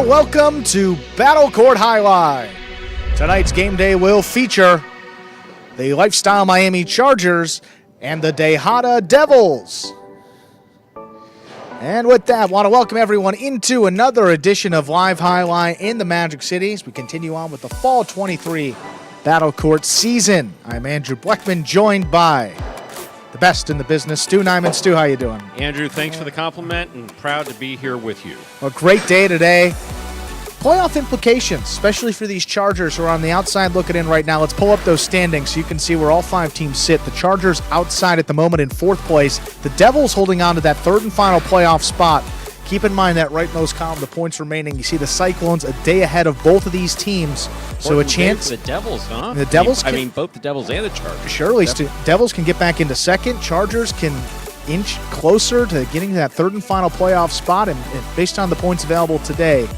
and welcome to Battle Court Jai-Alai. Tonight's game day will feature the Lifestyle Miami Chargers and the Tejada Devils. And with that, I want to welcome everyone into another edition of Live Jai-Alai in the Magic City as we continue on with the Fall 23 Battle Court season. I'm Andrew Bleckman, joined by the best in the business, Stu Nyman. Stu, how you doing? Andrew, thanks for the compliment and proud to be here with you. A great day today. Playoff implications, especially for these Chargers who are on the outside looking in right now. Let's pull up those standings so you can see where all five teams sit. The Chargers outside at the moment in fourth place. The Devils holding on to that third and final playoff spot. Keep in mind that rightmost column, the points remaining. You see the Cyclones a day ahead of both of these teams. So a chance. The Devils, huh? The Devils. I mean, both the Devils and the Chargers. Surely, Devils can get back into second. Chargers can inch closer to getting to that third and final playoff spot. And based on the points available today,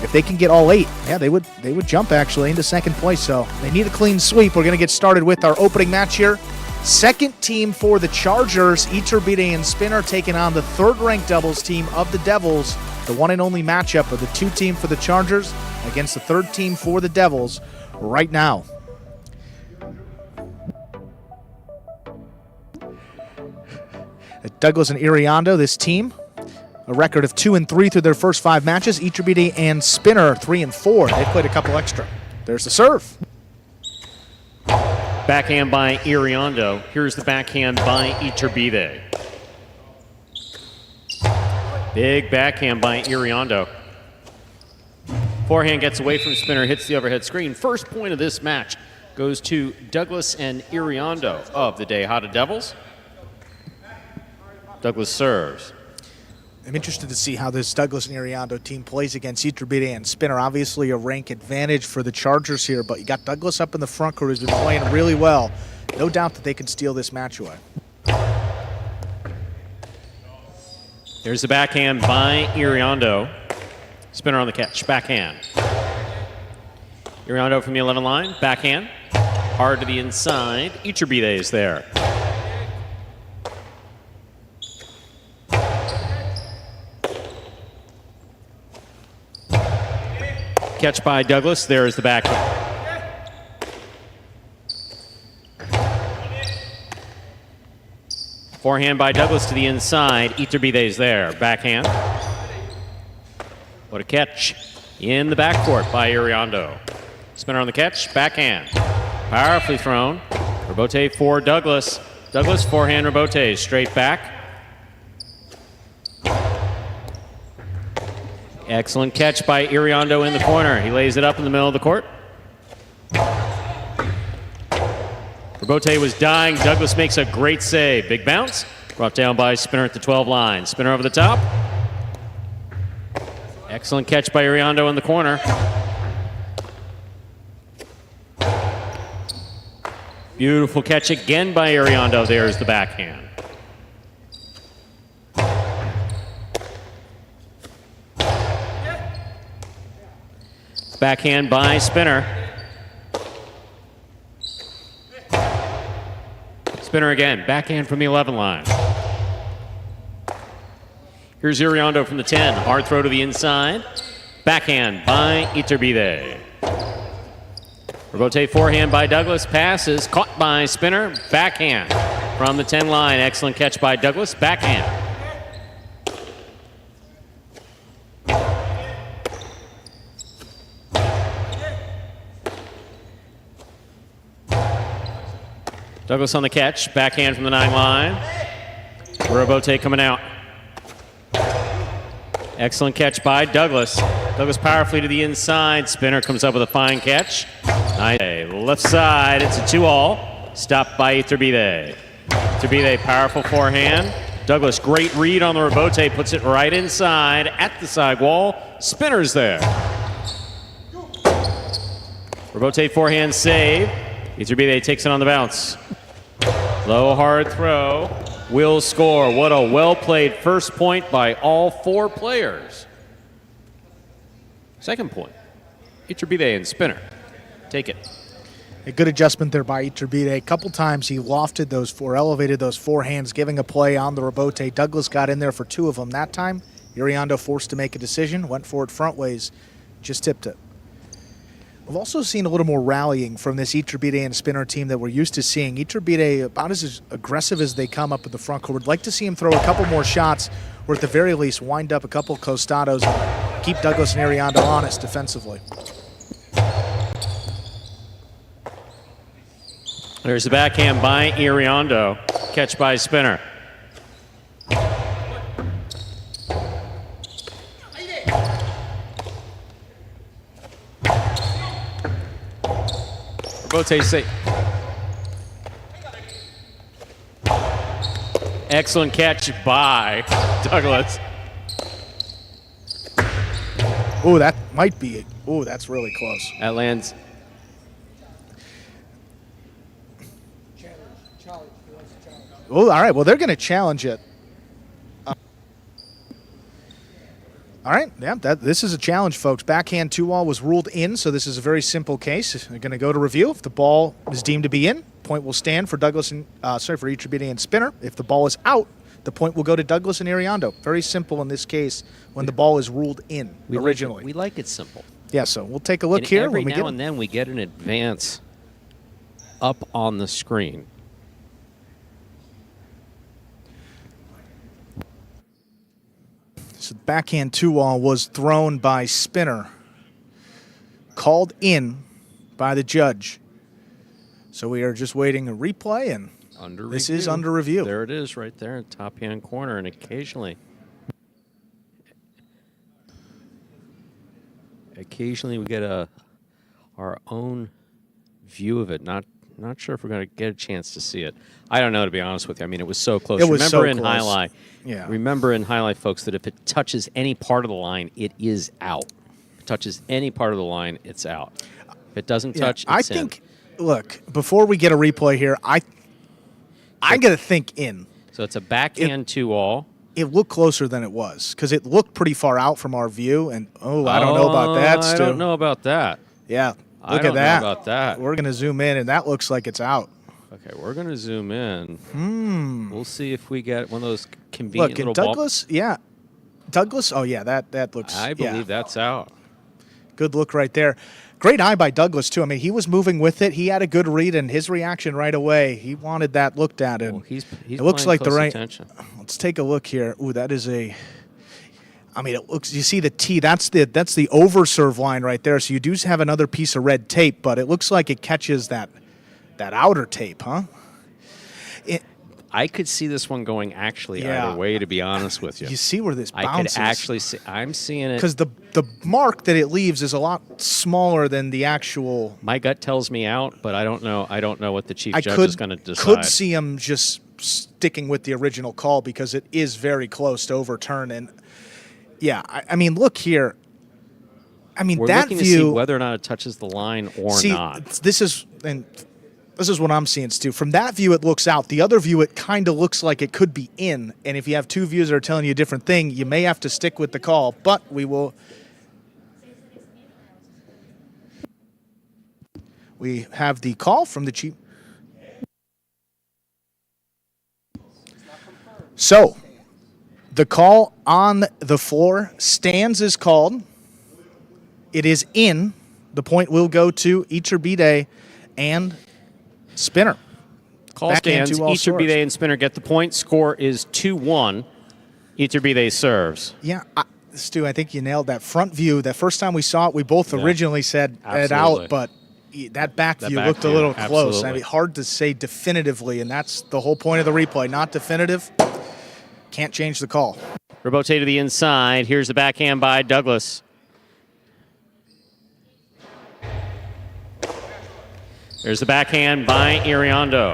if they can get all 8, yeah, they would jump actually into second place. So they need a clean sweep. We're going to get started with our opening match here. Second team for the Chargers, Erbetta and Spinner taking on the third-ranked doubles team of the Devils. The one and only matchup of the two team for the Chargers against the third team for the Devils right now. Douglas and Iriondo, this team, a record of 2-3 through their first 5 matches. Erbetta and Spinner 3-4. They played a couple extra. There's the serve. Backhand by Iriondo. Here's the backhand by Erbetta. Big backhand by Iriondo. Forehand gets away from Spinner, hits the overhead screen. First point of this match goes to Douglas and Iriondo of the Tejada Devils. Douglas serves. I'm interested to see how this Douglas and Iriondo team plays against Erbetta and Spinner. Obviously a rank advantage for the Chargers here, but you got Douglas up in the front court who's been playing really well. No doubt that they can steal this match away. There's the backhand by Iriondo. Spinner on the catch, backhand. Iriondo from the 11 line, backhand. Hard to the inside, Erbetta is there. Catch by Douglas. There is the backhand. Forehand by Douglas to the inside. Erbetta is there. Backhand. What a catch in the backcourt by Iriondo. Spinner on the catch. Backhand. Powerfully thrown. Rebote for Douglas. Douglas forehand rebote. Straight back. Excellent catch by Iriondo in the corner. He lays it up in the middle of the court. Rebote was dying. Douglas makes a great save. Big bounce. Brought down by Spinner at the 12 line. Spinner over the top. Excellent catch by Iriondo in the corner. Beautiful catch again by Iriondo. There's the backhand. Backhand by Spinner. Spinner again. Backhand from the 11 line. Here's Iriondo from the 10. Hard throw to the inside. Backhand by Erbetta. Rebote forehand by Douglas. Passes. Caught by Spinner. Backhand from the 10 line. Excellent catch by Douglas. Backhand. Douglas on the catch, backhand from the 9 line. Rebote coming out. Excellent catch by Douglas. Douglas powerfully to the inside. Spinner comes up with a fine catch. Nice. Left side, it's a 2-all. Stopped by Erbetta. Erbetta, powerful forehand. Douglas, great read on the rebote, puts it right inside at the side wall. Spinner's there. Rebote forehand save. Erbetta takes it on the bounce. Low hard throw. Will score. What a well-played first point by all 4 players. Second point. Erbetta and Spinner. Take it. A good adjustment there by Erbetta. A couple times he lofted those 4, elevated those forehands, giving a play on the rebote. Douglas got in there for 2 of them that time. Iriondo forced to make a decision, went for it front ways, just tipped it. We've also seen a little more rallying from this Erbetta and spinner team that we're used to seeing. Erbetta about as aggressive as they come up at the front court. Would like to see him throw a couple more shots, or at the very least wind up a couple costados and keep Douglas and Iriondo honest defensively. There's the backhand by Iriondo. Catch by spinner. Excellent catch by Douglas. Oh, that might be it. Oh, that's really close. That lands. Oh, all right. Well, they're going to challenge it. All right. Yeah, this is a challenge, folks. Backhand 2-all was ruled in, so this is a very simple case. They're going to go to review. If the ball is deemed to be in, point will stand for Douglas and for Erbetta and spinner. If the ball is out, the point will go to Douglas and Iriondo. Very simple in this case when the ball is ruled in originally. We like it simple. Yeah, so we'll take a look here. Every now and then we get an advance up on the screen. So backhand 2-all was thrown by spinner. Called in by the judge. So we are just waiting a replay, and this is under review. There it is right there in the top hand corner, and occasionally we get our own view of it. Not sure if we're going to get a chance to see it. I don't know, to be honest with you. I mean, it was so close. Remember in highlight, remember in highlight, folks, that if it touches any part of the line, it is out. If it touches any part of the line, it's out. If it doesn't touch, it's in. Look, before we get a replay here, I'm going to think in. So it's a backhand 2-all. It looked closer than it was because it looked pretty far out from our view. And, I don't know about that, Stu. I don't know about that. Yeah, look at that. I don't know about that. We're going to zoom in, and that looks like it's out. Okay, we're going to zoom in. We'll see if we get one of those convenient little Douglas, Douglas, oh, yeah, that looks. I believe that's out. Good look right there. Great eye by Douglas, too. I mean, he was moving with it. He had a good read, and his reaction right away, he wanted that looked at. And he's it looks like the right. Attention. Let's take a look here. Ooh, that is a. I mean, it looks. You see the T. That's the overserve line right there. So you do have another piece of red tape, but it looks like it catches that outer tape, huh? I could see this one going either way, to be honest with you. You see where this bounces? I could actually see. I'm seeing it because the mark that it leaves is a lot smaller than the actual. My gut tells me out, but I don't know. I don't know what the chief judge is going to decide. Could see him just sticking with the original call because it is very close to overturn. And yeah, I mean, look here. I mean, we're that looking view. To see whether or not it touches the line or not. This is what I'm seeing, Stu. From that view, it looks out. The other view, it kind of looks like it could be in. And if you have two views that are telling you a different thing, you may have to stick with the call. But we will. We have the call from the chief. So, the call on the floor stands as called. It is in. The point will go to Erbetta and spinner. Call stands. Erbetta and spinner get the point. Score is 2-1. Erbetta serves. Yeah, Stu, I think you nailed that front view. That first time we saw it, we both originally said it out, but that back view looked a little close. I mean, hard to say definitively, and that's the whole point of the replay. Not definitive. Can't change the call. Erbe to the inside. Here's the backhand by Douglas. There's the backhand by Iriondo.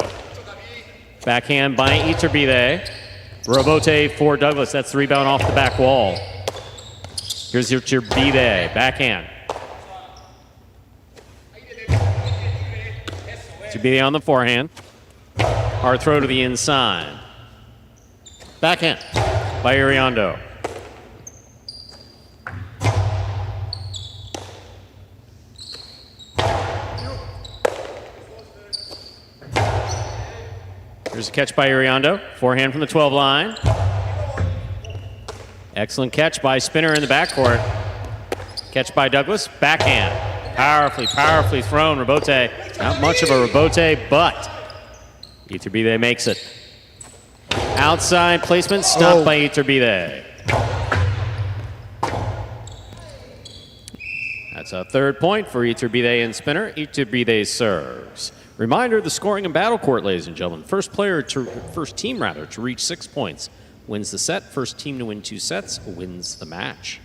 Backhand by Erbetta. Erbe for Douglas. That's the rebound off the back wall. Here's your Erbetta. Backhand. Erbetta on the forehand. Hard throw to the inside. Backhand by Iriondo. There's a catch by Iriondo. Forehand from the 12 line. Excellent catch by Spinner in the backcourt. Catch by Douglas. Backhand. Powerfully thrown. Rebote. Not much of a rebote, but Iturbide makes it. Outside placement stopped by Iturbide. That's a third point for Iturbide and Spinner. Iturbide serves. Reminder, the scoring in battle court, ladies and gentlemen. First team to reach 6 points wins the set. First team to win 2 sets wins the match.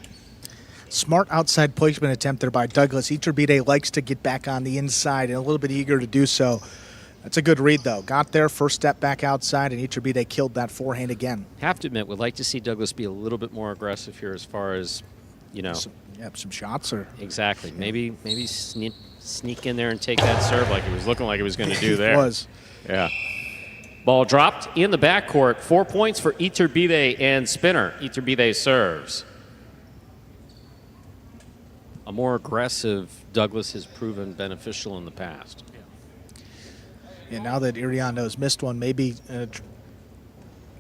Smart outside placement attempt there by Douglas. Iturbide likes to get back on the inside and a little bit eager to do so. That's a good read, though. Got there, first step back outside, and Iturbide killed that forehand again. Have to admit, would like to see Douglas be a little bit more aggressive here as far as, you know. Some shots. Exactly. Maybe sneak in there and take that serve like it was looking like it was going to do there. It was. Yeah. Ball dropped in the backcourt. 4 points for Iturbide and Spinner. Iturbide serves. A more aggressive Douglas has proven beneficial in the past. Yeah, now that Iriondo has missed one, maybe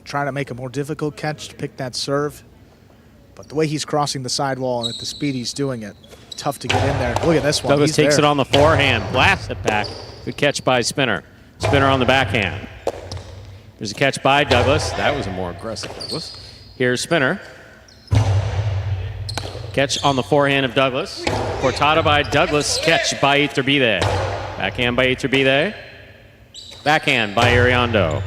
try to make a more difficult catch to pick that serve. But the way he's crossing the sidewall and at the speed he's doing it, tough to get in there. Look at this one. Douglas takes it on the forehand, blasts it back. Good catch by Spinner. Spinner on the backhand. There's a catch by Douglas. That was a more aggressive Douglas. Here's Spinner. Catch on the forehand of Douglas. Cortada by Douglas. Catch by Iturbide. Backhand by Iturbide. Backhand by Iriondo.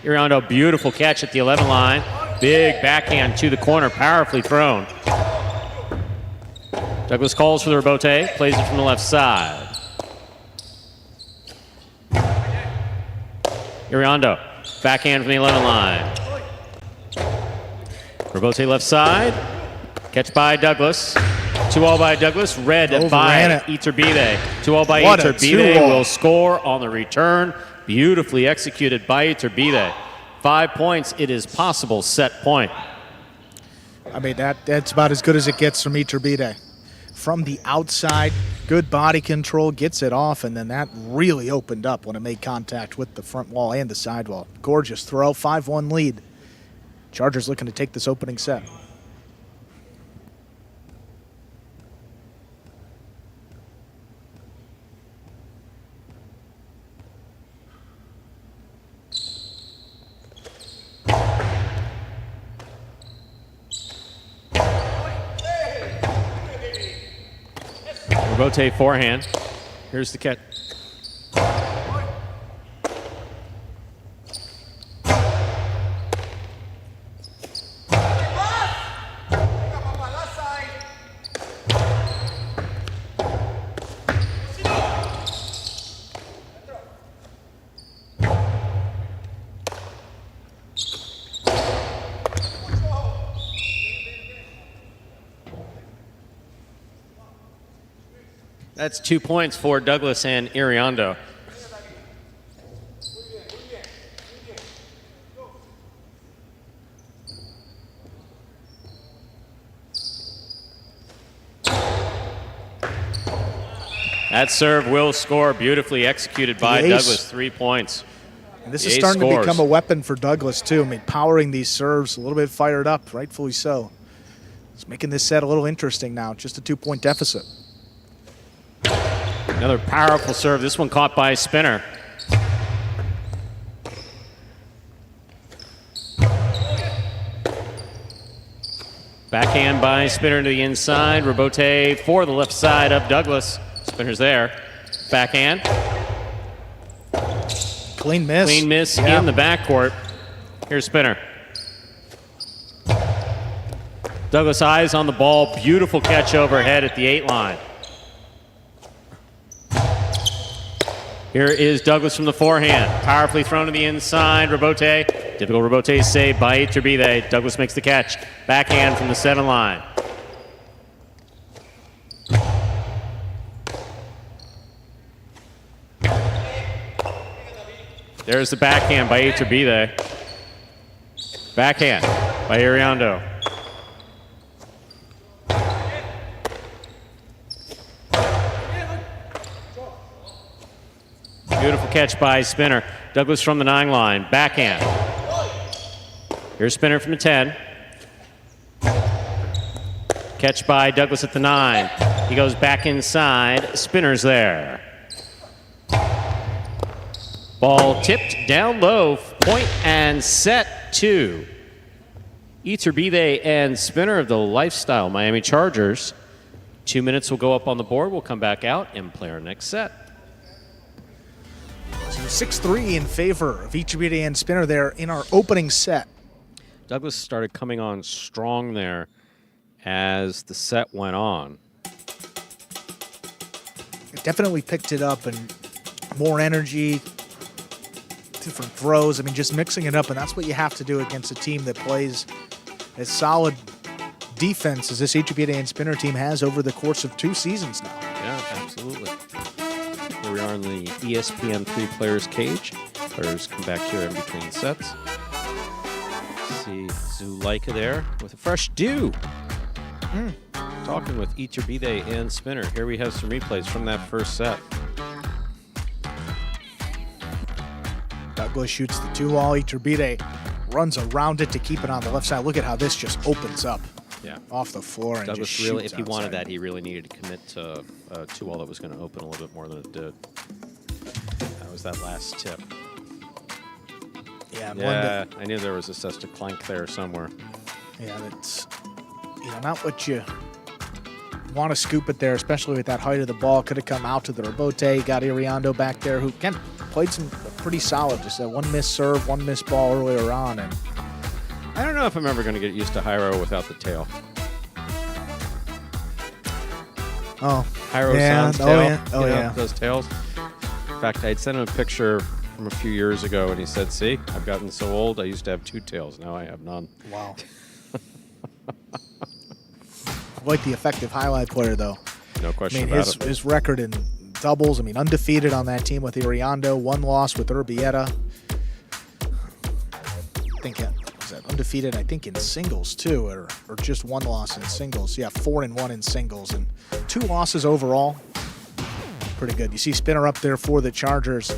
Iriondo, beautiful catch at the 11 line. Big backhand to the corner, powerfully thrown. Douglas calls for the rebote, plays it from the left side. Iriondo, backhand from the 11 line. Rebote left side. Catch by Douglas. 2-all by Douglas. Red by Iturbide. 2-all by Iturbide will score on the return. Beautifully executed by Iturbide. 5 points. It is possible set point. I mean, that's about as good as it gets from Iturbide. From the outside, good body control, gets it off, and then that really opened up when it made contact with the front wall and the side wall. Gorgeous throw, 5-1 lead. Chargers looking to take this opening set. Rebote forehand. Here's the catch. That's 2 points for Douglas and Iriondo. That serve will score, beautifully executed by Douglas. 3 points. And this is starting to become a weapon for Douglas, too. I mean, powering these serves, a little bit fired up, rightfully so. It's making this set a little interesting now, just a 2-point deficit. Another powerful serve. This one caught by Spinner. Backhand by Spinner to the inside. Rebote for the left side of Douglas. Spinner's there. Backhand. Clean miss. Clean miss in the backcourt. Here's Spinner. Douglas eyes on the ball. Beautiful catch overhead at the 8 line. Here is Douglas from the forehand. Powerfully thrown to the inside. Rebote. Difficult rebote save by Iturbide. Douglas makes the catch. Backhand from the 7 line. There's the backhand by Iturbide. Backhand by Iriondo. Beautiful catch by Spinner. Douglas from the 9 line. Backhand. Here's Spinner from the 10. Catch by Douglas at the 9. He goes back inside. Spinner's there. Ball tipped down low. Point and set 2. Erbe and Spinner of the Lifestyle Miami Chargers. 2 minutes will go up on the board. We'll come back out and play our next set. So 6-3 in favor of Erbe and Spinner there in our opening set. Douglas started coming on strong there as the set went on. It definitely picked it up, and more energy, different throws. I mean, just mixing it up, and that's what you have to do against a team that plays as solid defense as this Erbe and Spinner team has over the course of 2 seasons now. Yeah, absolutely. Here we are in the ESPN 3 Players Cage. Players come back here in between sets. See Zulica there with a fresh dew. Talking with Erbe and Spinner. Here we have some replays from that first set. Douglas shoots the 2-wall. Erbe runs around it to keep it on the left side. Look at how this just opens up off the floor. And Douglas just really, shoots if he wanted outside. that, he really needed to commit to a 2-wall that was going to open a little bit more than it did. That was that last tip. Yeah, I knew there was a Cesta clank there somewhere. Yeah, that's not what you want to scoop it there, especially with that height of the ball. Could have come out to the rebote. Got Iriondo back there, who again played some pretty solid. Just one missed serve, one missed ball earlier on, and I don't know if I'm ever going to get used to Hyro without the tail. oh, Hyro-san's tail. Oh yeah. Those tails. In fact, I'd sent him a picture from a few years ago, and he said, "See, I've gotten so old. I used to have 2 tails. Now I have none." Wow. Quite the effective highlight player, though. No question I mean, about it. his record in doubles. I mean, undefeated on that team with Iriondo. 1 loss with Erbetta. I think was that undefeated. I think in singles too, or just 1 loss in singles. Yeah, 4-1 in singles and 2 losses overall. Pretty good. You see Spinner up there for the Chargers.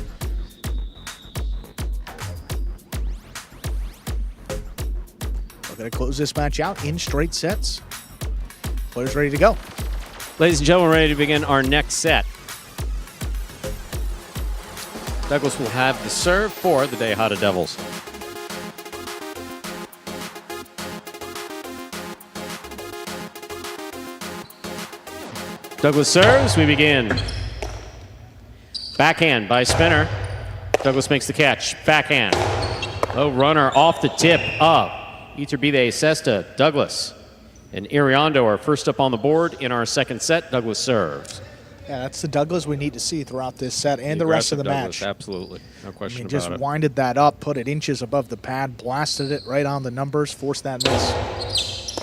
We're going to close this match out in straight sets. Players ready to go. Ladies and gentlemen, ready to begin our next set. Douglas will have the serve for the Tejada Devils. Douglas serves, we begin. Backhand by Spinner. Douglas makes the catch. Backhand. Low runner off the tip up. Erbe, Cesta, Douglas, and Iriondo are first up on the board in our second set. Douglas serves. Yeah, that's the Douglas we need to see throughout this set and the rest of the Douglas, match. Absolutely. No question about just it. winded that up, put it inches above the pad, blasted it right on the numbers, forced that miss.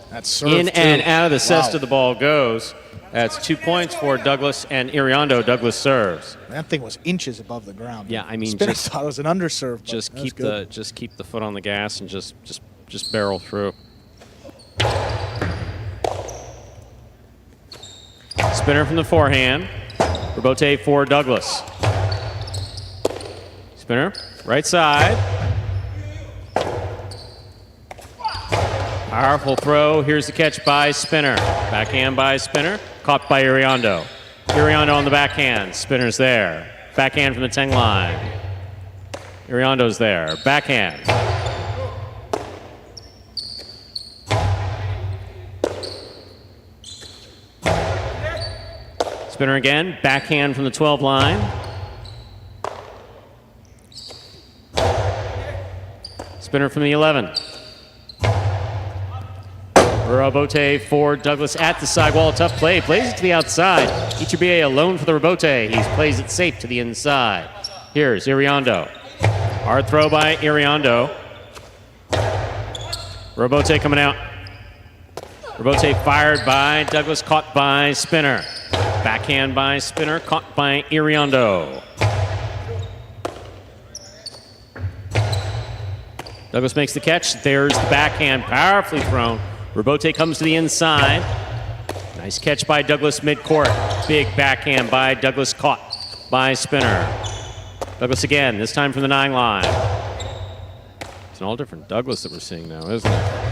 That's serve In too. and out of the Cesta, Wow. the ball goes. That's 2 points for Douglas and Iriondo. Douglas serves. That thing was inches above the ground. Yeah, I mean, Spinner just- thought it was an underserve. but Just that was keep good. the foot on the gas and just barrel through. Spinner from the forehand. Rebote for Douglas. Spinner, right side. Powerful throw. Here's the catch by Spinner. Backhand by Spinner. Caught by Iriondo. Iriondo on the backhand. Spinner's there. Backhand from the 10 line. Iriondo's there. Backhand. Spinner again. Backhand from the 12 line. Spinner from the 11. Rebote for Douglas at the sidewall. Tough play. Plays it to the outside. Erbe alone for the rebote. He plays it safe to the inside. Here's Iriondo. Hard throw by Iriondo. Rebote coming out. Rebote fired by Douglas, caught by Spinner. Backhand by Spinner, caught by Iriondo. Douglas makes the catch. There's the backhand, powerfully thrown. Rebote comes to the inside. Nice catch by Douglas midcourt. Big backhand by Douglas, caught by Spinner. Douglas again, this time from the 9 line. an all different Douglas that we're seeing now, isn't it?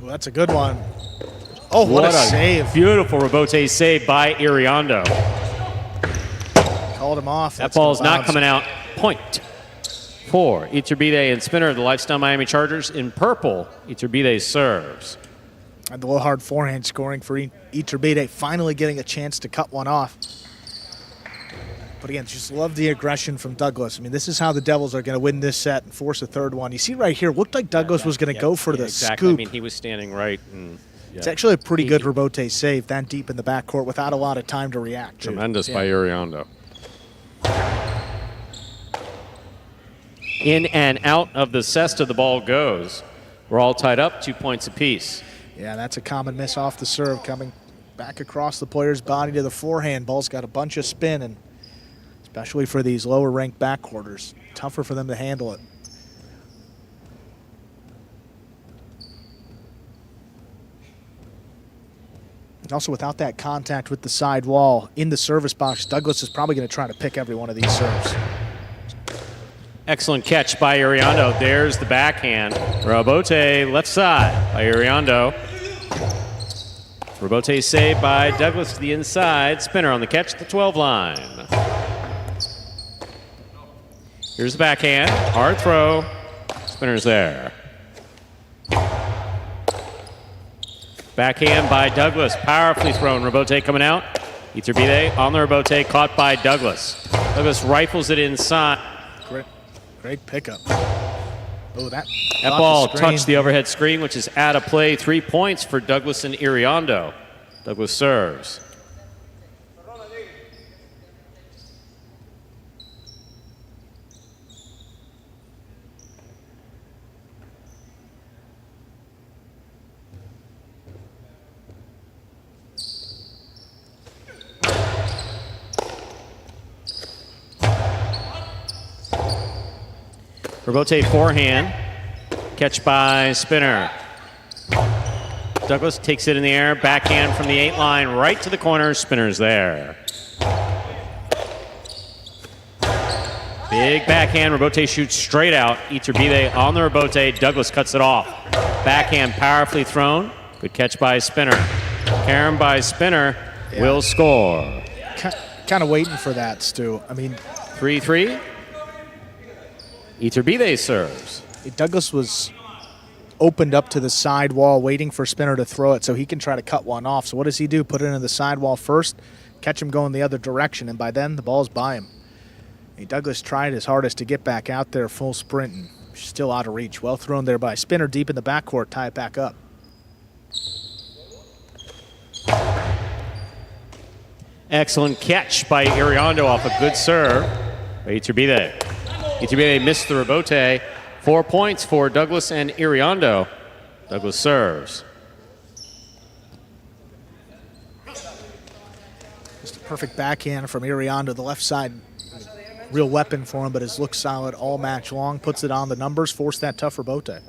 Well, that's a good one. Oh, what a save. Beautiful rebote save by Iriondo. Called him off. That ball's not coming out. Point for Iturbide and Spinner, the Lifestyle Miami Chargers. In purple, Iturbide serves. And the low hard forehand scoring for Iturbide, finally getting a chance to cut one off. But again, just love the aggression from Douglas. I mean, this is how the Devils are going to win this set and force a third one. You see right here, looked like Douglas was going to go for the exactly. scoop. I mean, he was standing right. And, it's actually a pretty good rebote save, that deep in the backcourt without a lot of time to react. Tremendous by Iriondo. In and out of the cesta the ball goes. We're all tied up, 2 points apiece. Yeah, that's a common miss off the serve, coming back across the player's body to the forehand. Ball's got a bunch of spin, and especially for these lower-ranked backcourters, tougher for them to handle it. And also, without that contact with the side wall in the service box, Douglas is probably going to try to pick every one of these serves. Excellent catch by Iriondo. There's the backhand. Rebote left side by Iriondo. Rebote saved by Douglas to the inside. Spinner on the catch at the 12 line. Here's the backhand. Hard throw. Spinner's there. Backhand by Douglas. Powerfully thrown. Rebote coming out. Iturbide on the rebote. Caught by Douglas. Douglas rifles it inside. Great pickup. Oh, that ball touched the overhead screen, which is out of play. 3 points for Douglas and Iriondo. Douglas serves. Rebote forehand. Catch by Spinner. Douglas takes it in the air. Backhand from the 8 line right to the corner. Spinner's there. Big backhand. Rebote shoots straight out. Iturbide on the rebote. Douglas cuts it off. Backhand powerfully thrown. Good catch by Spinner. Carom by Spinner will score. Kind of waiting for that, Stu. I mean, 3-3. Iturbide serves. Douglas was opened up to the side wall, waiting for Spinner to throw it so he can try to cut one off. So what does he do? Put it into the side wall first, catch him going the other direction, and by then the ball's by him. Douglas tried his hardest to get back out there full sprint, and still out of reach. Well thrown there by Spinner deep in the backcourt, tie it back up. Excellent catch by Iriondo off a good serve by Iturbide. Iturbide missed the rebote. 4 points for Douglas and Iriondo. Douglas serves. Just a perfect backhand from Iriondo. The left side, real weapon for him, but has looked solid all match long. Puts it on the numbers, forced that tough rebote.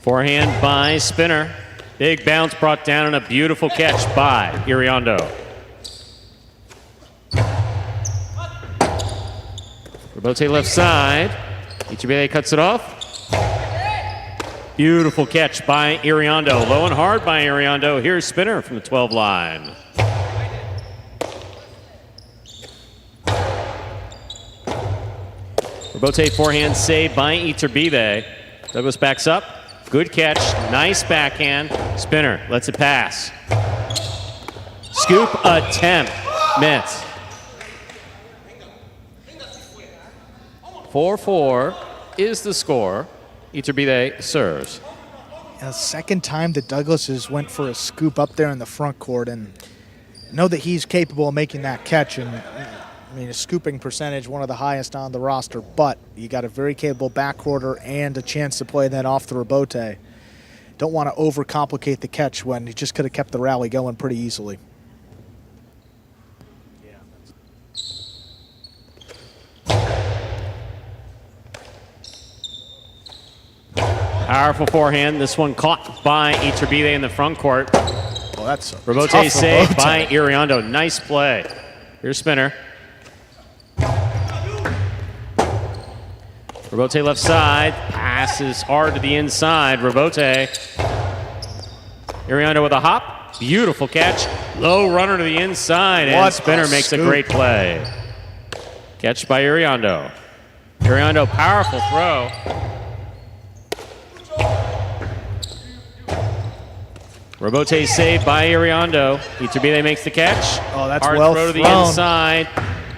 Forehand by Spinner. Big bounce brought down and a beautiful catch by Iriondo. Rebote left side. Iturbide cuts it off. Beautiful catch by Iriondo. Low and hard by Iriondo. Here's Spinner from the 12 line. Rebote forehand saved by Iturbide. Douglas backs up. Good catch, nice backhand. Spinner lets it pass. Scoop attempt, miss. 4-4 is the score. Iturbide serves. A second time that Douglas has went for a scoop up there in the front court, and know that he's capable of making that catch. And I mean, a scooping percentage, one of the highest on the roster, but you got a very capable backcourter and a chance to play that off the rebote. Don't want to overcomplicate the catch when he just could have kept the rally going pretty easily. Powerful forehand. This one caught by Iturbide in the front court. Well, that's Rebote saved by Iriondo. Nice play. Here's spinner. Rebote left side. Passes hard to the inside. Rebote. Iriondo with a hop. Beautiful catch. Low runner to the inside. And spinner makes a great play. Catch by Iriondo. Iriondo, powerful throw. Rebote saved by Iriondo. Iturbide makes the catch. Oh, that's hard well throw to the thrown. inside.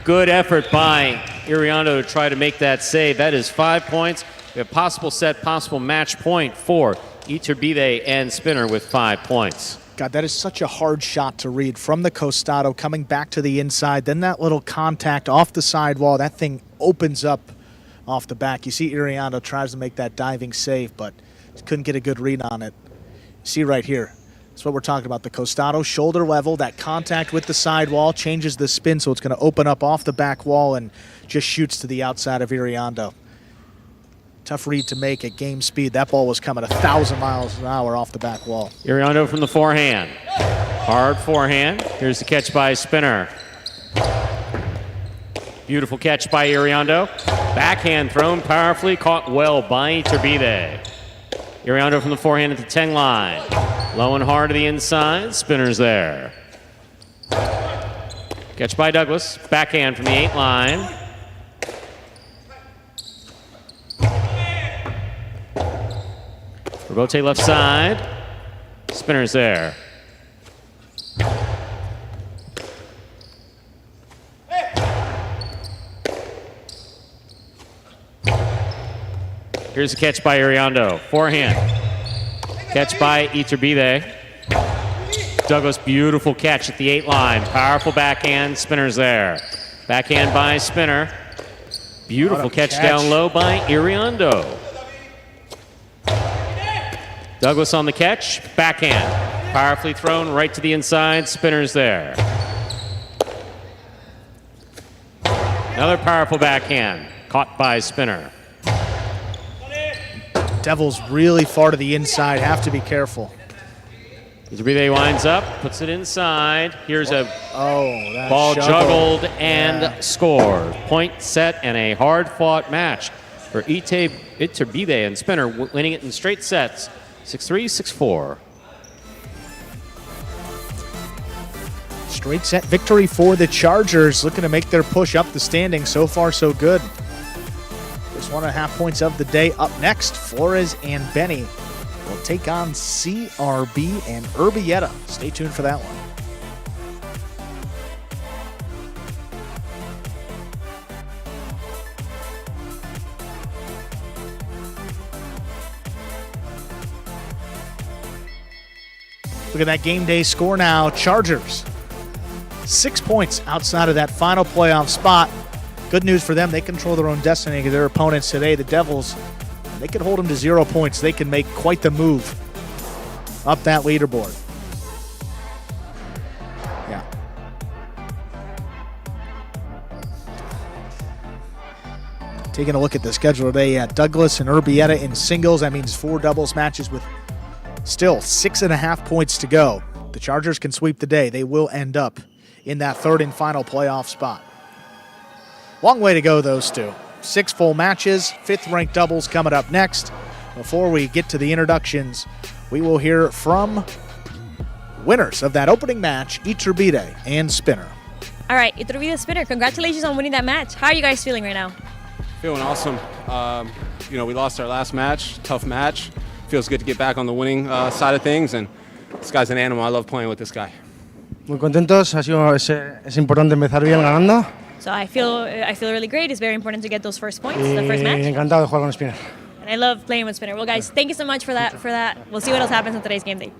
Good effort by Iriondo to try to make that save. That is 5 points. We have possible set, possible match point for Iturbide and spinner with 5 points. God, that is such a hard shot to read from the costado, coming back to the inside. Then that little contact off the sidewall. That thing opens up off the back. You see Iriondo tries to make that diving save, but couldn't get a good read on it. See right here. That's what we're talking about. The costado, shoulder level, that contact with the sidewall changes the spin, so it's going to open up off the back wall and just shoots to the outside of Iriondo. Tough read to make at game speed. That ball was coming 1,000 miles an hour off the back wall. Iriondo from the forehand. Hard forehand. Here's the catch by spinner. Beautiful catch by Iriondo. Backhand thrown powerfully, caught well by Iturbide. Iriondo from the forehand at the 10 line. Low and hard to the inside. Spinner's there. Catch by Douglas. Backhand from the 8 line. Rebote left side. Spinner's there. Here's a catch by Iriondo. Forehand. Catch by Iturbide. Douglas, beautiful catch at the 8 line. Powerful backhand. Spinner's there. Backhand by spinner. Beautiful catch down low by Iriondo. Douglas on the catch. Backhand. Powerfully thrown right to the inside. Spinner's there. Another powerful backhand. Caught by spinner. Devils really far to the inside. Have to be careful. Iturbide winds up, puts it inside. Here's a ball juggled. juggled and scored. Point set and a hard-fought match for Iturbide and spinner, winning it in straight sets. 6-3, 6-4. Straight set victory for the Chargers, looking to make their push up the standings. So far, so good. Just 1.5 points of the day. Up next, Flores and Benny will take on CRB and Erbetta. Stay tuned for that one. Look at that game day score now. Chargers, 6 points outside of that final playoff spot. Good news for them. They control their own destiny because their opponents today, the Devils, they could hold them to 0 points. They can make quite the move up that leaderboard. Yeah. Taking a look at the schedule today, Douglas and Erbetta in singles. That means 4 doubles matches with still 6.5 points to go. The Chargers can sweep the day. They will end up in that 3rd and final playoff spot. Long way to go, those two. 6 full matches, 5th-ranked doubles coming up next. Before we get to the introductions, we will hear from winners of that opening match, Iturbide and Spinner. All right, Iturbide Spinner, congratulations on winning that match. How are you guys feeling right now? Feeling awesome. We lost our last match, tough match. Feels good to get back on the winning side of things, and this guy's an animal. I love playing with this guy. Muy contentos, es importante empezar bien ganando. So I feel really great. It's very important to get those first points, the first match. Encantado de jugar con Spinner. And I love playing with Spinner. Well, guys, thank you so much for that. We'll see what else happens on today's game day.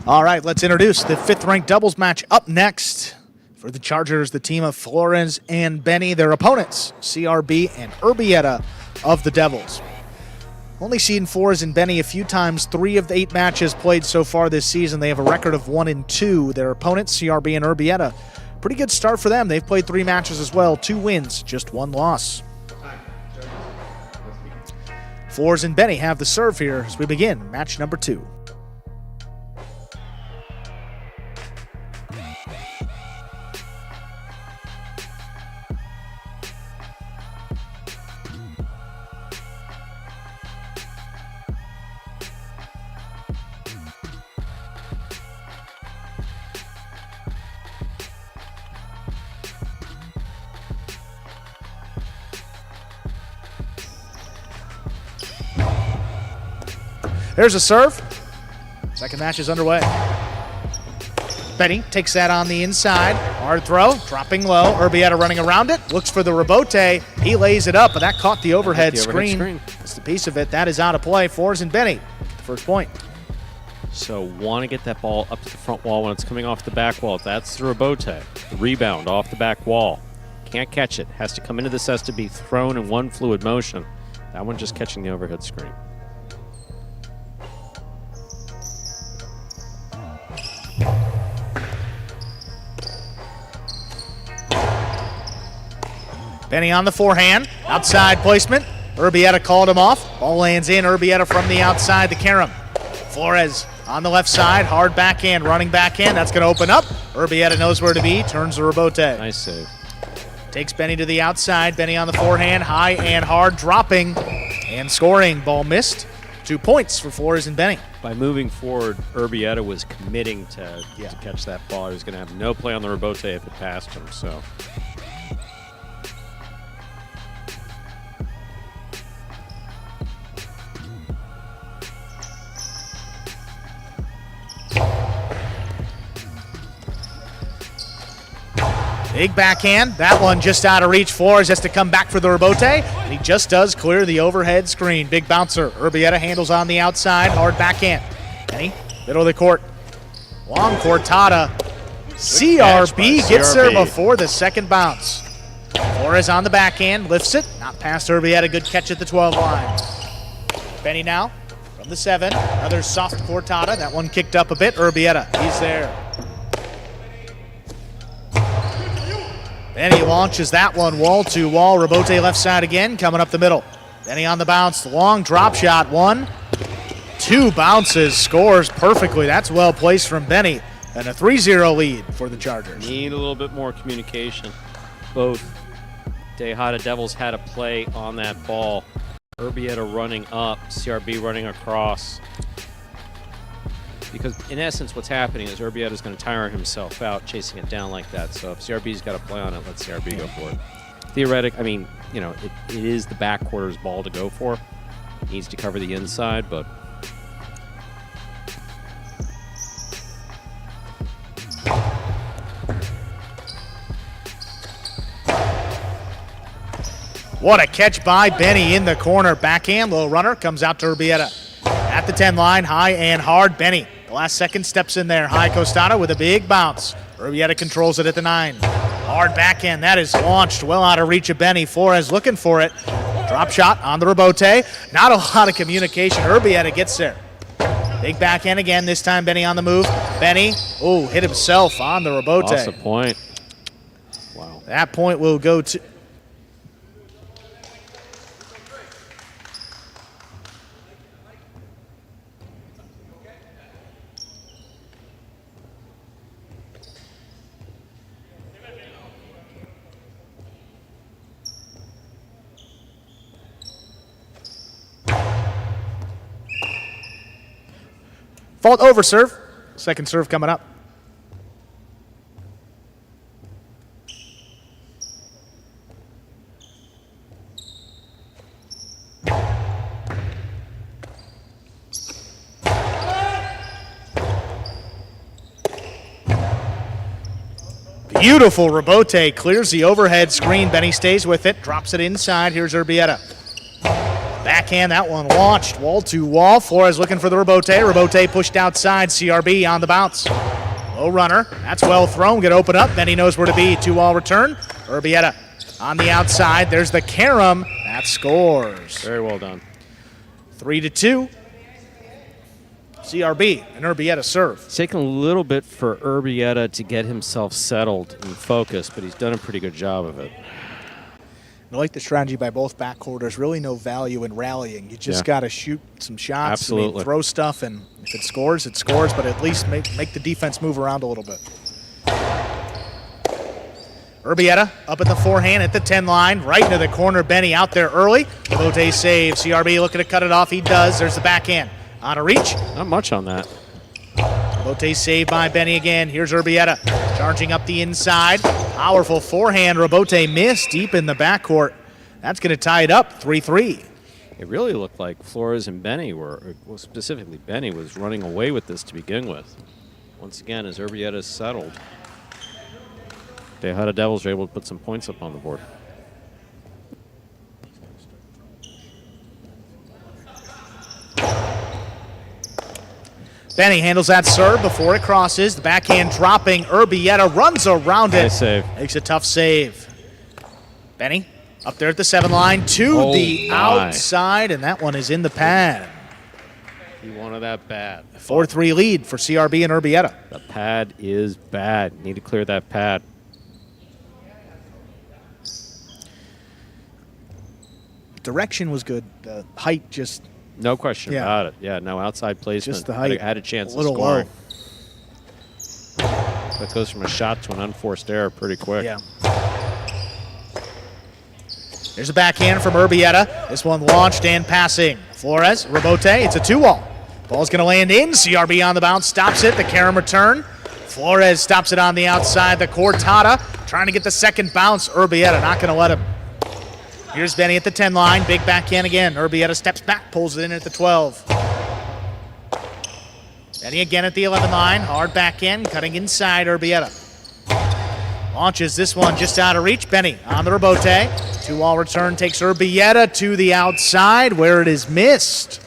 All right, let's introduce the 5th-ranked doubles match up next. For the Chargers, the team of Flores and Benny, their opponents, CRB and Erbetta of the Devils. Only seen Flores and Benny a few times. 3 of the 8 matches played so far this season. They have a record of 1-2. Their opponents, CRB and Erbetta, pretty good start for them. They've played 3 matches as well. 2 wins, just 1 loss. Flores and Benny have the serve here as we begin match number 2. There's a serve. Second match is underway. Benny takes that on the inside. Hard throw, dropping low. Erbetta running around it. Looks for the rebote. He lays it up, but that caught the overhead screen. That's the piece of it. That is out of play. Flores and Benny, first point. So want to get that ball up to the front wall when it's coming off the back wall. That's the rebote. The rebound off the back wall. Can't catch it. Has to come into this, has to be thrown in one fluid motion. That one just catching the overhead screen. Benny on the forehand, outside placement. Erbetta called him off. Ball lands in. Erbetta from the outside, the carom. Flores on the left side, hard backhand, running backhand. That's going to open up. Erbetta knows where to be, turns the rebote. Nice save. Takes Benny to the outside. Benny on the forehand, high and hard, dropping and scoring. Ball missed. 2 points for Flores and Benny. By moving forward, Erbetta was committing to catch that ball. He was going to have no play on the rebote if it passed him. So. Big backhand. That one just out of reach. Flores has to come back for the rebote, and he just does clear the overhead screen. Big bouncer. Erbetta handles on the outside. Hard backhand. Benny, middle of the court. Long cortada. CRB gets there before the second bounce. Flores on the backhand. Lifts it. Not past Erbetta. Good catch at the 12 line. Benny now from the 7. Another soft cortada. That one kicked up a bit. Erbetta. He's there. Benny launches that one wall to wall. Rebote left side again, coming up the middle. Benny on the bounce, long drop shot. 1, 2 bounces, scores perfectly. That's well placed from Benny. And a 3-0 lead for the Chargers. Need a little bit more communication. Both Tejada Devils had a play on that ball. Erbetta running up, CRB running across. Because in essence, what's happening is Erbetta is going to tire himself out chasing it down like that. So if CRB's got a play on it, let CRB go for it. Theoretically, I mean, you know, it is the backquarter's ball to go for. It needs to cover the inside, but. What a catch by Benny in the corner. Backhand, low runner, comes out to Erbetta. At the 10 line, high and hard. Benny, the last second, steps in there. High costada with a big bounce. Erbetta controls it at the 9. Hard backhand, that is launched well out of reach of Benny. Flores looking for it. Drop shot on the rebote. Not a lot of communication. Erbetta gets there. Big backhand again, this time Benny on the move. Benny, hit himself on the rebote. Lost a point. Wow. That point will go to... Fault over serve. Second serve coming up. Beautiful rebote, clears the overhead screen. Benny stays with it, drops it inside. Here's Erbetta. Backhand, that one launched wall to wall. Flores looking for the rebote. Rebote pushed outside. CRB on the bounce. Low runner. That's well thrown. Going to open up. Benny knows where to be. 2-wall return. Erbetta on the outside. There's the carom. That scores. Very well done. 3-2. CRB and Erbetta serve. It's taken a little bit for Erbetta to get himself settled and focused, but he's done a pretty good job of it. I like the strategy by both backcourt. There's really no value in rallying. You just got to shoot some shots. Absolutely. I mean, throw stuff, and if it scores, but at least make the defense move around a little bit. Erbetta up at the forehand at the 10 line, right into the corner. Benny out there early. Rebote save. CRB looking to cut it off. He does. There's the backhand. On a reach. Not much on that. Rebote saved by Benny again. Here's Erbetta charging up the inside. Powerful forehand. Rebote missed deep in the backcourt. That's going to tie it up 3-3. It really looked like Flores and Benny were, well, specifically Benny, was running away with this to begin with. Once again, as Erbetta settled, the Devils were able to put some points up on the board. Benny handles that serve before it crosses. The backhand dropping. Erbetta runs around it. Nice save. Makes a tough save. Benny up there at the 7 line to the outside, and that one is in the pad. He wanted that bad. 4-3 lead for CRB and Erbetta. The pad is bad. Need to clear that pad. Direction was good. The height just... No question about it. Yeah, no outside placement. Just the height. Had a chance to score. Low. That goes from a shot to an unforced error pretty quick. Yeah. There's a backhand from Erbetta. This one launched and passing. Flores, Rebote, it's a 2-all. Ball's going to land in. CRB on the bounce, stops it. The carom return. Flores stops it on the outside. The Cortada trying to get the second bounce. Erbetta not going to let him. Here's Benny at the 10 line. Big backhand again. Erbetta steps back, pulls it in at the 12. Benny again at the 11 line. Hard backhand, cutting inside Erbetta. Launches this one just out of reach. Benny on the Rebote. 2-all return takes Erbetta to the outside where it is missed.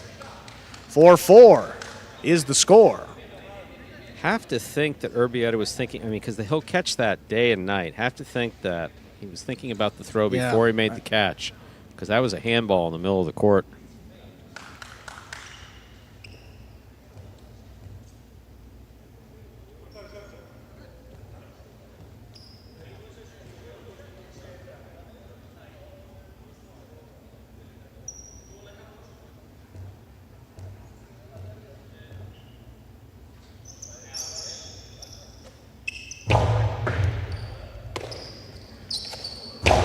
4-4 is the score. Have to think that Erbetta was thinking, I mean, because he'll catch that day and night. Have to think that he was thinking about the throw before he made the catch, because that was a handball in the middle of the court.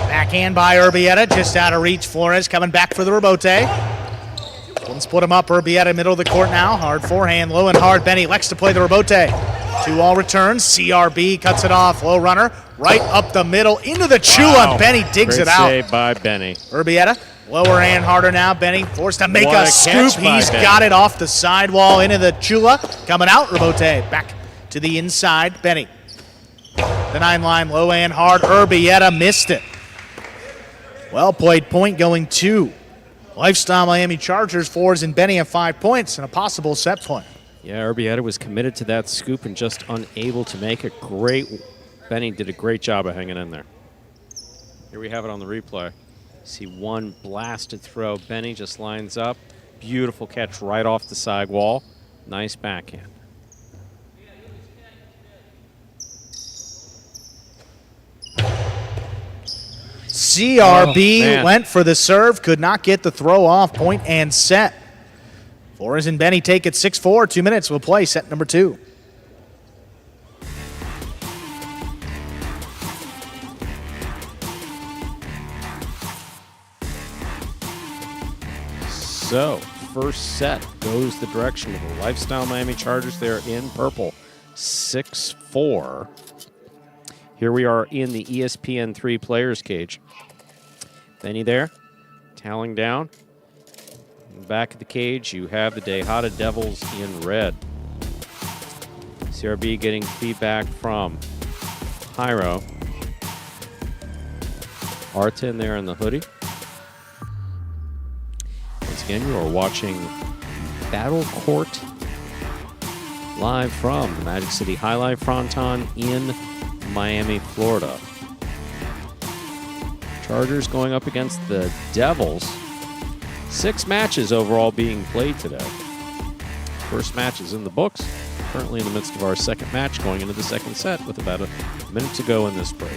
Backhand by Erbetta, just out of reach. Flores coming back for the Rebote. One split him up. Erbetta middle of the court now. Hard forehand, low and hard. Benny likes to play the Rebote. 2-all returns. CRB cuts it off. Low runner right up the middle into the Chula. Wow. Benny digs it out. Great save by Benny. Erbetta lower and harder now. Benny forced to make a scoop. He's got it off the sidewall into the Chula. Coming out. Rebote back to the inside. Benny. The 9 line low and hard. Erbetta missed it. Well played point going to Lifestyle Miami Chargers. Flores and Benny have 5 points and a possible set point. Yeah, Erbetta was committed to that scoop and just unable to make it. Benny did a great job of hanging in there. Here we have it on the replay. See one blasted throw. Benny just lines up. Beautiful catch right off the side wall. Nice backhand. CRB went for the serve, could not get the throw off. Point and set. Flores and Benny take it 6-4. 2 minutes will play set number 2. So, first set goes the direction of the Lifestyle Miami Chargers. They're in purple, 6-4. Here we are in the ESPN3 players cage. Benny there, toweling down. In the back of the cage, you have the DeHada Devils in red. CRB getting feedback from Hyro. Arta in there in the hoodie. Once again, you are watching Battle Court live from the Magic City Jai-Alai Fronton in Miami, Florida. Chargers going up against the Devils. 6 matches overall being played today. First match is in the books. Currently in the midst of our second match, going into the second set with about a minute to go in this break.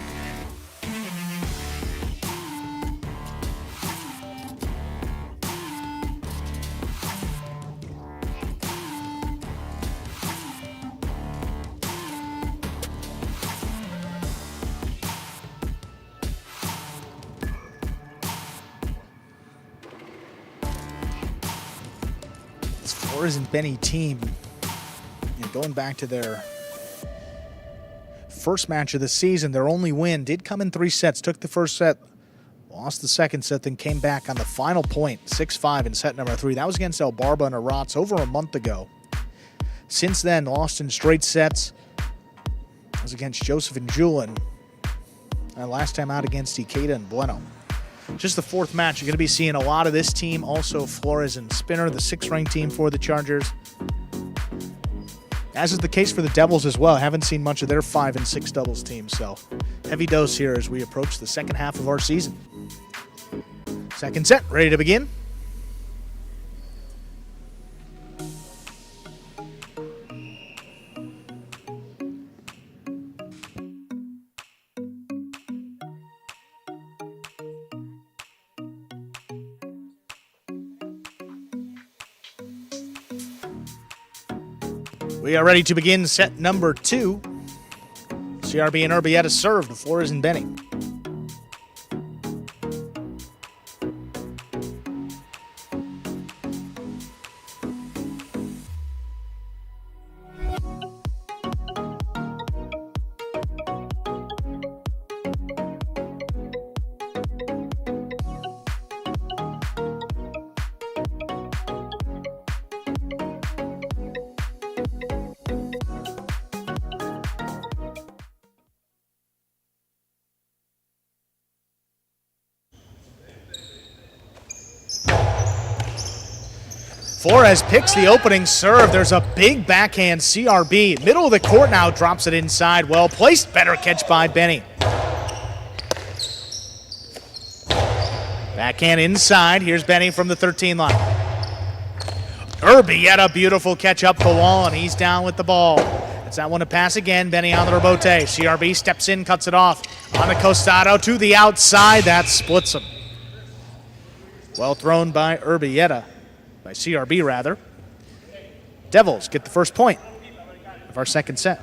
Flores and Benny team, going back to their first match of the season, their only win did come in 3 sets. Took the first set, lost the second set, then came back on the final point, 6-5 in set number 3. That was against El Barba and Arats over a month ago. Since then, lost in straight sets. That was against Joseph and Julin. And last time out against Ikeda and Bueno. Just the 4th match. You're going to be seeing a lot of this team. Also Flores and Spinner, the 6th-ranked team for the Chargers. As is the case for the Devils as well. Haven't seen much of their 5 and 6 doubles teams. So heavy dose here as we approach the second half of our season. Second set, ready to begin. We are ready to begin set number 2. CRB and Erbetta serve to Flores and Benny. Flores picks the opening serve. There's a big backhand CRB. Middle of the court now, drops it inside. Well placed. Better catch by Benny. Backhand inside. Here's Benny from the 13 line. Erbetta, beautiful catch up the wall, and he's down with the ball. It's that one to pass again. Benny on the rebote. CRB steps in, cuts it off. On the costado to the outside. That splits him. Well thrown by Erbetta. By CRB, rather. Devils get the first point of our second set.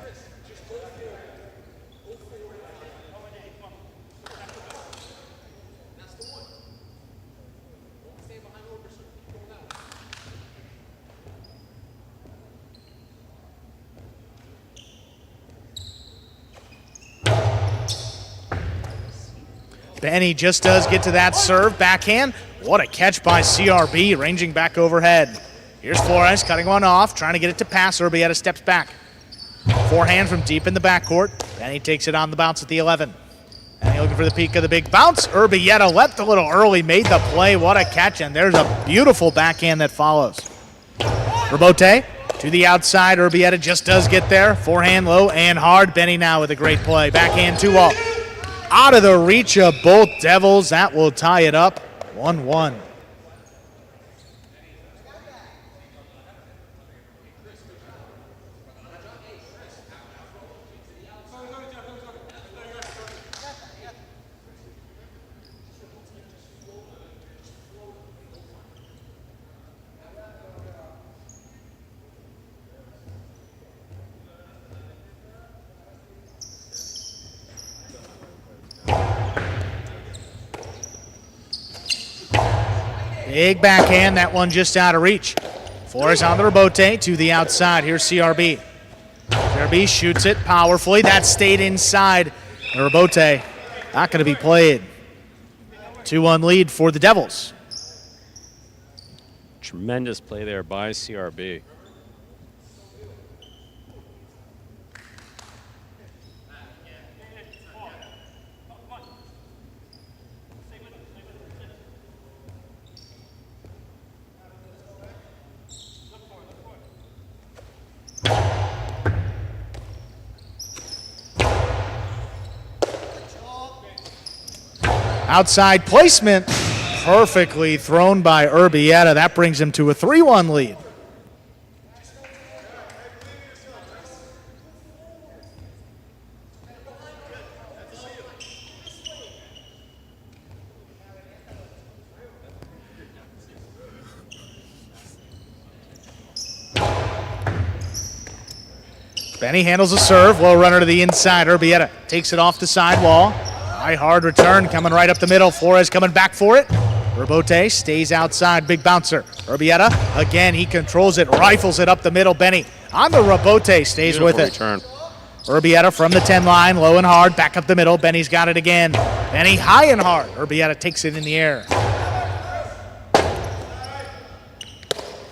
Benny just does get to that serve. Backhand. What a catch by CRB, ranging back overhead. Here's Flores cutting one off, trying to get it to pass. Erbetta steps back. Forehand from deep in the backcourt. Benny takes it on the bounce at the 11. And looking for the peak of the big bounce. Erbetta leapt a little early, made the play. What a catch, and there's a beautiful backhand that follows. Rebote to the outside. Erbetta just does get there. Forehand low and hard. Benny now with a great play. Backhand 2-all. Out of the reach of both Devils. That will tie it up. 1-1. Big backhand, that one just out of reach. Flores on the rebote to the outside. Here's CRB. CRB shoots it powerfully. That stayed inside. The rebote not going to be played. 2-1 lead for the Devils. Tremendous play there by CRB. Outside placement, perfectly thrown by Erbetta. That brings him to a 3-1 lead. Benny handles a serve, low runner to the inside. Erbetta takes it off the sidewall. High hard return coming right up the middle. Flores coming back for it. Erbe stays outside, big bouncer. Erbe, again, he controls it, rifles it up the middle. Benny on the Erbe, stays with it. Return. Erbe from the 10 line, low and hard, back up the middle. Benny's got it again. Benny high and hard. Erbe takes it in the air.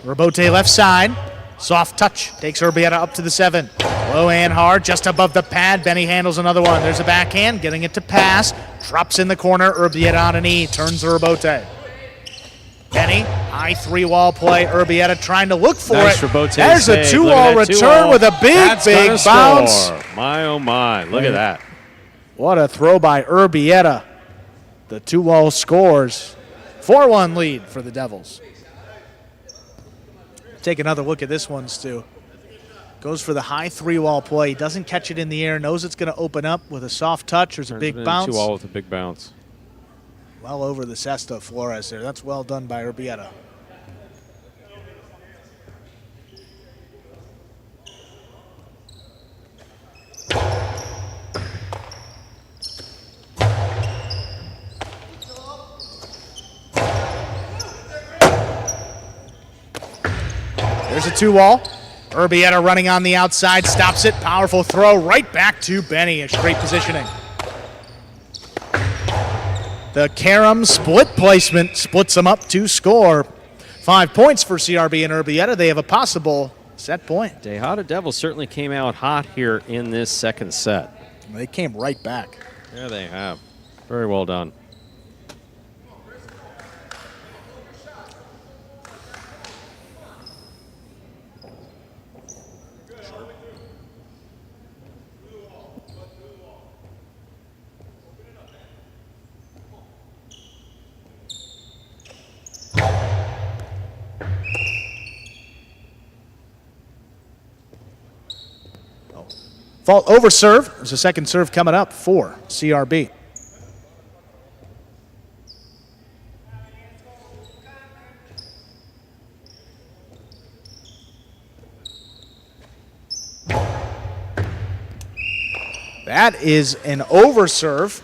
Erbe left side, soft touch, takes Erbe up to the 7. Low and hard, just above the pad. Benny handles another one. There's a backhand, getting it to pass. Drops in the corner. Erbe on a knee, turns the Erbe. Benny, high 3-wall play. Erbe trying to look for Nice it. Erbe There's a save. 2-wall return with a big bounce. Score. My, oh my. Look at that. What a throw by Erbe. The 2-wall scores. 4-1 lead for the Devils. Take another look at this one, Stu. Goes for the high 3-wall play. Doesn't catch it in the air. Knows it's going to open up with a soft touch. There's a big bounce. 2-wall with a big bounce. Well over the cesta of Flores there. That's well done by Erbe. There's a 2-wall. Erbe running on the outside, stops it. Powerful throw right back to Benny. A straight positioning. The Karam split placement splits them up to score. 5 points for CRB and Erbe. They have a possible set point. Tejada Devils certainly came out hot here in this second set. They came right back. There they have. Very well done. Fault over serve. There's a second serve coming up for CRB. That is an over serve.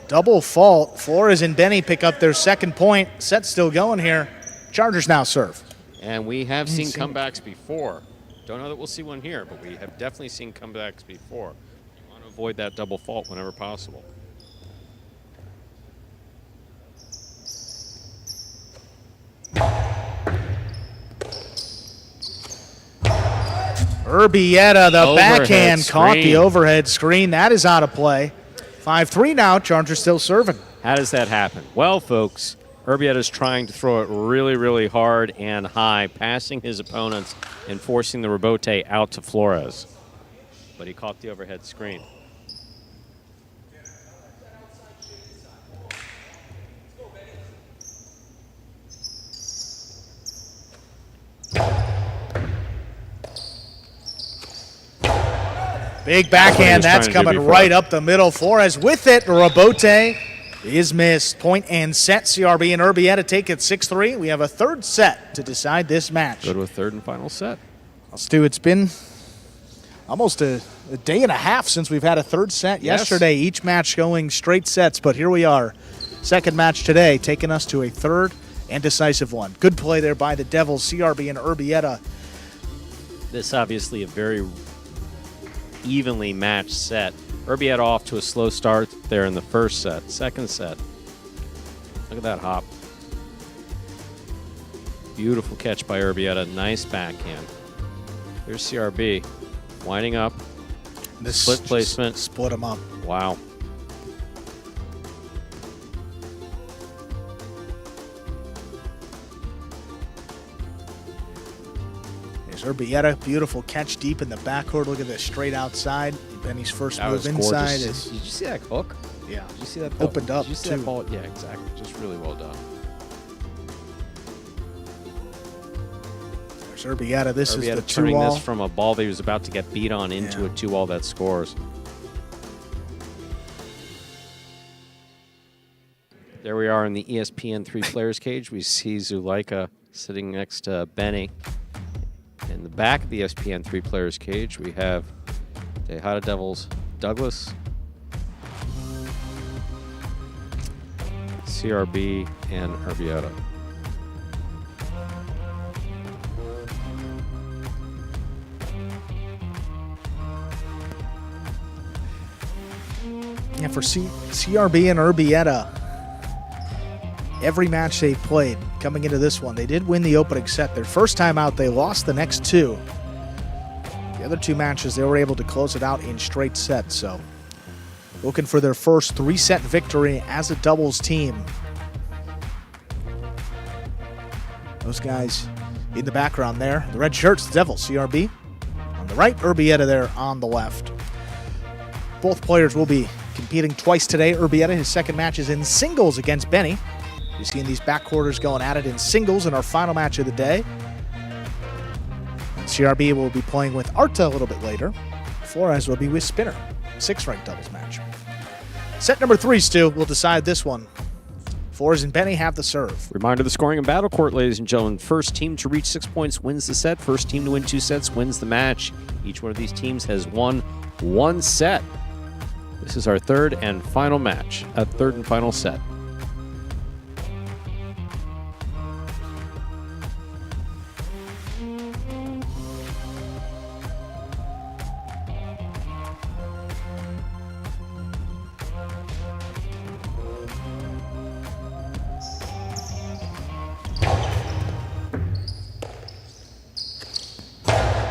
Double fault. Flores and Benny pick up their second point. Set still going here. Chargers now serve. And we have seen comebacks before. Don't know that we'll see one here, but we have definitely seen comebacks before. You want to avoid that double fault whenever possible. Erbe, the backhand caught the screen. overhead screen. That is out of play. 5-3 now. Chargers still serving. How does that happen? Well, folks, Erbe is trying to throw it really, really hard and high, passing his opponents and forcing the rebote out to Flores. But he caught the overhead screen. Big backhand. That's trying to do coming before. right up the middle. Flores with it. Rebote is missed. Point and set. CRB and Erbe to take it 6-3. We have a third set to decide this match. Go to a third and final set. Stu, it's been almost a day and a half since we've had a third set. Yes. Yesterday, each match going straight sets, but here we are. Second match today, taking us to a third and decisive one. Good play there by the Devils, CRB and Erbe. This obviously a very evenly matched set. Erbe off to a slow start there in the first set. Second set. Look at that hop. Beautiful catch by Erbe. Nice backhand. Here's CRB. Winding up. This Split placement. Split them up. Wow. There's Erbe. Beautiful catch deep in the backcourt. Look at this, straight outside. Benny's first That move was inside gorgeous. is Did you see that hook? yeah. Did you see that ball? Opened up, Did you see too. that ball? Yeah, exactly. Just really well done. There's Erbe. This is the Erbe turning two-wall. this from a ball that he was about to get beat on into a 2-wall that scores. There we are in the ESPN 3 players cage. We see Zulica sitting next to Benny. In the back of the ESPN 3 players cage, we have Tejada Devils Douglas, CRB, and Erbe. Yeah, for CRB and Erbetta, every match they've played coming into this one, they did win the opening set. Their first time out, they lost the next two. The other two matches, they were able to close it out in straight sets. So looking for their first 3-set victory as a doubles team. Those guys in the background there, the red shirts, the Devils, CRB on the right, Erbetta there on the left. Both players will be competing twice today. Erbetta, his second match is in singles against Benny. You've seen these backquarters going at it in singles in our final match of the day. And CRB will be playing with Arta a little bit later. Flores will be with Spinner. 6th-ranked doubles match. Set number 3, Stu, will decide this one. Flores and Benny have the serve. Reminder of the scoring in Battle Court, ladies and gentlemen. First team to reach 6 points wins the set. First team to win 2 sets wins the match. Each one of these teams has won 1 set. This is our third and final match, a third and final set.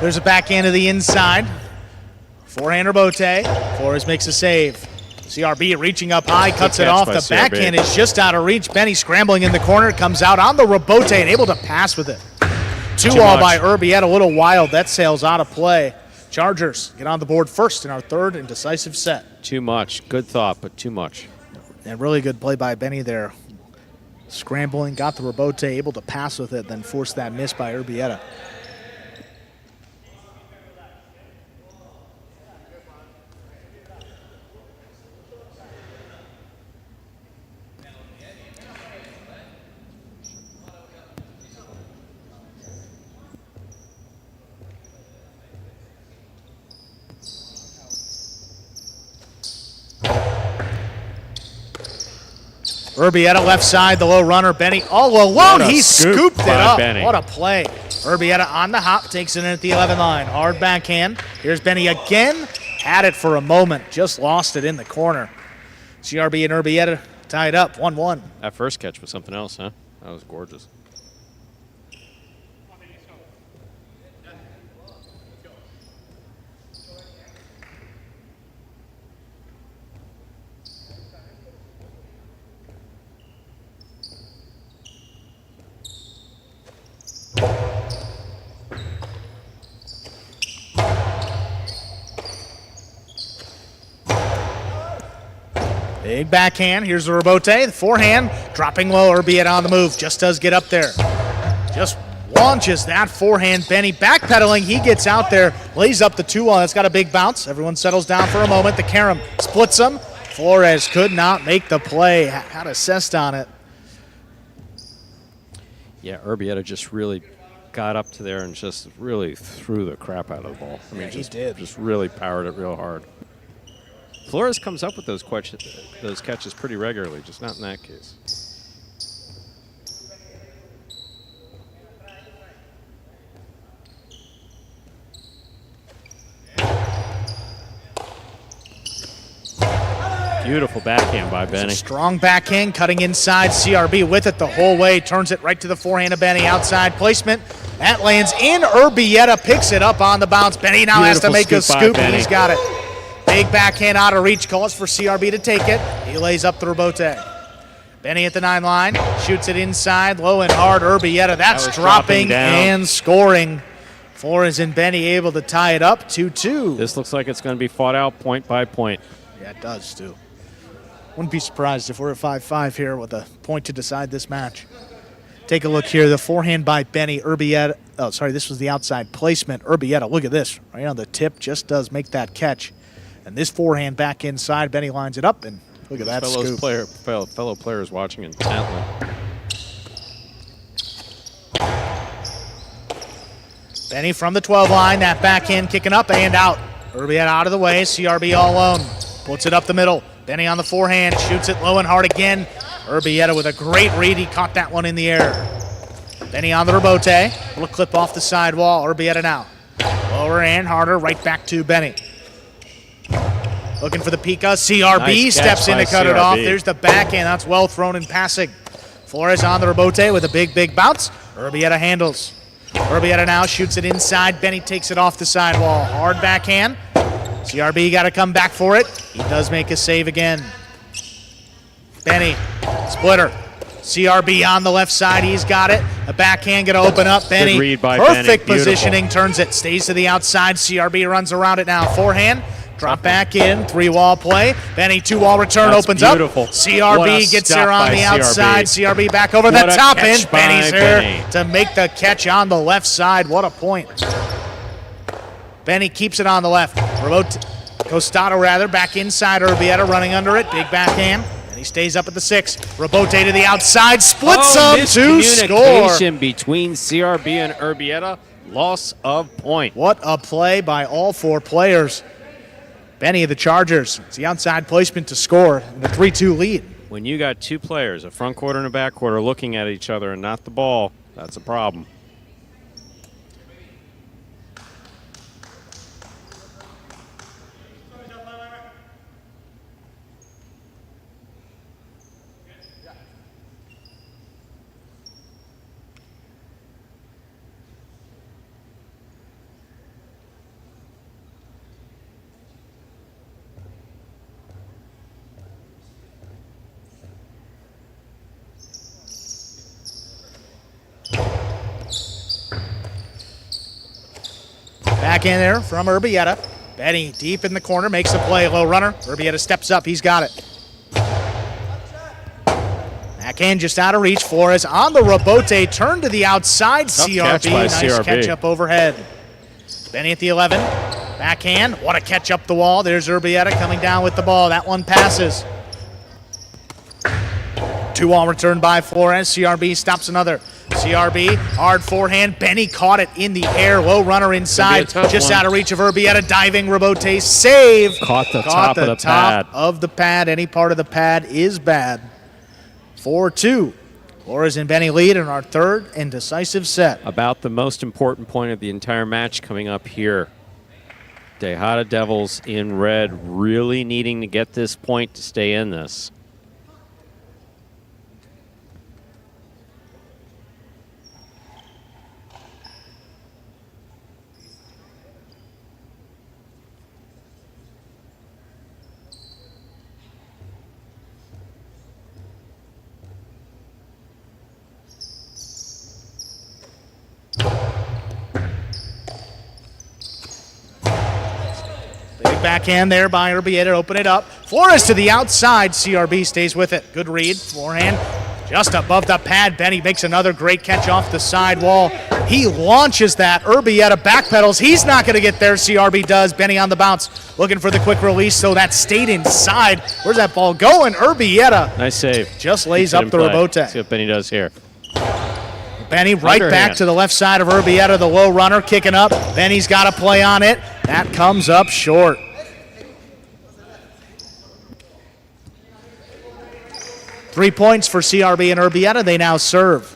There's a backhand to the inside. Forehand Erbe. Flores makes a save. CRB reaching up high, cuts it off. The backhand is just out of reach. Benny scrambling in the corner, comes out on the Erbe and able to pass with it. 2-all by Erbe, a little wild. That sails out of play. Chargers get on the board first in our third and decisive set. Too much. Good thought, but too much. And really good play by Benny there. Scrambling, got the Erbe, able to pass with it, then forced that miss by Erbetta. Erbetta left side, the low runner, Benny all alone. He scooped it up. Benny. What a play. Erbetta on the hop, takes it in at the 11 line. Hard backhand. Here's Benny again. Had it for a moment, just lost it in the corner. CRB and Erbetta tied up, 1-1. That first catch was something else, huh? That was gorgeous. Big backhand. Here's the Erbe. The forehand dropping low. Erbetta on the move. Just does get up there. Just launches that forehand. Benny backpedaling. He gets out there. Lays up the 2-1. That's got a big bounce. Everyone settles down for a moment. The carom splits them. Flores could not make the play. Had assessed on it. Yeah, Erbetta just really got up to there and just really threw the crap out of the ball. I mean, he did. Just really powered it real hard. Flores comes up with those catches pretty regularly, just not in that case. Beautiful backhand by Benny. Strong backhand, cutting inside. CRB with it the whole way. Turns it right to the forehand of Benny. Outside placement. That lands in. Erbetta picks it up on the bounce. Benny now has to make a scoop, and he's got it. Big backhand out of reach, calls for CRB to take it. He lays up the Erbe. Benny at the 9 line, shoots it inside, low and hard. Erbetta, that's dropping and scoring. Flores and Benny able to tie it up 2-2. This looks like it's going to be fought out point by point. Yeah, it does, too. Wouldn't be surprised if we're at 5-5 here with a point to decide this match. Take a look here. The forehand by Benny. Erbetta. Oh, sorry, this was the outside placement. Erbetta, look at this. Right on the tip, just does make that catch. And this forehand back inside, Benny lines it up, and look at that scoop. Fellow players watching intently. Benny from the 12 line, that backhand kicking up and out. Erbetta out of the way, CRB all alone. Puts it up the middle. Benny on the forehand, shoots it low and hard again. Erbe with a great read. He caught that one in the air. Benny on the rebote. Little clip off the sidewall. Erbe now. Lower and harder. Right back to Benny. Looking for the Pika. CRB Nice steps in to catch cut by it off. CRB. There's the backhand. That's well thrown in passing. Flores on the rebote with a big bounce. Erbe handles. Erbe now shoots it inside. Benny takes it off the sidewall. Hard backhand. CRB got to come back for it. He does make a save again. Benny, splitter. CRB on the left side. He's got it. A backhand going to open up. Benny, Good read by perfect Benny. positioning. Beautiful. Turns it. Stays to the outside. CRB runs around it now. Forehand. Drop back in. 3-wall play. Benny, 2-wall return. That's opens beautiful. up. CRB What a gets stop there on by the CRB. outside. CRB back over the What a top catch end. by Benny's Benny. here to make the catch on the left side. What a point. Benny keeps it on the left. Costado rather, back inside. Erbe running under it. Big backhand. And he stays up at the 6. Rebote to the outside. Splits them to score. Miscommunication between CRB and Erbe. Loss of point. What a play by all 4 players. Benny of the Chargers. It's the outside placement to score in the 3-2 lead. When you got 2 players, a front quarter and a back quarter, looking at each other and not the ball, that's a problem. Back in there from Erbe. Benny deep in the corner, makes a play, low runner. Erbe steps up, he's got it. Backhand just out of reach. Flores on the rebote, turn to the outside. Tough CRB, catch by nice CRB. catch up overhead. Benny at the 11, backhand, what a catch up the wall. There's Erbe coming down with the ball. That one passes. 2-wall return by Flores. CRB stops another. CRB, hard forehand. Benny caught it in the air. Low runner inside. tough Just one. out of reach of Erbe. Diving rebote. Save. Caught the top of the pad. Of the pad. Any part of the pad is bad. 4-2. Flores and Benny lead in our third and decisive set. About the most important point of the entire match coming up here. Tejada Devils in red really needing to get this point to stay in this. Big backhand there by Erbe to open it up. Flores to the outside. CRB stays with it. Good read. Forehand just above the pad. Benny makes another great catch off the side wall. He launches that. Erbe backpedals. He's not going to get there. CRB does. Benny on the bounce. Looking for the quick release, so that stayed inside. Where's that ball going? Erbe Nice save. just lays Keeps it up in the play. rebote. See what Benny does here. Benny right back Underhand. to the left side of Erbe, the low runner, kicking up. Benny's got a play on it. That comes up short. Three points for CRB and Erbe. They now serve.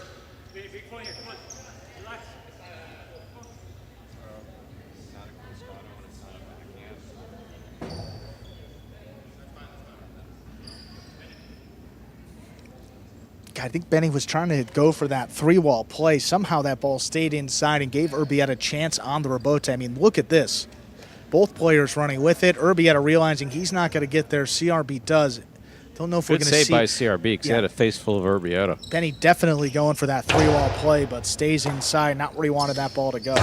I think Benny was trying to go for that 3-wall play. Somehow that ball stayed inside and gave Erbe a chance on the rebote. I mean, look at this. Both players running with it. Erbe realizing he's not going to get there. CRB does. Don't know if we're Good going to save see. by CRB because he had a face full of Erbe. Benny definitely going for that 3-wall play, but stays inside. Not where he wanted that ball to go.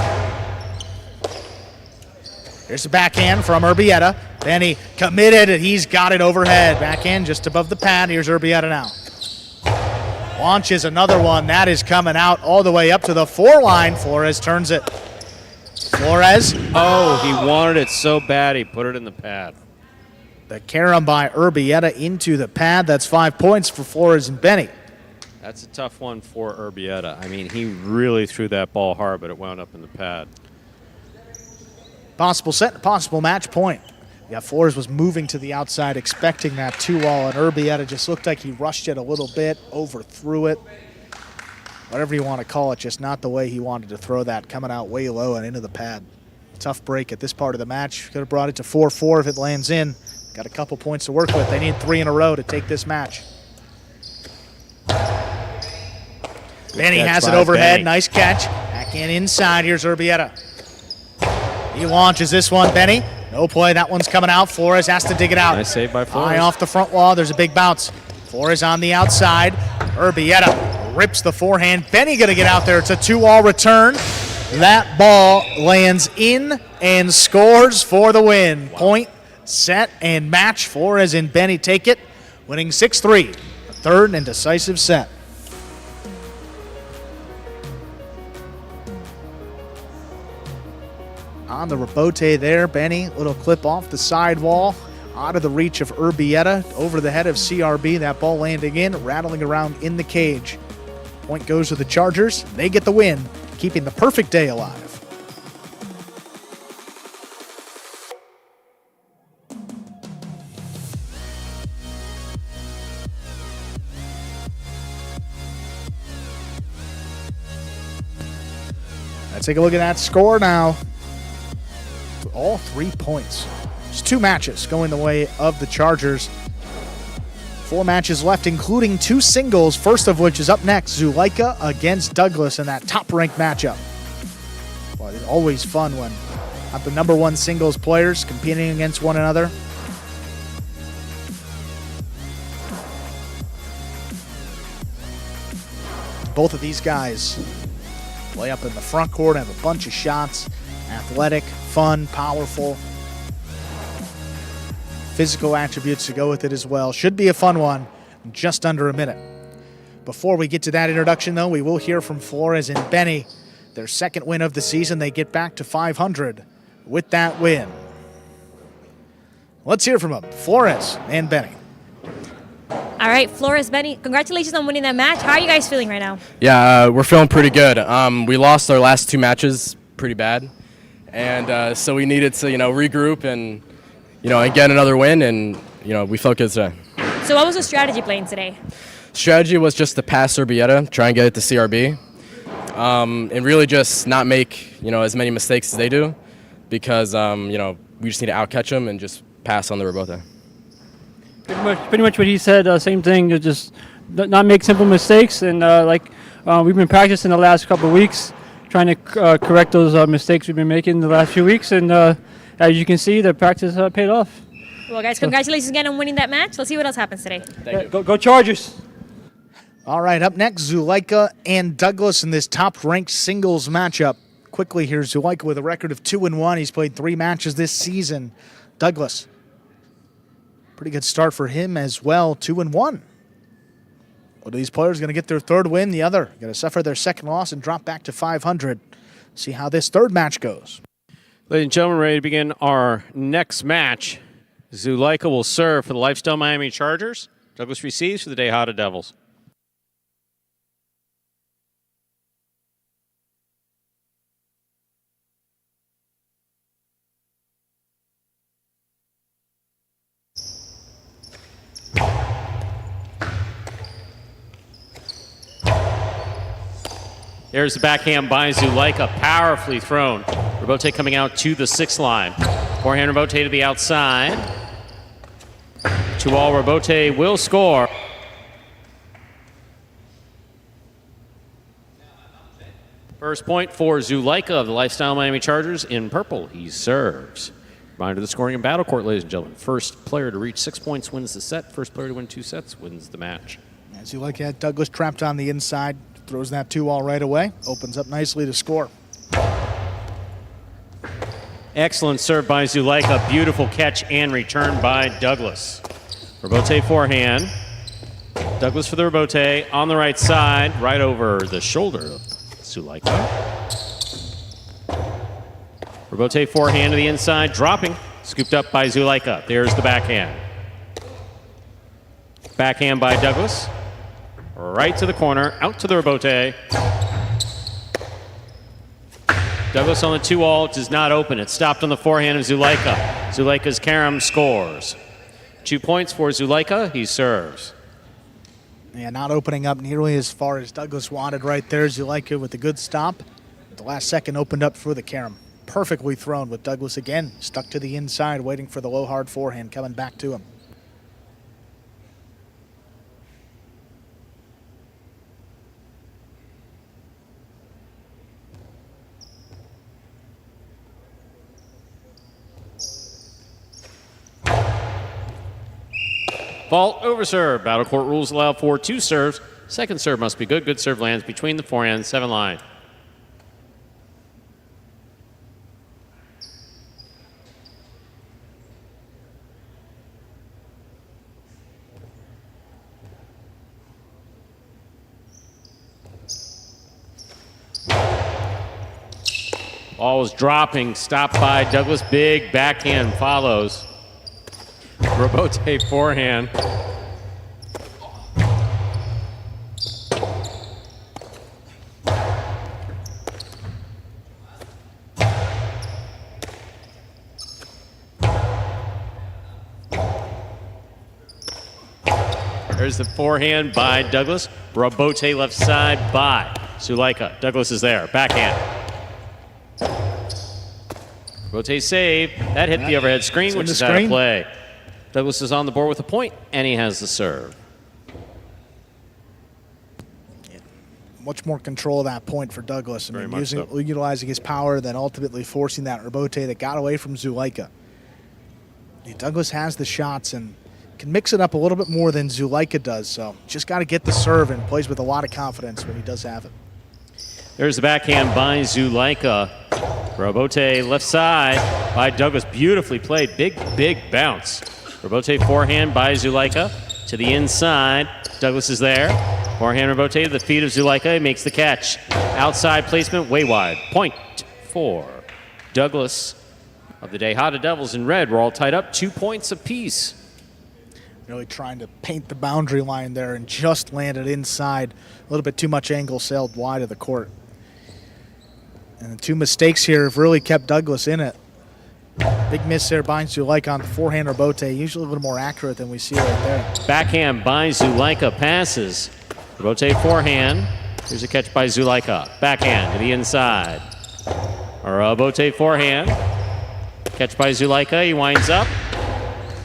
Here's the backhand from Erbe. Benny committed, and he's got it overhead. Backhand just above the pad. Here's Erbe now. Launches another one. That is coming out all the way up to the 4 line. Flores turns it. Flores. Oh, he wanted it so bad he put it in the pad. The carom by Erbe into the pad. That's 5 points for Flores and Benny. That's a tough one for Erbe. I mean, he really threw that ball hard, but it wound up in the pad. Possible set, possible match point. Yeah, Flores was moving to the outside, expecting that 2-all, and Erbetta just looked like he rushed it a little bit, overthrew it. Whatever you want to call it, just not the way he wanted to throw that, coming out way low and into the pad. Tough break at this part of the match. Could have brought it to 4-4 if it lands in. Got a couple points to work with. They need 3 in a row to take this match. Benny has it overhead. Benny. Nice catch. Back in inside. Here's Erbetta. He launches this one. Benny. No play. That one's coming out. Flores has to dig it out. Nice save by Flores. High off the front wall. There's a big bounce. Flores on the outside. Erbetta rips the forehand. Benny going to get out there. It's a 2-all return. That ball lands in and scores for the win. Point, set, and match. Flores and Benny take it, winning 6-3. A third and decisive set. On the rebote there, Benny, little clip off the sidewall, out of the reach of Erbetta, over the head of CRB. That ball landing in, rattling around in the cage. Point goes to the Chargers. They get the win, keeping the perfect day alive. Let's take a look at that score now. All 3 points. There's 2 matches going the way of the Chargers. 4 matches left, including 2 singles, first of which is up next, Zulica against Douglas in that top-ranked matchup. Well, it's always fun when the number 1 singles players competing against one another. Both of these guys play up in the front court, have a bunch of shots, athletic, fun, powerful. Physical attributes to go with it as well. Should be a fun one in just under a minute. Before we get to that introduction, though, we will hear from Flores and Benny. Their second win of the season. They get back to 500 with that win. Let's hear from them, Flores and Benny. All right, Flores, Benny, congratulations on winning that match. How are you guys feeling right now? Yeah, we're feeling pretty good. We lost our last 2 matches pretty bad, and so we needed to, regroup and, and get another win, and, we felt good today. So what was the strategy playing today? Strategy was just to pass Erbetta, try and get it to CRB, and really just not make, as many mistakes as they do, because, we just need to outcatch them and just pass on the rebote. Pretty much what he said, same thing, just not make simple mistakes, and we've been practicing the last couple of weeks, trying to correct those mistakes we've been making the last few weeks, and as you can see, the practice paid off. Well, guys, congratulations again on winning that match. Let's see what else happens today. Thank you. Go Chargers! All right, up next, Zulica and Douglas in this top-ranked singles matchup. Quickly here, Zulica with a record of 2-1. He's played 3 matches this season. Douglas, pretty good start for him as well, 2-1. One of these players going to get their 3rd win. The other going to suffer their 2nd loss and drop back to 500. See how this 3rd match goes. Ladies and gentlemen, ready to begin our next match. Zulica will serve for the Lifestyle Miami Chargers. Douglas receives for the DeHada Devils. There's the backhand by Zulica, powerfully thrown. Rebote coming out to the 6th line. Forehand Rebote to the outside. 2-all, Rebote will score. First point for Zulica of the Lifestyle Miami Chargers in purple. He serves. Reminder of the scoring in Battle Court, ladies and gentlemen. First player to reach 6 points wins the set. First player to win 2 sets wins the match. As Zulica had Douglas trapped on the inside. Throws that 2-all right away. Opens up nicely to score. Excellent serve by Zulica. Beautiful catch and return by Douglas. Rebote forehand. Douglas for the rebote on the right side, right over the shoulder of Zulica. Rebote forehand to the inside, dropping. Scooped up by Zulica. There's the backhand. Backhand by Douglas. Right to the corner, out to the rebote. Douglas on the 2-all, does not open. It's stopped on the forehand of Zulica. Zulica's carom scores. 2 points for Zulica. He serves. Yeah, not opening up nearly as far as Douglas wanted right there. Zulica with a good stop. The last second opened up for the carom. Perfectly thrown with Douglas again. Stuck to the inside, waiting for the low hard forehand coming back to him. Fault over serve. Battle court rules allow for 2 serves. Second serve must be good. Good serve lands between the forehand 7 line. Ball was dropping. Stopped by Douglas. Big backhand follows. Rebote forehand. There's the forehand by Douglas. Rebote left side by Zulica. Douglas is there. Backhand. Rebote save. That hit the overhead screen, which is out of play. Douglas is on the board with a point, and he has the serve. Much more control of that point for Douglas. Very much so. Utilizing his power, then ultimately forcing that rebote that got away from Zulica. Douglas has the shots and can mix it up a little bit more than Zulica does, so just got to get the serve and plays with a lot of confidence when he does have it. There's the backhand by Zulica. Rebote left side by Douglas. Beautifully played. Big, big bounce. Rebote forehand by Zulica to the inside. Douglas is there. Forehand rebote to the feet of Zulica. He makes the catch. Outside placement, way wide. Point for Douglas of the Tejada Devils in red. We're all tied up, 2 points apiece. Really trying to paint the boundary line there and just landed inside. A little bit too much angle sailed wide of the court. And the 2 mistakes here have really kept Douglas in it. Big miss there by Zulica on the forehand rebote. Usually a little more accurate than we see right there. Backhand by Zulica passes. Rebote forehand. Here's a catch by Zulica. Backhand to the inside. Rebote forehand. Catch by Zulica. He winds up.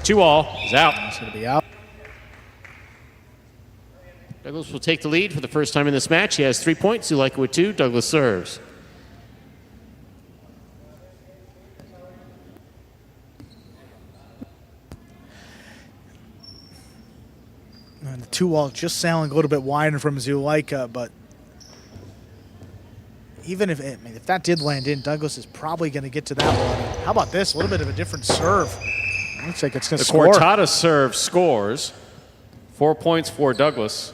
2-all. He's out. He's going to be out. Douglas will take the lead for the first time in this match. He has 3 points. Zulica with 2. Douglas serves. And the 2-all just sailing a little bit wider from Zulica, but even if that did land in, Douglas is probably going to get to that one. How about this? A little bit of a different serve. Looks like it's going to score. The Cortada serve scores. 4 points for Douglas.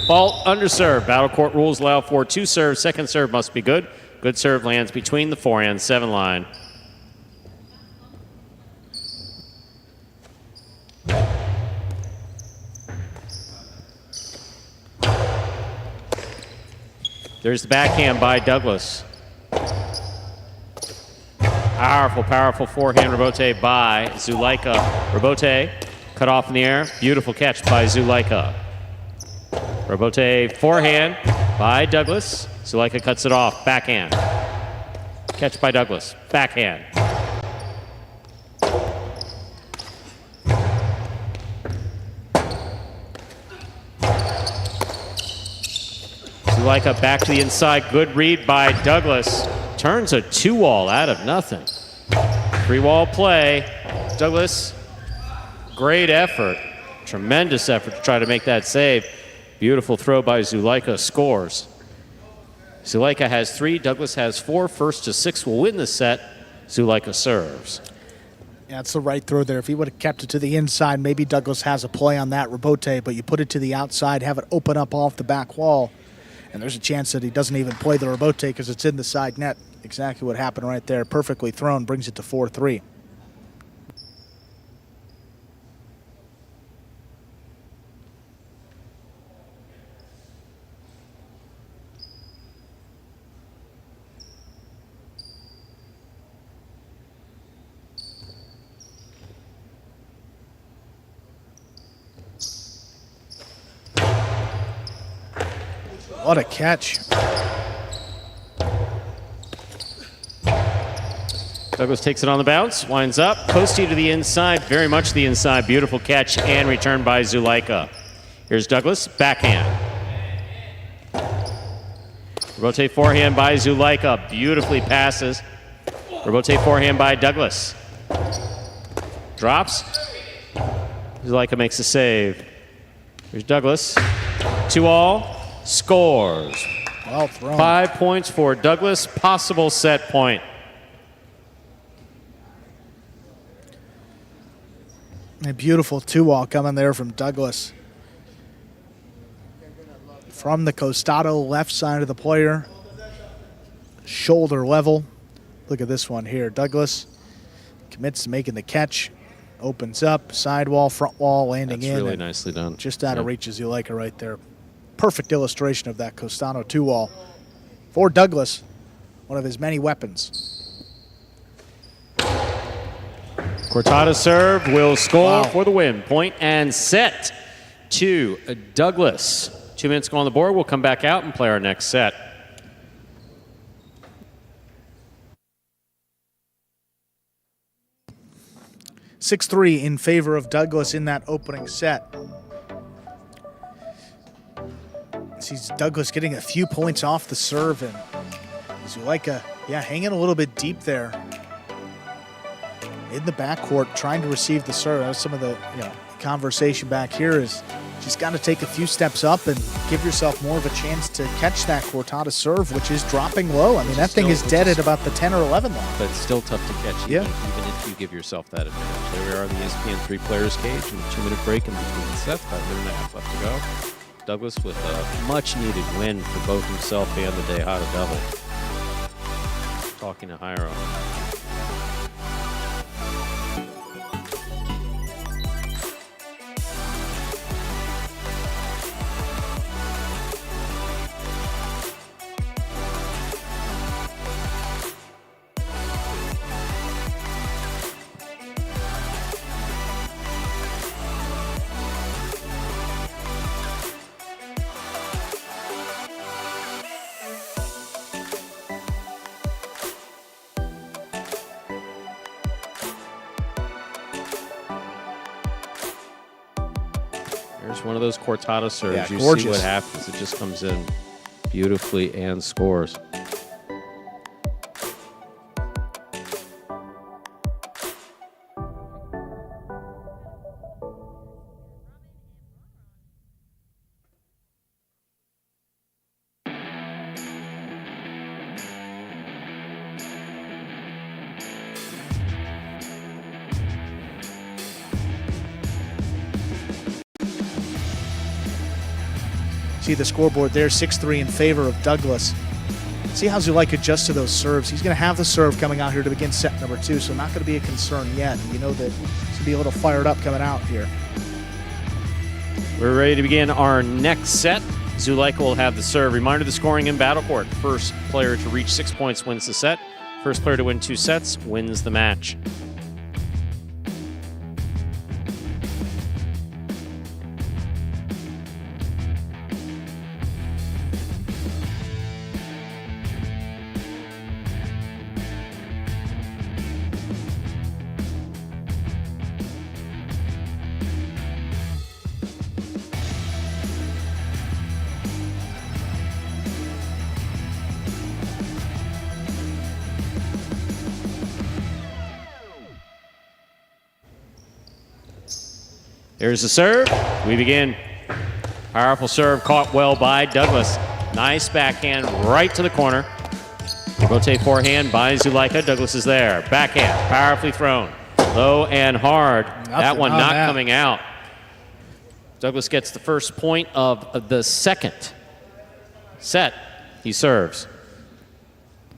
Fault under serve. Battle court rules allow for 2 serves. Second serve must be good. Good serve lands between the forehand 7 line. There's the backhand by Douglas. Powerful, powerful forehand rebote by Zulica. Rebote cut off in the air. Beautiful catch by Zulica. Rebote forehand by Douglas. Zulica cuts it off. Backhand. Catch by Douglas. Backhand. Zulica back to the inside. Good read by Douglas. Turns a 2-all out of nothing. 3-wall play. Douglas, great effort. Tremendous effort to try to make that save. Beautiful throw by Zulica. Scores. Zulica has 3. Douglas has 4. First to 6 will win the set. Zulica serves. Yeah, it's the right throw there. If he would have kept it to the inside, maybe Douglas has a play on that rebote, but you put it to the outside, have it open up off the back wall, and there's a chance that he doesn't even play the rebote because it's in the side net. Exactly what happened right there. Perfectly thrown, brings it to 4-3. What a catch. Douglas takes it on the bounce, winds up, posty to the inside, very much the inside. Beautiful catch and return by Zulica. Here's Douglas, backhand. Rotate forehand by Zulica, beautifully passes. Rotate forehand by Douglas. Drops. Zulica makes a save. Here's Douglas. 2-all, scores. Well thrown. 5 points for Douglas, possible set point. A beautiful 2-all coming there from Douglas. From the costado left side of the player. Shoulder level. Look at this one here. Douglas commits to making the catch. Opens up, sidewall, front wall, landing in. That's really nicely done. Just out of reach as you like it right there. Perfect illustration of that Costano 2-all for Douglas, one of his many weapons. Cortada serve will score for the win. Point and set to Douglas. 2 minutes go on the board. We'll come back out and play our next set. (6-3) in favor of Douglas in that opening set. Sees Douglas getting a few points off the serve, and Zulica, hanging a little bit deep there in the backcourt, trying to receive the serve. That was some of the conversation back here. Is just got to take a few steps up and give yourself more of a chance to catch that Cortada serve, which is dropping low. I mean, that thing is dead at about the 10 or 11 line. But it's still tough to catch, even if you give yourself that advantage. There we are in the ESPN 3 players cage, and a 2-minute break in between sets, about a minute and a half left to go. Douglas with a much-needed win for both himself and the Dejada double. Talking to Hyro. One of those Cortada serves. You see what happens. It just comes in beautifully and scores. See the scoreboard there, 6-3 in favor of Douglas. See how Zulica adjusts to those serves. He's going to have the serve coming out here to begin set number 2, so not going to be a concern yet. You know that he's going to be a little fired up coming out here. We're ready to begin our next set. Zulica will have the serve. Reminder, the scoring in Battle Court. First player to reach 6 points wins the set. First player to win 2 sets wins the match. Here's the serve. We begin. Powerful serve caught well by Douglas. Nice backhand right to the corner. Rotate forehand by Zulica. Douglas is there. Backhand, powerfully thrown. Low and hard. That one not coming out. Douglas gets the first point of the second set. He serves.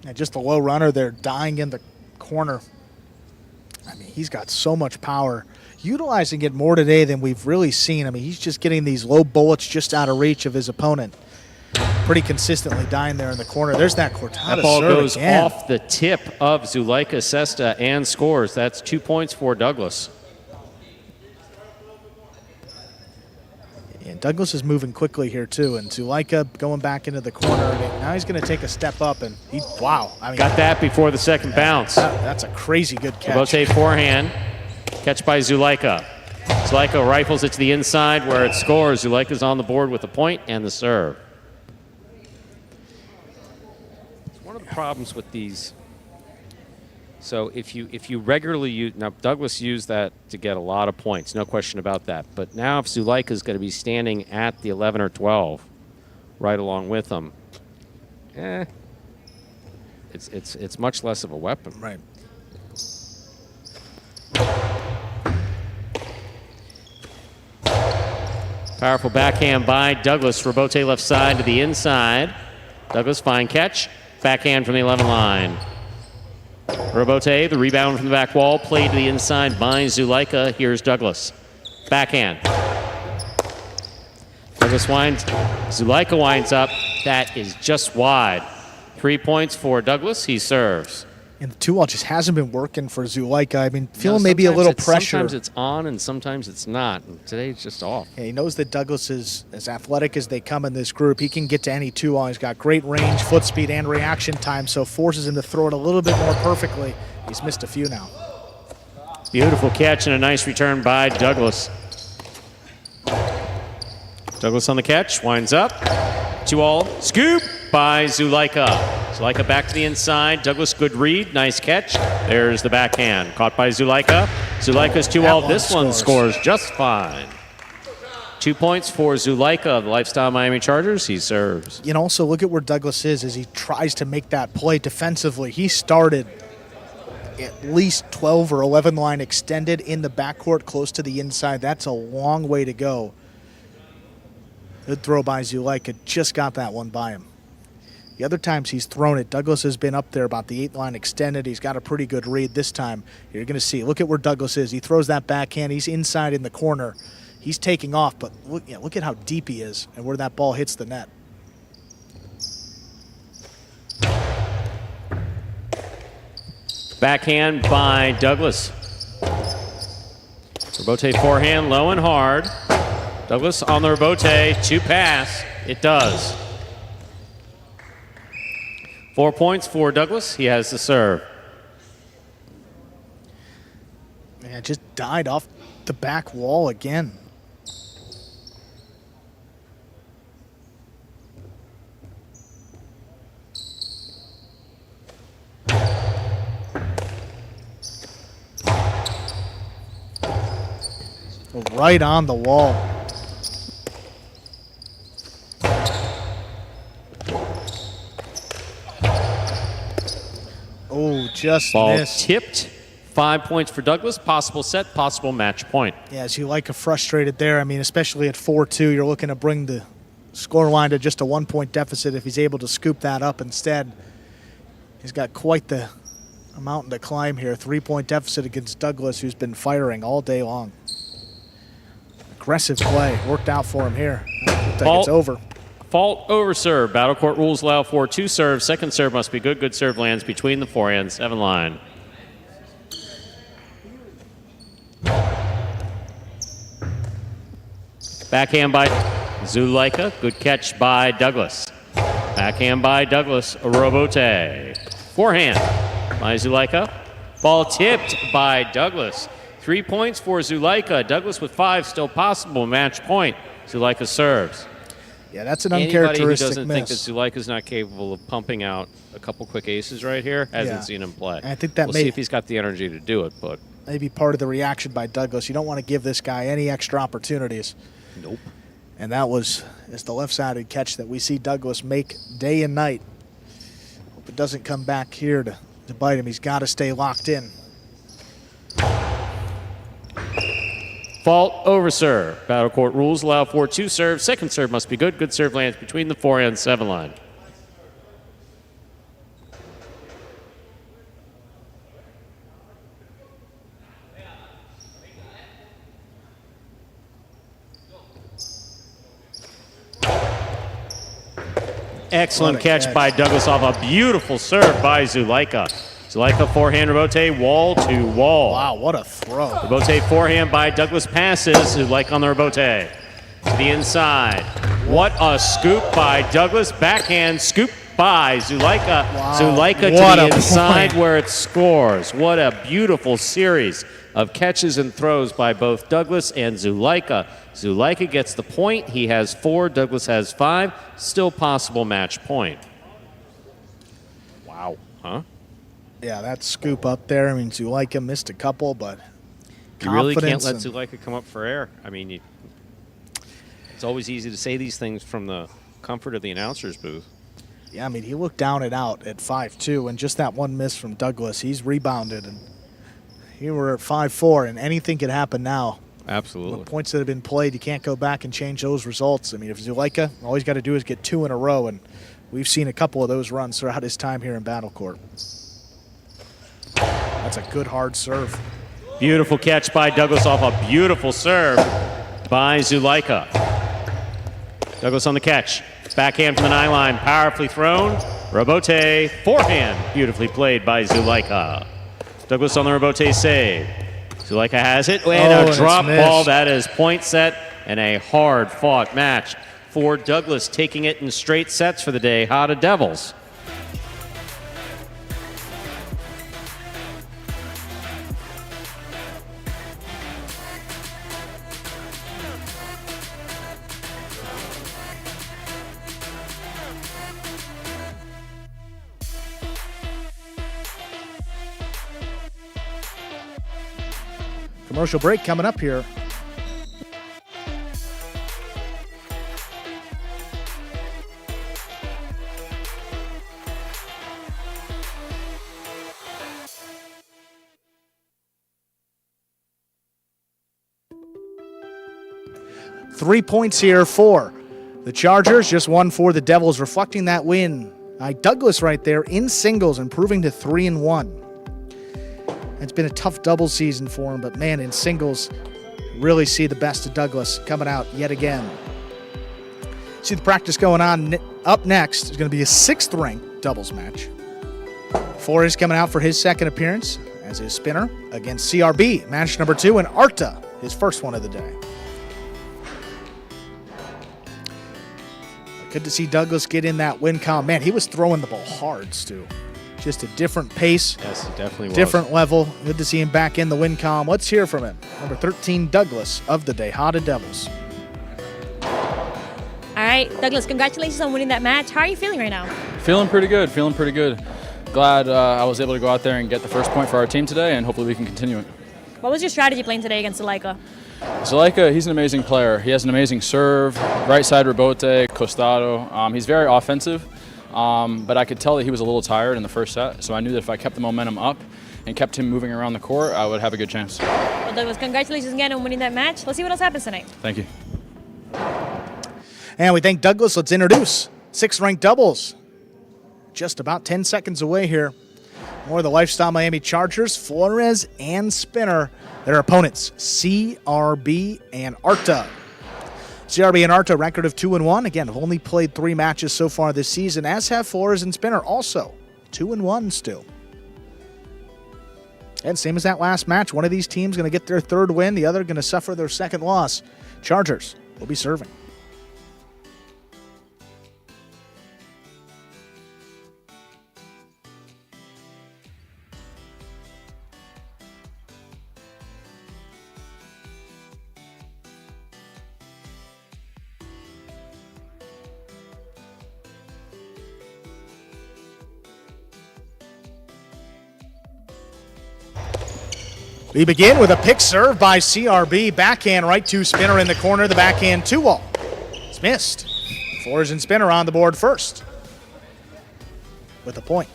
Yeah, just a low runner there, dying in the corner. I mean, he's got so much power. Utilizing it more today than we've really seen. I mean, he's just getting these low bullets just out of reach of his opponent. Pretty consistently dying there in the corner. There's that Cortada That ball serve goes again. off the tip of Zulica Sesta and scores. That's 2 points for Douglas. And Douglas is moving quickly here too, and Zulica going back into the corner. And now he's going to take a step up, and wow! I mean, Got that before the second bounce. That's a crazy good catch. Rebote forehand. Catch by Zulica. Zulica rifles it to the inside where it scores. Zulica's on the board with the point and the serve. One of the problems with these. So if you regularly use, now Douglas used that to get a lot of points, no question about that. But now if Zulica is going to be standing at the 11 or 12, right along with them, it's much less of a weapon. Right. Powerful backhand by Douglas. Rebote left side to the inside. Douglas, fine catch. Backhand from the 11 line. Rebote, the rebound from the back wall, played to the inside by Zulica. Here's Douglas. Backhand. Douglas winds. Zulica winds up. That is just wide. 3 points for Douglas. He serves. And the 2-all just hasn't been working for Zulica. I mean, feeling maybe a little pressure. Sometimes it's on and sometimes it's not. And today it's just off. Yeah, he knows that Douglas is as athletic as they come in this group. He can get to any 2-all. He's got great range, foot speed, and reaction time, so forces him to throw it a little bit more perfectly. He's missed a few now. Beautiful catch and a nice return by Douglas. Douglas on the catch, winds up. 2-all, scoop by Zulica. Zulica back to the inside. Douglas, good read, nice catch. There's the backhand, caught by Zulica. Zulica's 2-all. This one scores just fine. 2 points for Zulica of the Lifestyle Miami Chargers. He serves. You know, also look at where Douglas is as he tries to make that play defensively. He started at least 12 or 11 line extended in the backcourt close to the inside. That's a long way to go. Good throw by Zulica. Just got that one by him. The other times he's thrown it, Douglas has been up there about the 8 line extended. He's got a pretty good read this time. You're going to see. Look at where Douglas is. He throws that backhand. He's inside in the corner. He's taking off, but look at how deep he is and where that ball hits the net. Backhand by Douglas. Rebote forehand, low and hard. Douglas on the rebote, to pass. It does. 4 points for Douglas. He has the serve. Man, just died off the back wall again. Right on the wall. Oh, just Ball missed. tipped. 5 points for Douglas. Possible set, possible match point. Yeah, as Zulica frustrated there. I mean, especially at 4-2, you're looking to bring the score line to just a 1 point deficit if he's able to scoop that up instead. He's got quite the mountain to climb here. 3 point deficit against Douglas, who's been firing all day long. Aggressive play. Worked out for him here. Looks like it's over. Fault over serve. Battle court rules allow for 2 serves. Second serve must be good. Good serve lands between the forehand 7 line. Backhand by Zulica. Good catch by Douglas. Backhand by Douglas. Robote. Forehand by Zulica. Ball tipped by Douglas. 3 points for Zulica. Douglas with 5 still possible. Match point. Zulica serves. Yeah, that's an Anybody uncharacteristic who doesn't think miss. that Zulica's not capable of pumping out a couple quick aces right here hasn't seen him play. I think that we'll may see if he's got the energy to do it, but maybe part of the reaction by Douglas. You don't want to give this guy any extra opportunities. nope. And that is the left-sided catch that we see Douglas make day and night. Hope it doesn't come back here to bite him. He's got to stay locked in. Fault over serve. Battle court rules allow for 2 serves. Second serve must be good. Good serve lands between the forehand 7 line. Excellent catch by Douglas off a beautiful serve by Zulica. Zulica forehand rebote, wall to wall. Wow, what a throw. Rebote forehand by Douglas passes. Zulica on the rebote. to the inside. What a scoop by Douglas. Backhand scoop by Zulica. Wow. Zulica to What the a inside point. where it scores. What a beautiful series of catches and throws by both Douglas and Zulica. Zulica gets the point. He has 4. Douglas has 5. Still possible match point. Wow. Huh? Yeah, that scoop up there. I mean, Zulica missed a couple, but You really can't let confidence and- Zulica come up for air. I mean, it's always easy to say these things from the comfort of the announcer's booth. Yeah, I mean, he looked down and out at 5-2, and just that one miss from Douglas, he's rebounded. And here we're at 5-4, and anything could happen now. Absolutely. The points that have been played, you can't go back and change those results. I mean, if Zulica, all he's got to do is get 2 in a row, and we've seen a couple of those runs throughout his time here in Battle Court. That's a good hard serve. Beautiful catch by Douglas off a beautiful serve by Zulica. Douglas on the catch. Backhand from the 9 line, powerfully thrown. Rebote, forehand, beautifully played by Zulica. Douglas on the Rebote save. Zulica has it, and a drop ball. That is point set and a hard-fought match for Douglas, taking it in straight sets for the day. Hada Devils. Commercial break coming up here. Three points here for the Chargers, just 1 for the Devils, reflecting that win by Douglas right there in singles, improving to 3-1. It's been a tough double season for him, but man, in singles, really see the best of Douglas coming out yet again. See the practice going on. Up next is going to be a 6th ranked doubles match. Flores coming out for his 2nd appearance as his spinner against CRB, match number 2, and Arta, his first one of the day. Good to see Douglas get in that win column. Man, he was throwing the ball hard, Stu. Just a different pace. Yes, it definitely was. Different level. Good to see him back in the win column. Let's hear from him. Number 13, Douglas of the day. Hada Devils. All right, Douglas, congratulations on winning that match. How are you feeling right now? Feeling pretty good, feeling pretty good. Glad I was able to go out there and get the first point for our team today, and hopefully we can continue it. What was your strategy playing today against Zulica? Zulica, he's an amazing player. He has an amazing serve, right side rebote, costado. He's very offensive, but I could tell that he was a little tired in the first set, so I knew that if I kept the momentum up and kept him moving around the court, I would have a good chance. Well, Douglas, congratulations again on winning that match. Let's see what else happens tonight. Thank you. And we thank Douglas. Let's introduce 6th ranked doubles. Just about 10 seconds away here. More of the Lifestyle Miami Chargers, Flores and Spinner. Their opponents, CRB and Arta. CRB and Arta, record of 2-1. Again, have only played 3 matches so far this season, as have Flores and Spinner, also 2-1 still. And same as that last match, one of these teams going to get their 3rd win, the other going to suffer their 2nd loss. Chargers will be serving. We begin with a pick serve by CRB. Backhand right to Spinner in the corner. The backhand 2-all. It's missed. Flores and Spinner on the board first with a point.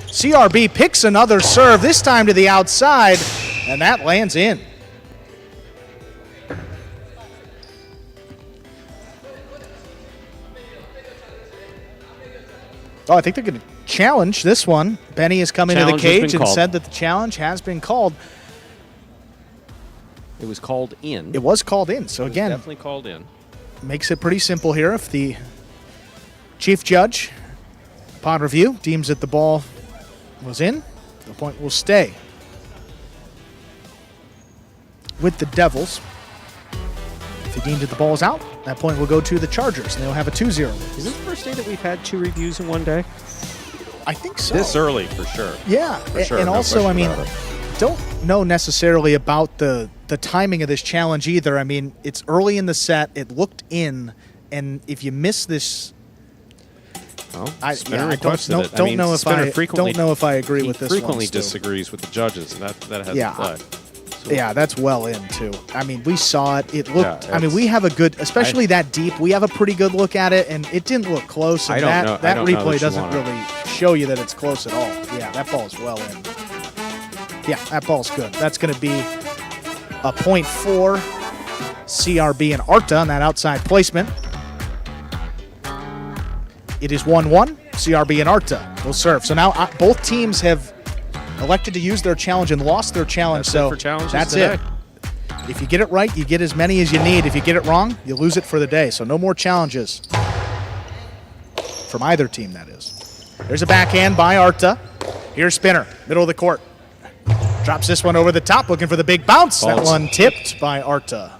CRB picks another serve, this time to the outside, and that lands in. Oh, I think they're going to challenge, this one. Benny has come into the Challenge has been cage and called. said that the challenge has been called. It was called in. It was called in. So It was again, definitely called in. makes it pretty simple here. If the chief judge, upon review, deems that the ball was in, the point will stay with the Devils. If he deems that the ball is out, that point will go to the Chargers, and they'll have a 2-0. Is this the first day that we've had 2 reviews in one day? I think so. This early, for sure. Yeah, For sure, and no also, I question mean, about it. don't know necessarily about the timing of this challenge either. I mean, it's early in the set. It looked in, and if you miss this, Well, I Spinner don't requested it. I don't mean, know if Spinner I frequently, don't know if I agree he with this one. frequently Stu. disagrees with the judges, and that has Yeah. to play. So, Yeah, that's well in too. I mean, we saw it. It looked. Yeah, I mean, we have a good, especially that deep. We have a pretty good look at it, and it didn't look close. And I don't that know- I that don't know replay that you doesn't wanna- really show you that it's close at all. Yeah, that ball's well in. Yeah, that ball's good. That's going to be a .4 CRB and Arta on that outside placement. It is 1-1. CRB and Arta will serve. So now both teams have elected to use their challenge and lost their challenge. That's so it for challenges that's today. it. If you get it right, you get as many as you need. If you get it wrong, you lose it for the day. So no more challenges from either team, that is. There's a backhand by Arta. Here's Spinner, middle of the court. Drops this one over the top, looking for the big bounce. That Balls. one tipped by Arta.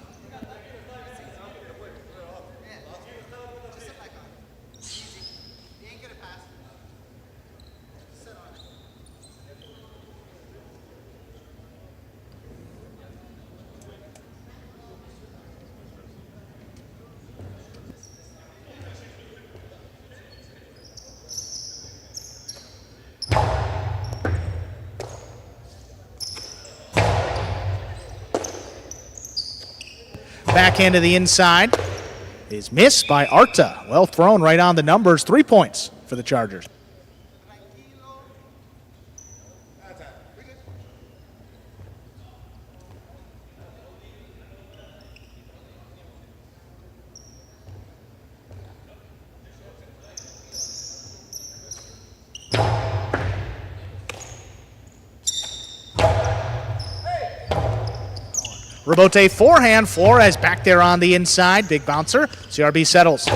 Backhand to the inside is missed by Arta. Well thrown right on the numbers. 3 points for the Chargers. Rebote forehand. Flores back there on the inside. Big bouncer. CRB settles.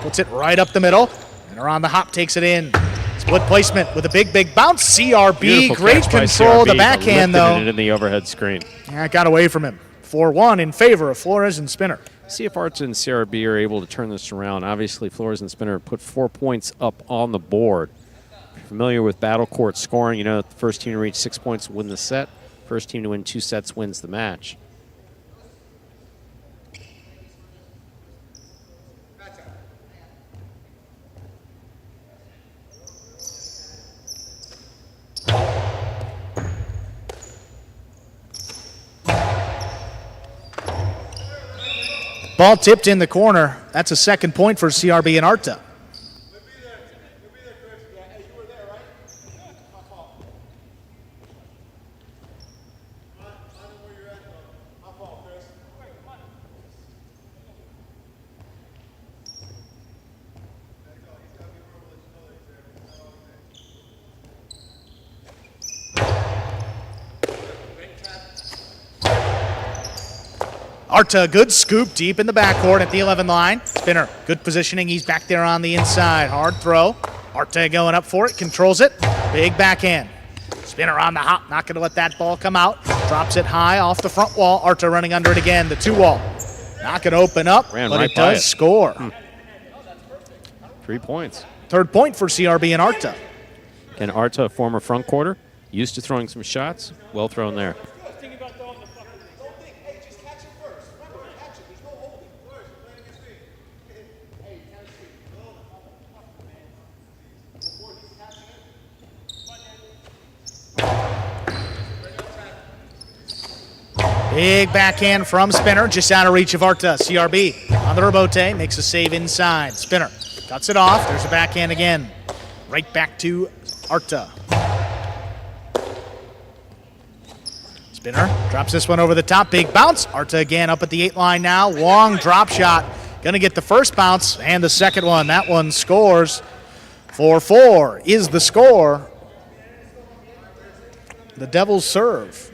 Puts it right up the middle. And around the hop takes it in. Split placement with a big bounce. CRB. Beautiful Great catch by control of CRB, the backhand, lifted though. it in the overhead screen. Yeah, it got away from him. 4-1 in favor of Flores and Spinner. See if Arta and CRB are able to turn this around. Obviously, Flores and Spinner put 4 points up on the board. If you're familiar with battle court scoring, you know that the first team to reach 6 points win the set. First team to win 2 sets wins the match. Ball tipped in the corner. That's a second point for CRB and Arta. Arta, good scoop deep in the backcourt at the 11 line. Spinner, good positioning. He's back there on the inside. Hard throw. Arta going up for it, controls it. Big backhand. Spinner on the hop, not going to let that ball come out. Drops it high off the front wall. Arta running under it again. The 2-wall. Not going to open up, Ran but right it by does it. score. 3 points. Third point for CRB and Arta. And Arta, a former front quarter, used to throwing some shots. Well thrown there. Big backhand from Spinner, just out of reach of Arta. CRB on the rebote, makes a save inside. Spinner cuts it off. There's a backhand again. Right back to Arta. Spinner drops this one over the top. Big bounce. Arta again up at the 8 line now. Long drop shot. Going to get the first bounce and the second one. That one scores 4-4 is the score. The Devils serve.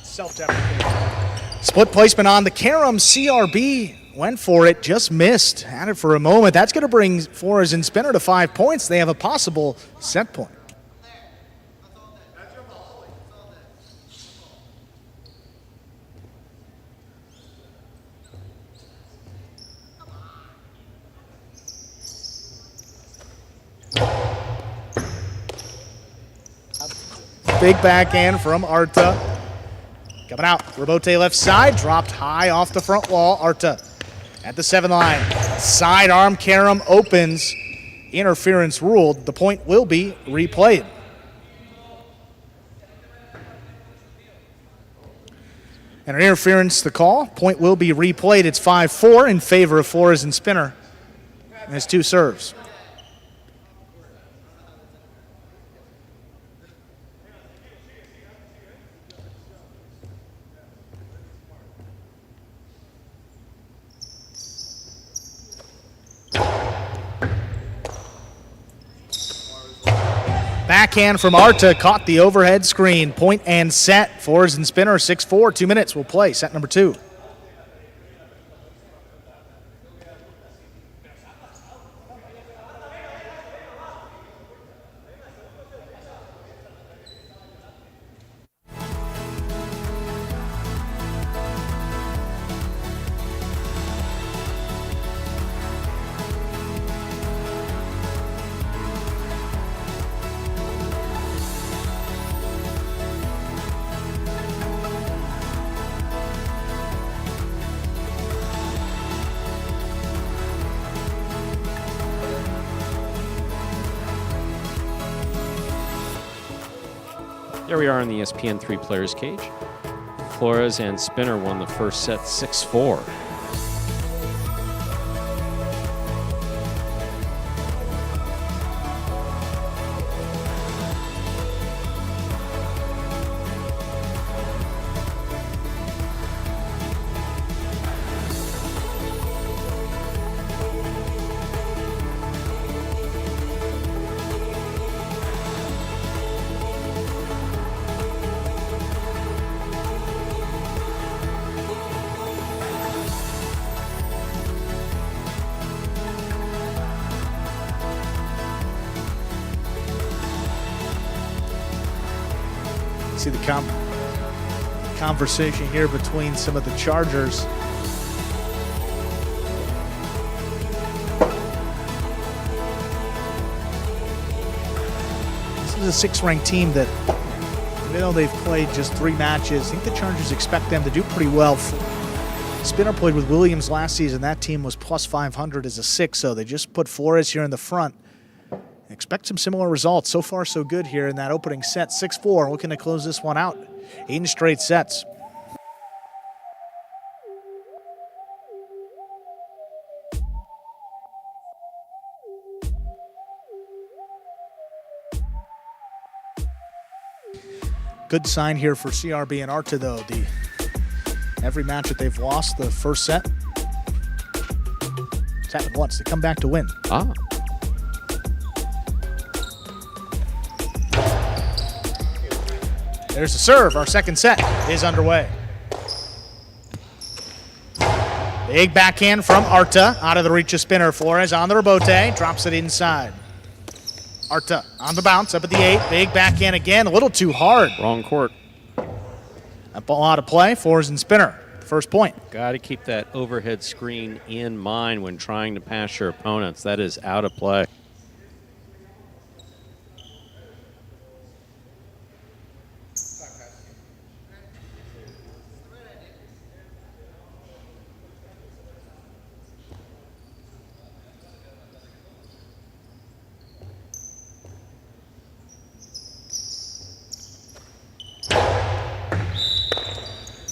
Self-deprecating. Split placement on the carom. CRB went for it, just missed. Had it for a moment. That's going to bring Flores and Spinner to 5 points. They have a possible set point. Big backhand from Arta. Coming out, Rebote left side, dropped high off the front wall. Arta at the 7 line. Sidearm, carom opens. Interference ruled. The point will be replayed. And an interference, the call. Point will be replayed. It's 5-4 in favor of Flores and Spinner. And his 2 serves. Backhand from Arta caught the overhead screen. Point and set. Flores and Spinner 6-4. 2 minutes will play. Set number 2. There we are in the ESPN 3 players cage. Flores and Spinner won the first set 6-4. See the conversation here between some of the Chargers. This is a 6th-ranked team that, even though they've played just 3 matches, I think the Chargers expect them to do pretty well. Spinner played with Williams last season. That team was plus 500 as a 6, so they just put Flores here in the front. Expect some similar results. So far, so good here in that opening set. 6-4, looking to close this one out. 8 straight sets. Good sign here for CRB and Arta, though. Every match that they've lost, the first set, it's happened once. They come back to win. Ah. There's the serve. Our second set is underway. Big backhand from Arta. Out of the reach of Spinner. Flores on the rebote. Drops it inside. Arta on the bounce. Up at the 8. Big backhand again. A little too hard. Wrong court. That ball out of play. Flores and Spinner. First point. Got to keep that overhead screen in mind when trying to pass your opponents. That is out of play.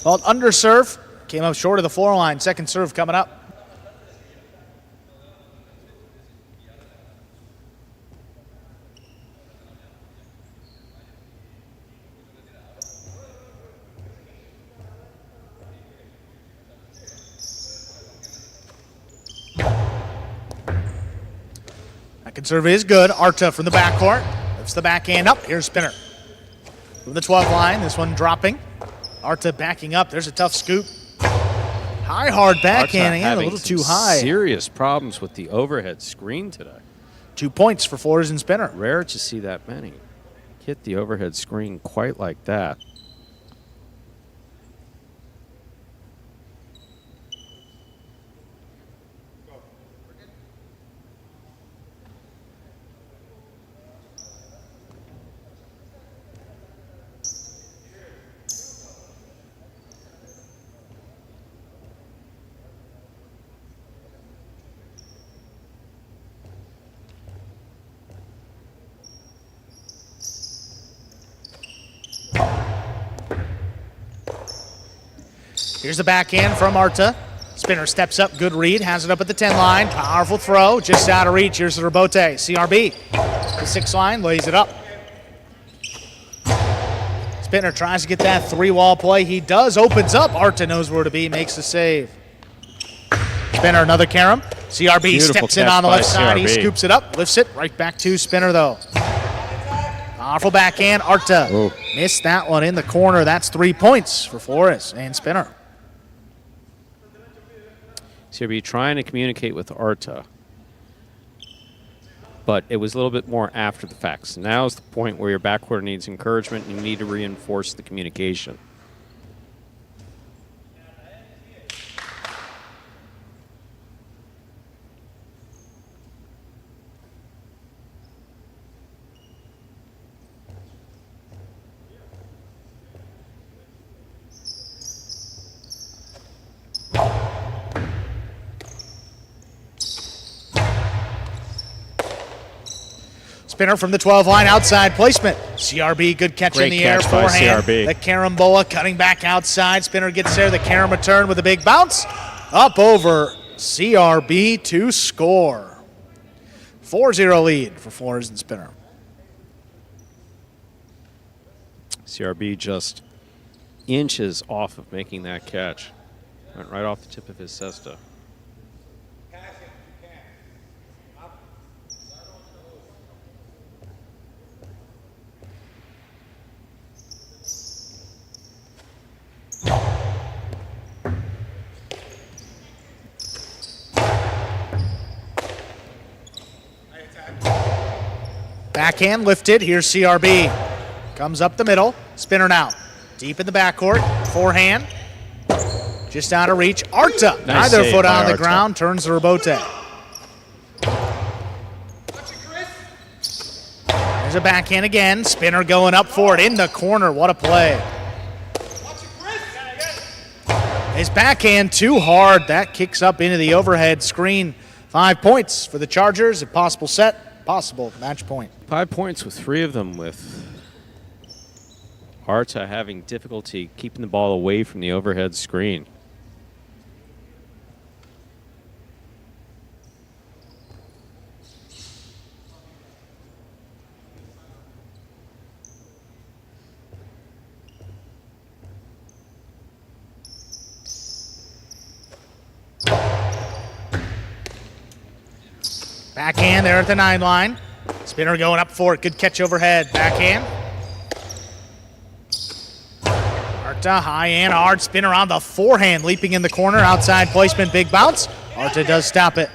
Called underserve. Came up short of the floor line. Second serve coming up. Second serve is good. Arta from the backcourt. Lifts the backhand up. Here's Spinner. From the 12 line, this one dropping. Arta backing up. There's a tough scoop. High, hard backhand and a little too high. Serious problems with the overhead screen today. 2 points for Flores and Spinner. Rare to see that many hit the overhead screen quite like that. Here's the backhand from Arta. Spinner steps up, good read, has it up at the 10 line. Powerful throw, just out of reach. Here's the Rebote. CRB, the 6 line, lays it up. Spinner tries to get that 3-wall play. He does, opens up. Arta knows where to be, makes the save. Spinner, another carom. CRB Beautiful steps in catch on the by left side. He CRB. scoops it up, lifts it, right back to Spinner though. Powerful backhand, Arta. Oh. Missed that one in the corner. That's 3 points for Flores and Spinner. CRB trying to communicate with Arta, but it was a little bit more after the fact. So now is the point where your backcourt needs encouragement and you need to reinforce the communication. Spinner from the 12 line, outside placement. CRB, good catch Great in the air, catch by forehand. CRB. The carambola cutting back outside. Spinner gets there. The carom return with a big bounce. Up over CRB to score. 4-0 lead for Flores and Spinner. CRB just inches off of making that catch. Went right off the tip of his cesta. Backhand lifted. Here's CRB. Comes up the middle. Spinner now. Deep in the backcourt. Forehand. Just out of reach. Arta. Nice Neither save foot by on the Arta. ground. Turns the Rebote. There's a backhand again. Spinner going up for it in the corner. What a play. His backhand too hard. That kicks up into the overhead screen. 5 points for the Chargers. A possible set, possible match point. 5 points with 3 of them, with Arta having difficulty keeping the ball away from the overhead screen. Backhand there at the 9 line. Spinner going up for it. Good catch overhead. Backhand. Arta high and hard. Spinner on the forehand. Leaping in the corner. Outside placement. Big bounce. Arta does stop it.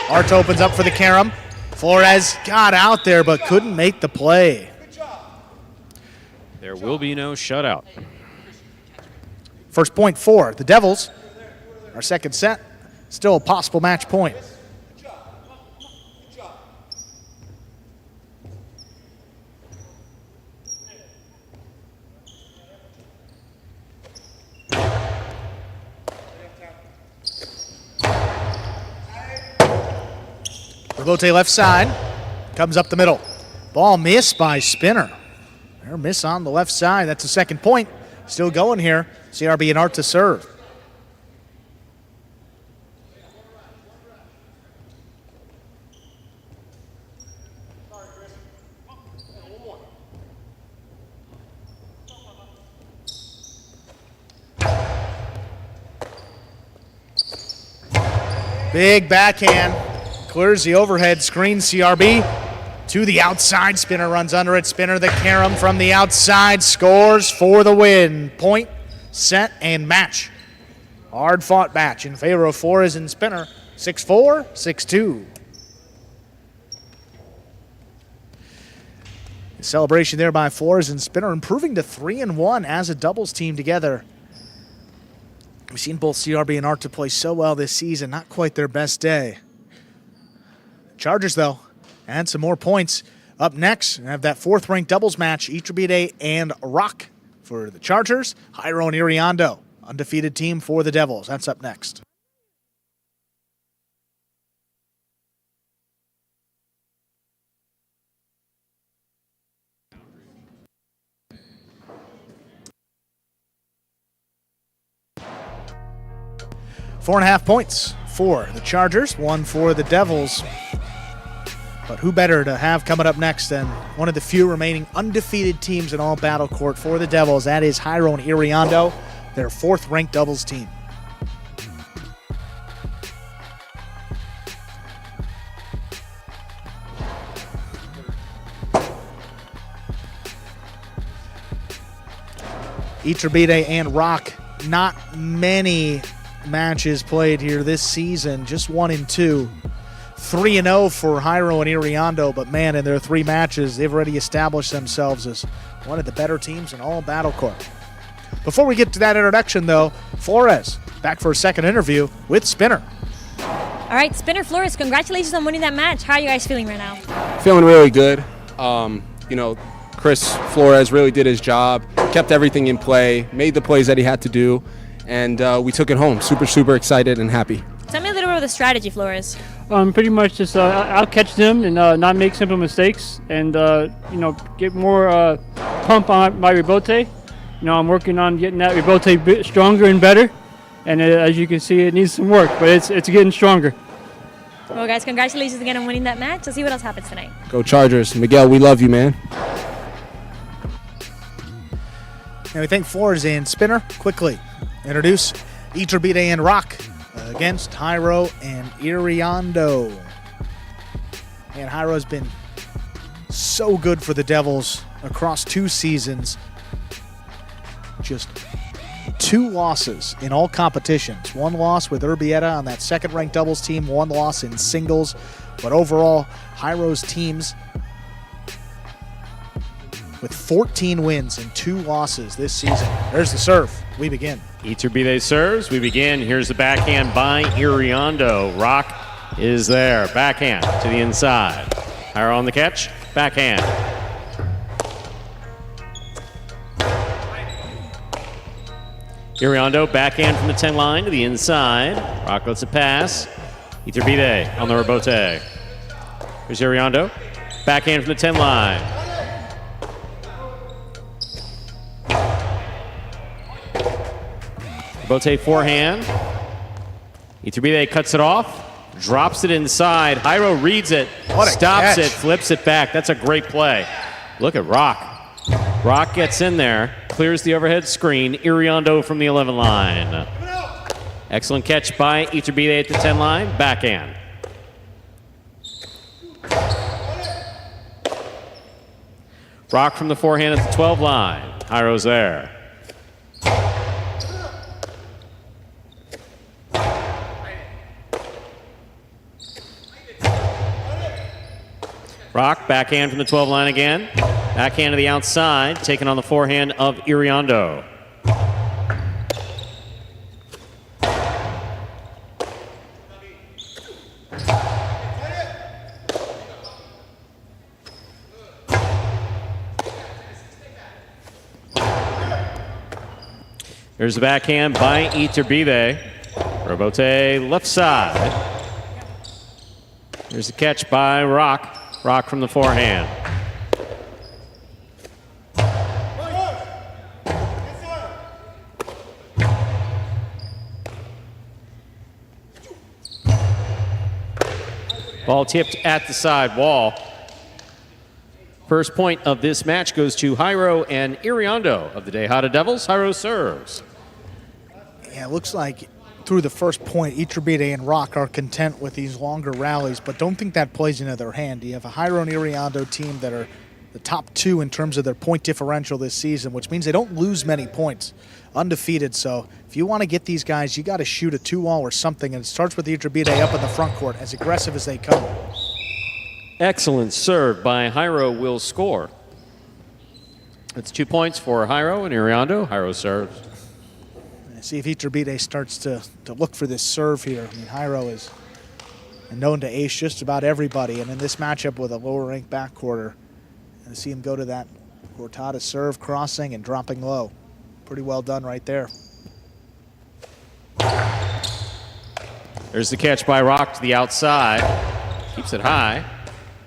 Arta opens up for the carom. Flores got out there but couldn't make the play. There will be no shutout. First point for the Devils. Our second set. Still a possible match point. Rebote left side, comes up the middle. Ball missed by Spinner. Their miss on the left side, that's the second point. still going here. CRB and Arta serve. Big backhand, clears the overhead screen. CRB to the outside. Spinner runs under it. Spinner the carom from the outside, scores for the win. Point, set, and match. Hard fought match in favor of Flores and Spinner. 6-4, 6-2. Celebration there by Flores and Spinner, improving to 3-1 as a doubles team together. We've seen both CRB and Arta play so well this season, not quite their best day. Chargers, though, and some more points. Up next, we have that fourth-ranked doubles match, Erbetta and Rock for the Chargers. Hyro and Iriondo, undefeated team for the Devils. That's up next. Four and a half points for the Chargers, one for the Devils. But who better to have coming up next than one of the few remaining undefeated teams in all Battle Court for the Devils. That is Hyro and Iriondo, their fourth-ranked doubles team. Erbetta and Rock, not many matches played here this season, just 1-2. 3-0 for Hyro and Iriondo, but man, in their 3 matches, they've already established themselves as one of the better teams in all Battle Court. Before we get to that introduction, though, Flores back for a second interview with Spinner. All right, Spinner, Flores, congratulations on winning that match. How are you guys feeling right now? Feeling really good. You know, Chris Flores really did his job, kept everything in play, made the plays that he had to do, and we took it home. Super excited and happy. Tell me a little bit of the strategy, Flores. Pretty much just out-catch them and not make simple mistakes, and get more pump on my rebote. I'm working on getting that rebote a bit stronger and better, and as you can see, it needs some work, but it's getting stronger. Well, guys, congratulations again on winning that match. Let's see what else happens tonight. Go Chargers. Miguel, we love you, man. And we thank Flores and Spinner. Quickly introduce Erbetta and Rock against Hyro and Iriondo. And Hyro's been so good for the Devils across 2 seasons. Just 2 losses in all competitions. 1 loss with Erbetta on that second-ranked doubles team, 1 loss in singles. But overall, Hyro's teams with 14 wins and 2 losses this season. There's the serve. We begin. Erbetta serves. We begin. Here's the backhand by Iriondo. Rock is there. Backhand to the inside. Hyro on the catch. Backhand. Iriondo backhand from the 10 line to the inside. Rock lets it pass. Erbetta on the rebote. Here's Iriondo. Backhand from the 10 line. Rebote forehand. Erbetta cuts it off. Drops it inside. Hyro reads it. Stops it. Flips it back. That's a great play. Look at Rock. Rock gets in there. Clears the overhead screen. Iriondo from the 11 line. Excellent catch by Erbetta at the 10 line. Backhand. Rock from the forehand at the 12 line. Hyro's there. Rock, backhand from the 12 line again. Backhand to the outside, taken on the forehand of Iriondo. Here's the backhand by Erbetta. Rebote left side. Here's the catch by Rock. Rock from the forehand. Ball tipped at the side wall. First point of this match goes to Hyro and Iriondo of the Tejada Devils. Hyro serves. Yeah, it looks like through the first point, Iturbide and Rock are content with these longer rallies, but don't think that plays into their hand. You have a Hyro and Iriondo team that are the top 2 in terms of their point differential this season, which means they don't lose many points. Undefeated, so if you want to get these guys, you got to shoot a 2-all or something, and it starts with Iturbide up in the front court, as aggressive as they come. Excellent serve by Hyro will score. It's 2 points for Hyro and Iriondo. Hyro serves. See if Iturbide starts to look for this serve here. I mean, Hyro is known to ace just about everybody, and in this matchup with a lower-ranked backcourter, and see him go to that Cortada serve, crossing and dropping low. Pretty well done right there. There's the catch by Rock to the outside. Keeps it high.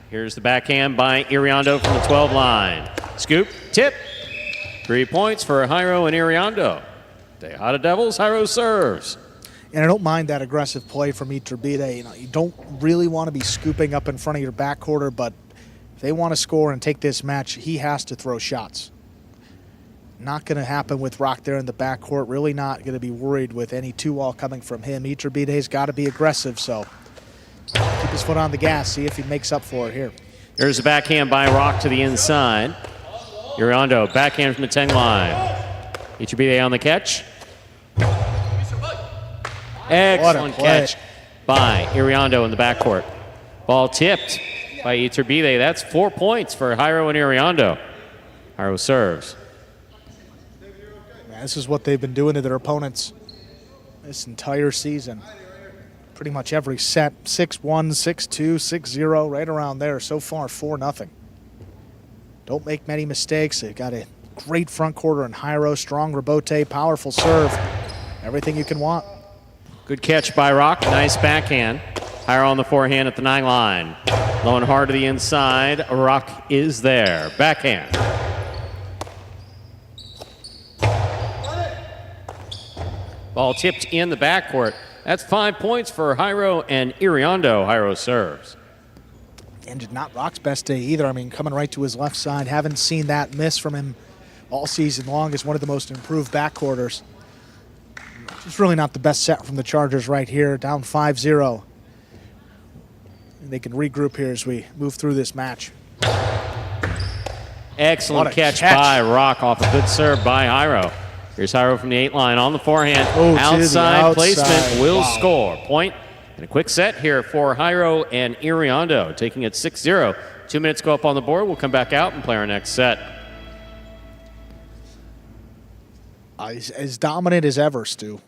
Here's the backhand by Iriondo from the 12 line. Scoop, tip. 3 points for Hyro and Iriondo. Tejada Devils, Hyro serves. And I don't mind that aggressive play from Iturbide. You know, you don't really want to be scooping up in front of your backcourter, but if they want to score and take this match, he has to throw shots. Not going to happen with Rock there in the backcourt. Really not going to be worried with any 2-all coming from him. Iturbide's got to be aggressive, so keep his foot on the gas, see if he makes up for it here. There's a backhand by Rock to the inside. Iriondo, backhand from the 10 line. Iturbide on the catch. Excellent catch by Iriondo in the backcourt. Ball tipped by Iturbide. That's 4 points for Hyro and Iriondo. Hyro serves. This is what they've been doing to their opponents this entire season. Pretty much every set, 6-1, 6-2, 6-0, right around there. So far, 4-0. Don't make many mistakes. They've got a great front quarter in Hyro, strong rebote, powerful serve. Everything you can want. Good catch by Rock. Nice backhand. Hyro on the forehand at the 9 line. Low and hard to the inside. Rock is there. Backhand. Ball tipped in the backcourt. That's 5 points for Hyro and Iriondo. Hyro serves. And not Rock's best day either. I mean, coming right to his left side. Haven't seen that miss from him all season long as one of the most improved backcourters. It's really not the best set from the Chargers right here. Down 5-0. And they can regroup here as we move through this match. Excellent catch by Rock off a good serve by Hyro. Here's Hyro from the 8 line on the forehand. Outside placement will score. Point and a quick set here for Hyro and Iriondo, taking it 6-0. 2 minutes go up on the board. We'll come back out and play our next set. As dominant as ever, Stu.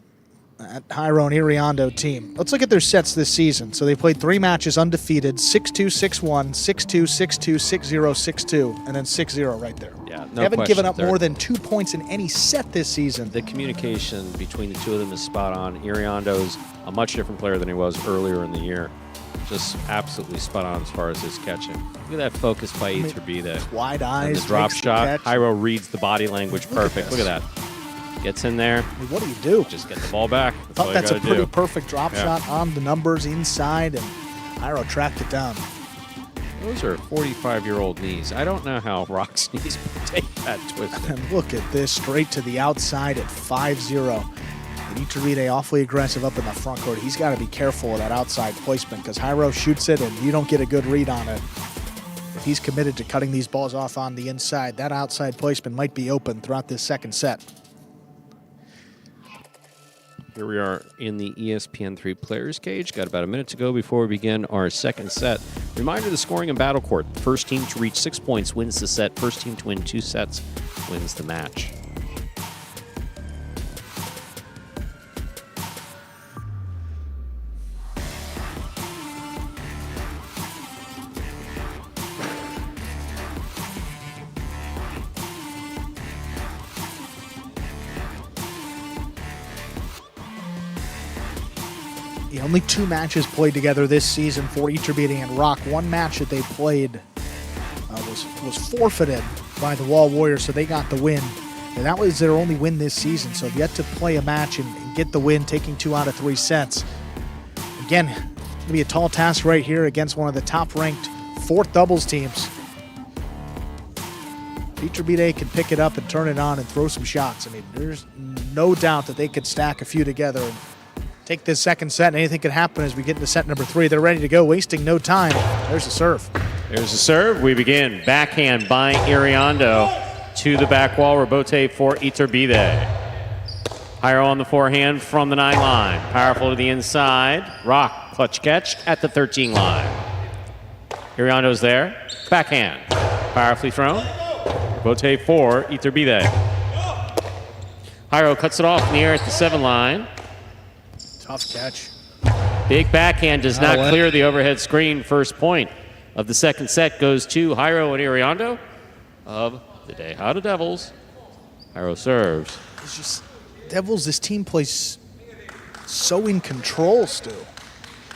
That Hyro and Iriondo team. Let's look at their sets this season. So they played 3 matches undefeated, 6-2, 6-1, 6-2, 6-2, 6-0, 6-2, and then 6-0 right there. Yeah, they haven't given up more than 2 points in any set this season. The communication between the two of them is spot on. Iriondo's a much different player than he was earlier in the year. Just absolutely spot on as far as his catching. Look at that focus by Iturbide. Wide eyes. And the drop shot. Hyro reads the body language perfect. Look at that. Gets in there. I mean, what do you do? Just get the ball back. I thought that's a pretty perfect drop shot on the numbers inside, and Hyro tracked it down. Those are 45-year-old knees. I don't know how Rock's knees would take that twist. And look at this, straight to the outside at 5-0. And Iturbide awfully aggressive up in the front court. He's got to be careful of that outside placement because Hyro shoots it and you don't get a good read on it. If he's committed to cutting these balls off on the inside, that outside placement might be open throughout this second set. Here we are in the ESPN3 Players Cage. Got about a minute to go before we begin our second set. Reminder, the scoring in Battle Court. The first team to reach 6 points wins the set. First team to win 2 sets wins the match. Only 2 matches played together this season for Iturbide and Rock. One match that they played was forfeited by the Wall Warriors, so they got the win. And that was their only win this season, so yet to play a match and get the win, taking 2 out of 3 sets. Again, to be a tall task right here against one of the top-ranked fourth doubles teams. Erbetta can pick it up and turn it on and throw some shots. I mean, there's no doubt that they could stack a few together and take this second set, and anything could happen as we get into set number 3. They're ready to go, wasting no time. There's the serve. There's the serve. We begin. Backhand by Iriondo to the back wall. Rebote for Erbetta. Hyro on the forehand from the 9 line. Powerful to the inside. Rock, clutch catch at the 13 line. Iriondo's there. Backhand. Powerfully thrown. Rebote for Erbetta. Hyro cuts it off in the air at the 7 line. Tough catch. Big backhand does not clear the overhead screen. First point of the second set goes to Hyro and Iriondo of the Tejada Devils. Hyro serves. It's just Devils, this team plays so in control still.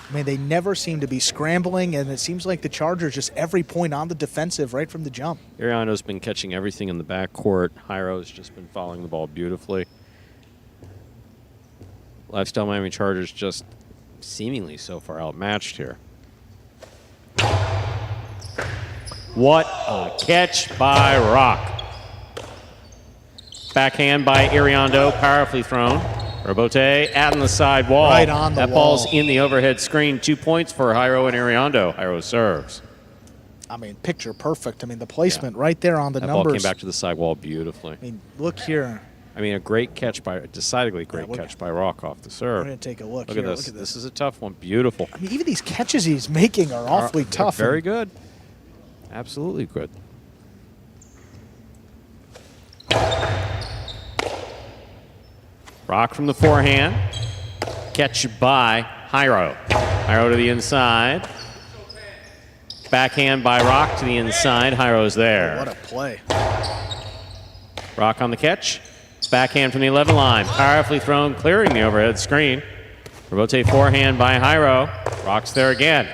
I mean, they never seem to be scrambling, and it seems like the Chargers just every point on the defensive right from the jump. Iriondo's been catching everything in the backcourt. Hyro's just been following the ball beautifully. Lifestyle Miami Chargers just seemingly so far outmatched here. What a catch by Rock. Backhand by Iriondo, powerfully thrown. Rebote at the side wall. Right on the that wall. ball's in the overhead screen. 2 points for Hyro and Iriondo. Hyro serves. I mean, picture perfect. I mean, the placement right there on the That numbers. ball came back to the side wall beautifully. I mean, look here. I mean, a great catch by, decidedly great catch by Rock off the serve. We're going to take a look Look here. at this. This is a tough one. Beautiful. I mean, even these catches he's making are awfully tough. Very good. Absolutely good. Rock from the forehand. Catch by Hyro. Hyro to the inside. Backhand by Rock to the inside. Hyro's there. What a play. Rock on the catch. Backhand from the 11 line. Powerfully thrown, clearing the overhead screen. Rebote forehand by Hyro. Rock's there again.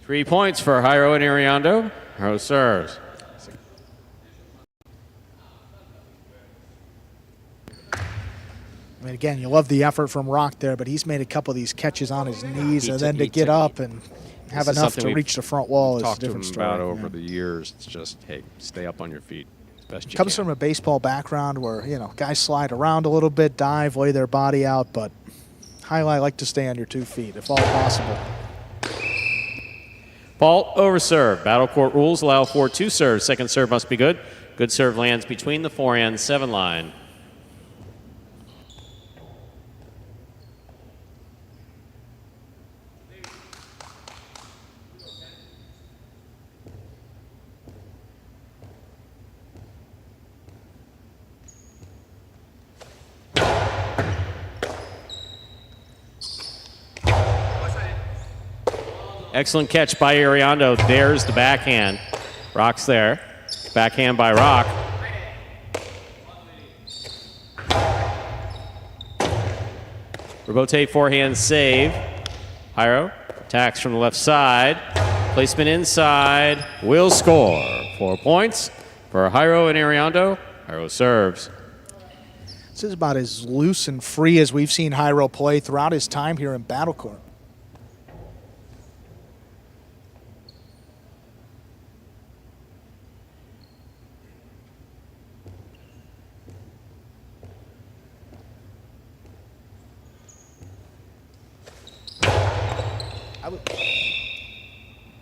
Three points for Hyro and Iriondo. Hyro serves. I mean, again, you love the effort from Rock there, but he's made a couple of these catches on his knees, and then to get up and have enough to reach the front wall is a different story. Talked to him about over the years. It's just, hey, stay up on your feet as best you Comes can. from a baseball background where, you know, guys slide around a little bit, dive, lay their body out, but Jai-Alai like to stay on your 2 feet if all possible. Fault over serve. Battle court rules allow for 2 serves. Second serve must be good. Good serve lands between the forehand 7 line. Excellent catch by Iriondo. There's the backhand. Rock's there. Backhand by Rock. Rebote forehand save. Hyro attacks from the left side. Placement inside. Will score. 4 points for Hyro and Iriondo. Hyro serves. This is about as loose and free as we've seen Hyro play throughout his time here in Battle Court.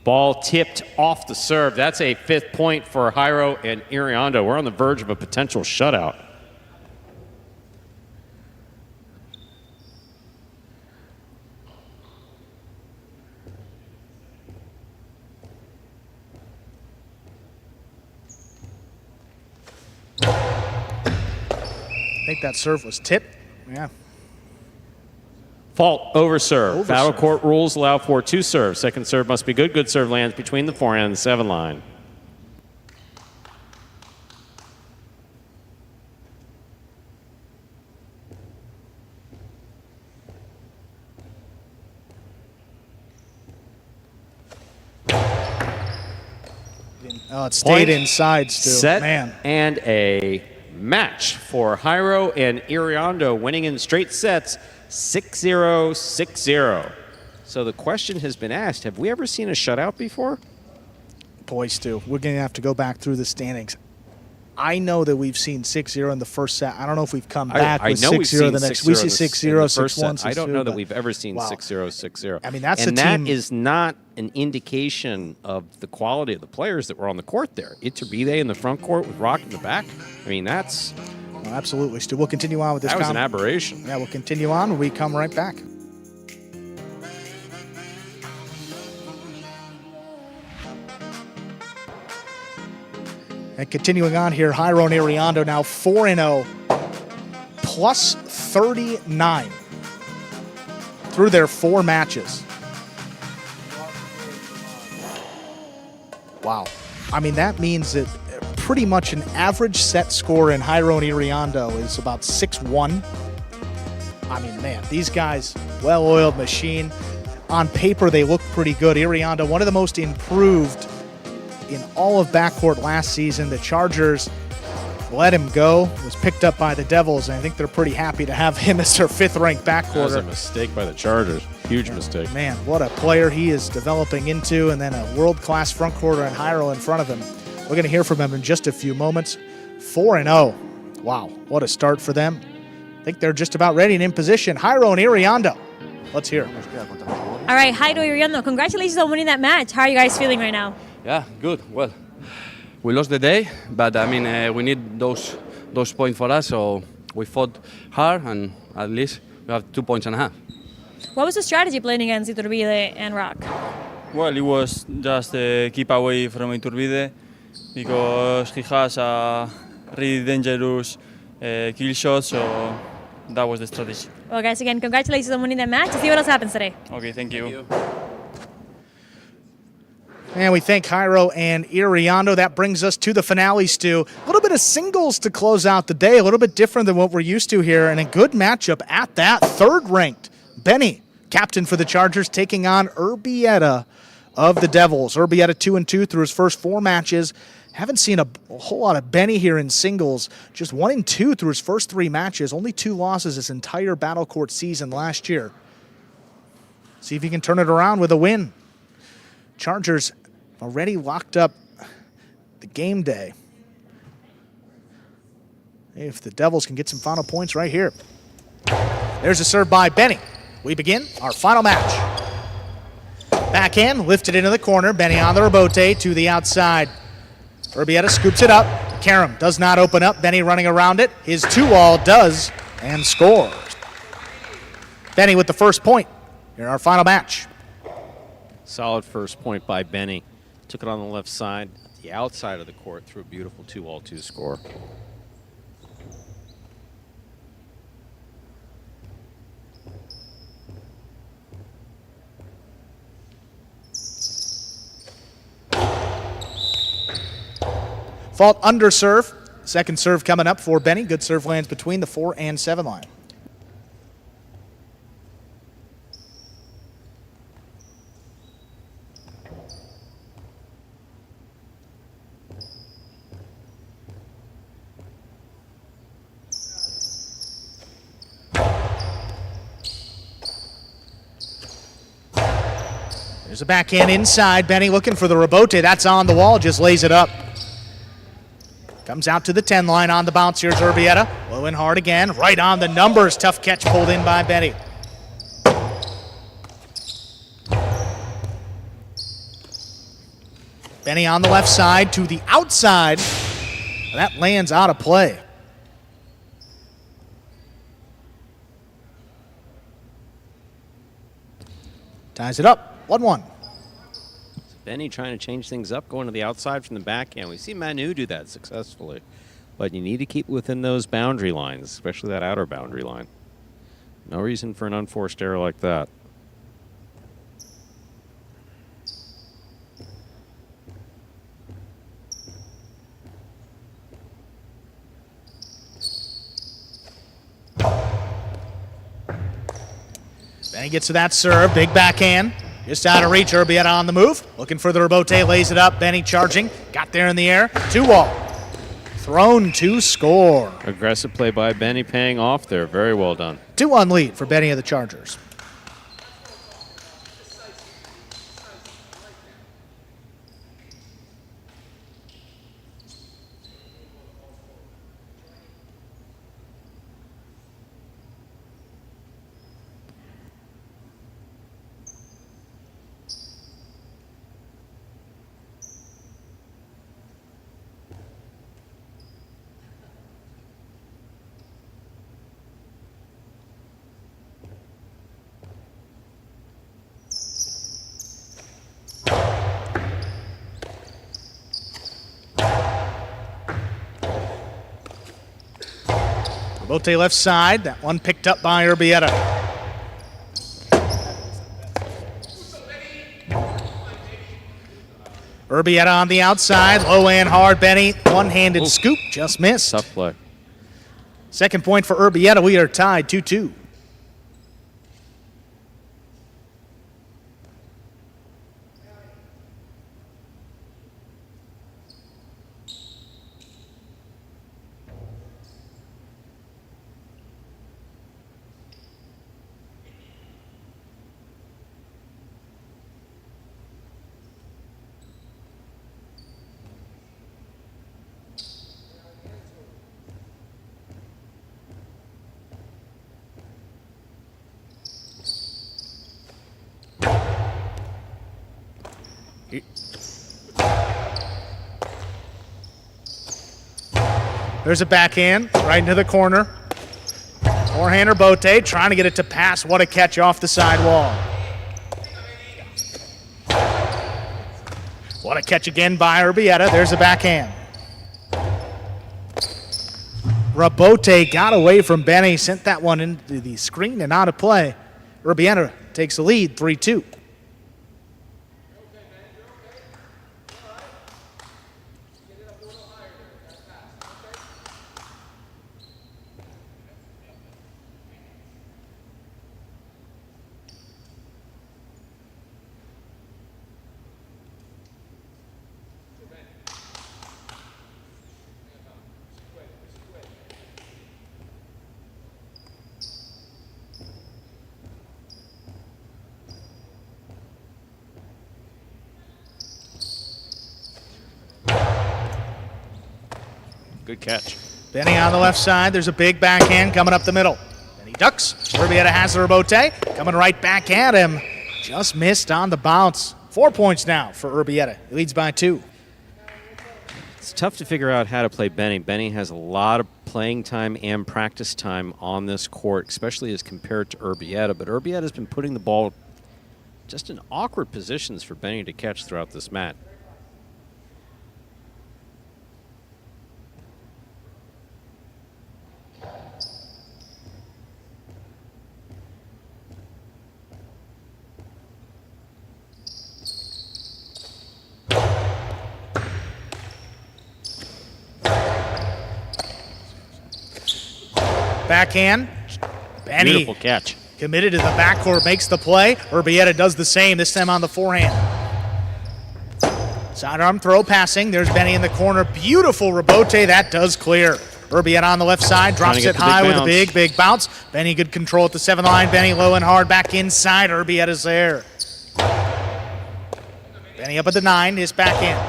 Ball tipped off the serve. That's a 5th point for Hyro and Iriondo. We're on the verge of a potential shutout. I think that serve was tipped. Yeah. Fault over serve. Battle court rules allow for 2 serves. Second serve must be good. Good serve lands between the forehand and the 7 line. Oh, it stayed inside still. Set Man. and a match for Hyro and Iriondo, winning in straight sets 6-0, 6-0. So the question has been asked, have we ever seen a shutout before? Boy, Stu, we're going to have to go back through the standings. I know that we've seen 6-0 in the first set. I don't know if we've come back with 6-0 the next. We see 6-0, 6-1, 6-2. I don't know that we've ever seen 6-0, 6-0. I mean, that's and a team. that is not an indication of the quality of the players that were on the court there. Iturbide in the front court with Rock in the back. I mean, that's... Well, absolutely, Stu. We'll continue on with this. That was an aberration. Yeah, we'll continue on when we come right back. And continuing on here, Hyro and Iriondo now 4-0, plus 39 through their 4 matches. Wow. I mean, that means that pretty much an average set score in Hyro and Iriondo is about 6-1. I mean, man, these guys, well-oiled machine. On paper, they look pretty good. Iriondo, one of the most improved in all of backcourt last season. The Chargers let him go, was picked up by the Devils, and I think they're pretty happy to have him as their 5th-ranked backcourter. That was a mistake by the Chargers. Huge mistake. Man, what a player he is developing into, and then a world-class front quarter and Hyro in front of him. We're going to hear from him in just a few moments. 4-0. Wow, what a start for them. I think they're just about ready and in position. Hyro and Iriondo. Let's hear. All right, Hyro, Iriondo, congratulations on winning that match. How are you guys feeling right now? Yeah, good. Well, we lost the day, but I mean, we need those points for us, so we fought hard, and at least we have 2.5 points. What was the strategy playing against Iturbide and Rock? Well, it was just keep away from Iturbide because he has a really dangerous kill shot, so that was the strategy. Well, guys, again, congratulations on winning that match. Let's see what else happens today. Okay, thank you. And we thank Hyro and Iriondo. That brings us to the finale, Stu. A little bit of singles to close out the day, a little bit different than what we're used to here, and a good matchup at that. 3rd-ranked Benny, captain for the Chargers, taking on Erbetta of the Devils. Erbetta 2-2 through his first 4 matches. Haven't seen a whole lot of Benny here in singles. Just 1-2 through his first 3 matches. Only 2 losses this entire Battle Court season last year. See if he can turn it around with a win. Chargers already locked up the game day. If the Devils can get some final points right here. There's a serve by Benny. We begin our final match. Backhand, lifted into the corner. Benny on the rebote to the outside. Erbetta scoops it up. Karam does not open up. Benny running around it. His 2-all does, and scores. Benny with the first point in our final match. Solid first point by Benny. Took it on the left side, the outside of the court, through a beautiful 2-all-2 score. Fault under serve. Second serve coming up for Benny. Good serve lands between the 4 and 7 line. There's a backhand inside. Benny looking for the rebote. That's on the wall. Just lays it up. Comes out to the 10 line on the bounce. Here's Erbetta. Low and hard again. Right on the numbers. Tough catch pulled in by Benny. Benny on the left side to the outside. That lands out of play. Ties it up. 1-1. Benny trying to change things up, going to the outside from the backhand. We see Manu do that successfully, but you need to keep within those boundary lines, especially that outer boundary line. No reason for an unforced error like that. Benny gets to that serve. Big backhand. Just out of reach. Erbetta on the move. Looking for the rebote. Lays it up. Benny charging. Got there in the air. 2-all. thrown to score. Aggressive play by Benny paying off there. Very well done. 2-1 lead for Benny of the Chargers. Bote left side. That one picked up by Erbetta. Erbetta on the outside. Low and hard. Benny. One-handed scoop. Just missed. Tough play. Second point for Erbetta. We are tied 2-2. There's a backhand right into the corner. Forehander Bote trying to get it to pass. What a catch off the sidewall. What a catch again by Erbetta. There's a backhand. Rabote got away from Benny, sent that one into the screen and out of play. Erbetta takes the lead, 3-2. Good catch. Benny on the left side. There's a big backhand coming up the middle. And he ducks. Erbetta has the Rabote. Coming right back at him. Just missed on the bounce. 4 points now for Erbetta. He leads by 2. It's tough to figure out how to play Benny. Benny has a lot of playing time and practice time on this court, especially as compared to Erbetta. But Erbetta's been putting the ball just in awkward positions for Benny to catch throughout this match. Backhand. Benny. Beautiful catch. Committed to the backcourt, makes the play. Erbetta does the same, this time on the forehand. Sidearm throw passing. There's Benny in the corner. Beautiful Rabote. That does clear. Erbetta on the left side. Drops it high with a big bounce. Benny good control at the 7th line. Benny low and hard back inside. Erbetta's there. Benny up at the 9. His backhand.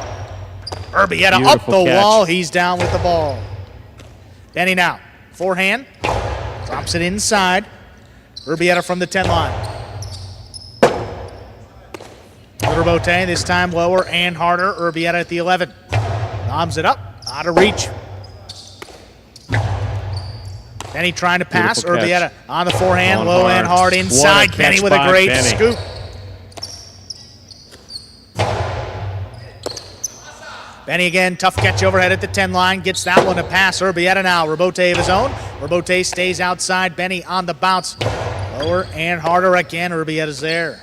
Erbetta up the wall. He's down with the ball. Benny now. Forehand. Drops it inside. Erbetta from the 10 line. Rabote this time lower and harder. Erbetta at the 11. Lobs it up. Out of reach. Benny trying to pass. Erbetta on the forehand. Low and hard inside. Benny with a great scoop. Benny again, tough catch overhead at the 10 line. Gets that one to pass. Erbetta now. Rabote of his own. Rabote stays outside. Benny on the bounce. Lower and harder again. Erbetta's there.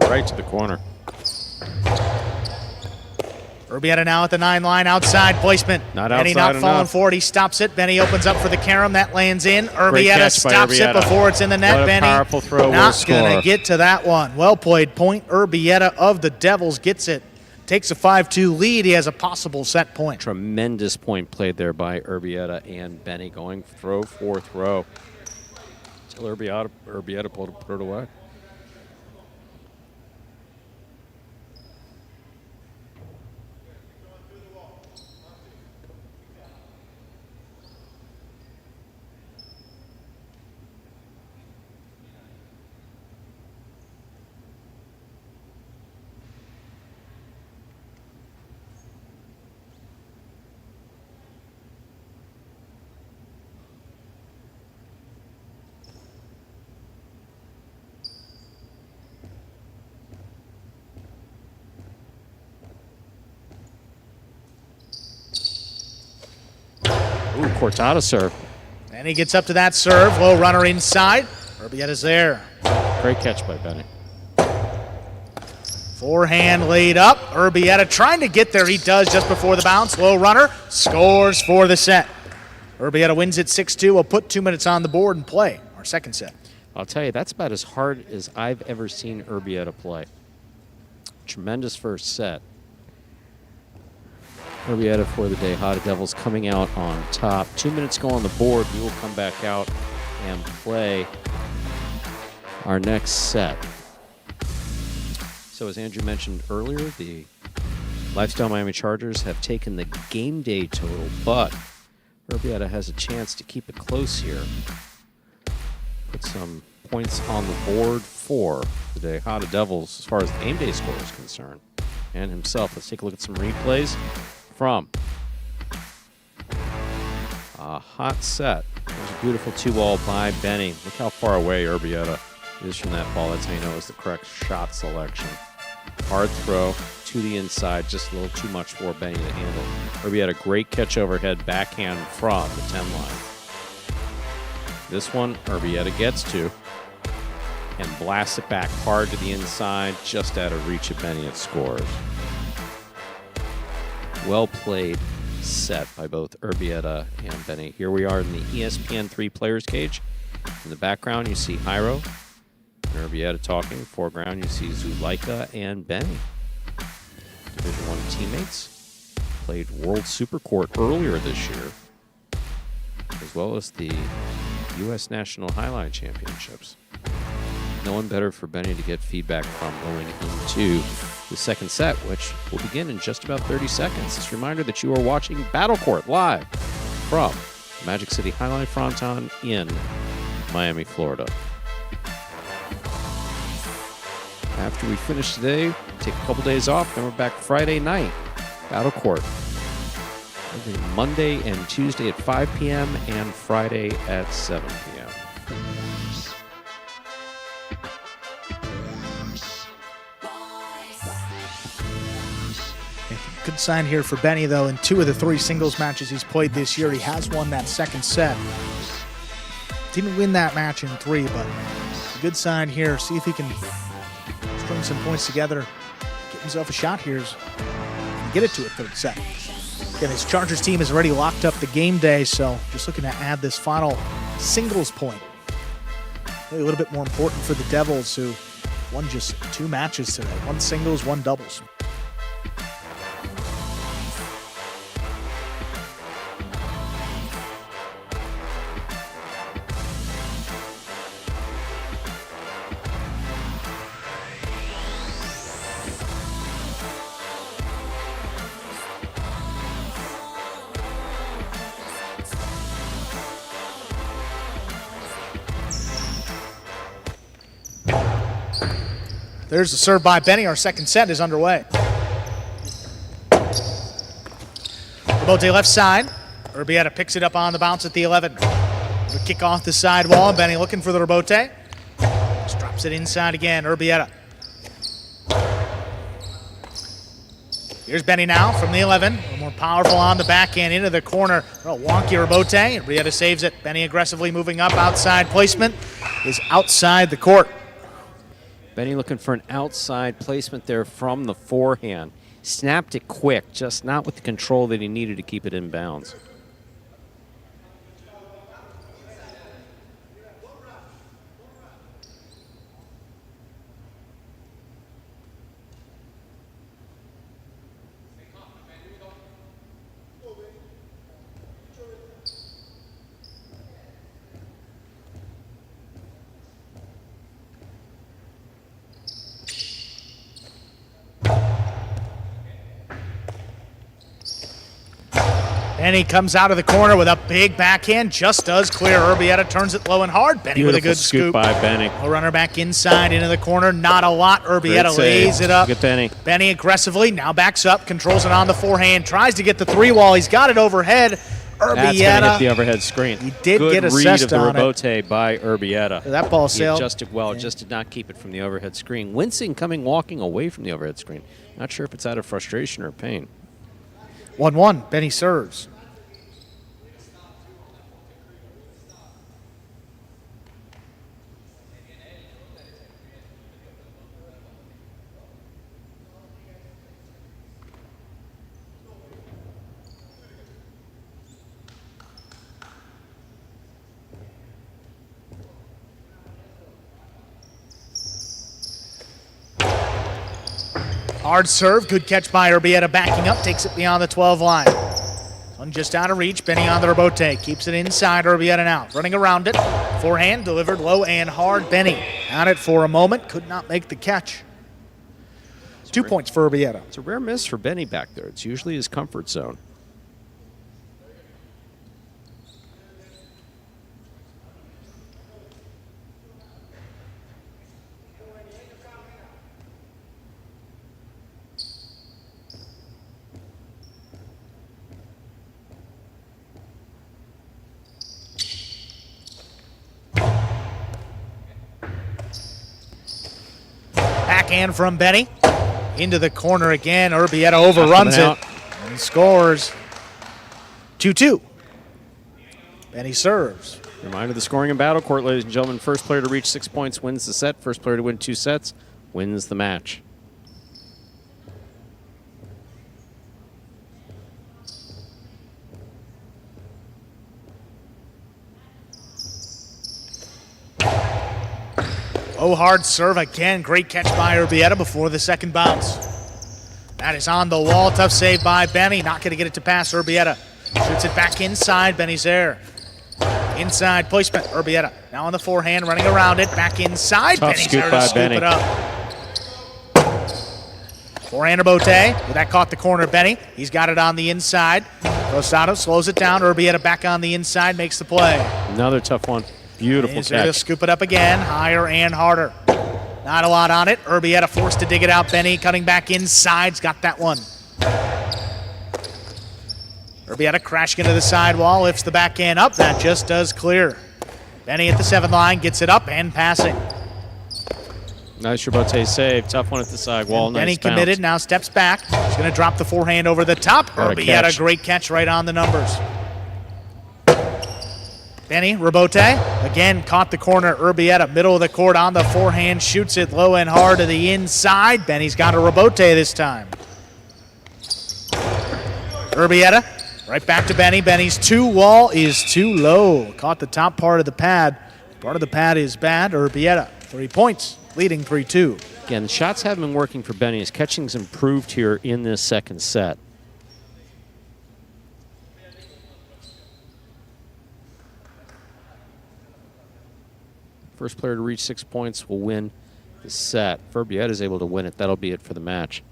Right to the corner. Erbetta now at the 9 line. Outside placement. Benny not falling forward. He stops it. Benny opens up for the carom. That lands in. Erbetta stops it before it's in the net. Benny powerful throw. Not going to get to that one. Well played point. Erbetta of the Devils gets it. takes a 5-2 lead, he has a possible set point. Tremendous point played there by Erbetta and Benny, going throw for throw. Till Erbetta put it away. Ooh, Cortado serve. And he gets up to that serve. Low runner inside. Erbetta's there. Great catch by Benny. Forehand laid up. Erbetta trying to get there. He does just before the bounce. Low runner scores for the set. Erbetta wins it 6-2. We'll put 2 minutes on the board and play our second set. I'll tell you, that's about as hard as I've ever seen Erbetta play. Tremendous first set. Erbetta for the day. Hot Devils coming out on top. 2 minutes go on the board. We will come back out and play our next set. So as Andrew mentioned earlier, the Lifestyle Miami Chargers have taken the game day total, but Erbetta has a chance to keep it close here. Put some points on the board for the day. Hot Devils as far as the game day score is concerned. And himself. Let's take a look at some replays from a hot set. There's a beautiful 2-ball by Benny. Look how far away Erbetta is from that ball. That's how you know it's the correct shot selection. Hard throw to the inside, just a little too much for Benny to handle. Erbe had a great catch overhead backhand from the 10 line. This one, Erbe gets to and blasts it back hard to the inside, just out of reach of Benny. It scores. Well played set by both Erbe and Benny. Here we are in the ESPN3 players cage. In the background, you see Hyro and Erbe talking. Foreground, you see Zulica and Benny. Division I teammates. Played World Super Court earlier this year, as well as the U.S. National Highline Championships. No one better for Benny to get feedback from going into the second set, which will begin in just about 30 seconds. Just a reminder that you are watching Battle Court live from Magic City Highline Fronton in Miami, Florida. After we finish today, take a couple days off, then we're back Friday night. Battle Court. Every Monday and Tuesday at 5 p.m. and Friday at 7 p.m. Good sign here for Benny, though. In 2 of the 3 singles matches he's played this year, he has won that second set. Didn't win that match in 3, but a good sign here. See if he can string some points together, get himself a shot here, and get it to a third set. Again, his Chargers team has already locked up the game day, so just looking to add this final singles point. Really a little bit more important for the Devils, who won just 2 matches today. 1 singles, 1 doubles. There's the serve by Benny. Our second set is underway. Rebote left side. Erbe picks it up on the bounce at the 11. The kick off the sidewall. Benny looking for the rebote. Just drops it inside again. Erbe. Here's Benny now from the 11. A little more powerful on the backhand into the corner. A wonky rebote. Erbe saves it. Benny aggressively moving up. Outside placement is outside the court. Benny looking for an outside placement there from the forehand. Snapped it quick, just not with the control that he needed to keep it in bounds. Benny comes out of the corner with a big backhand, just does clear. Erbe turns it low and hard. Benny with a good scoop. by Benny. A runner back inside into the corner, not a lot. Erbe Great lays save. it up. Look at Benny. Benny aggressively, now backs up, controls it on the forehand, tries to get the 3-wall. He's got it overhead. That's going to hit the Erbe overhead screen. He did Good get read assessed of the on it. rebote by Erbe. That ball He sailed. adjusted well, just did not keep it from the overhead screen. Wincing, walking away from the overhead screen. Not sure if it's out of frustration or pain. 1-1, Benny serves. Hard serve, good catch by Erbe, backing up, takes it beyond the 12 line. One just out of reach, Benny on the rebote, keeps it inside, Erbe now, running around it. Forehand delivered low and hard, Benny at it for a moment, could not make the catch. 2 points for Erbe. It's a rare miss for Benny back there. It's usually his comfort zone. Backhand from Benny. Into the corner again. Erbe overruns it and scores 2-2. Benny serves. Reminder of the scoring in battle court, ladies and gentlemen. First player to reach 6 points wins the set. First player to win 2 sets wins the match. Oh, hard serve again. Great catch by Erbe before the second bounce. That is on the wall. Tough save by Benny. Not going to get it to pass. Erbe shoots it back inside. Benny's there. Inside placement. Erbe now on the forehand, running around it. Back inside. Tough Benny's scoop there by to scoop Benny. it up. Forehand rebote. Well, that caught the corner. Benny. He's got it on the inside. Rosado slows it down. Erbe back on the inside. Makes the play. Another tough one. Beautiful He's there to catch. scoop it up again, higher and harder. Not a lot on it. Erbe forced to dig it out. Benny cutting back inside's got that one. Erbe crashing into the sidewall, lifts the backhand up. That just does clear. Benny at the 7 line gets it up and passing. Nice rebote save. Tough one at the sidewall. And Nice Benny bounce. committed, now steps back. He's going to drop the forehand over the top. What a Erbe catch. a great catch right on the numbers. Benny, rebote, again caught the corner. Erbe middle of the court on the forehand, shoots it low and hard to the inside. Benny's got a rebote this time. Erbe right back to Benny. Benny's 2-wall is too low. Caught the top part of the pad. Part of the pad is bad. Erbe 3 points, leading 3-2. Again, the shots haven't been working for Benny. His catching's improved here in this second set. First player to reach 6 points will win the set. If Erbe is able to win it, that'll be it for the match.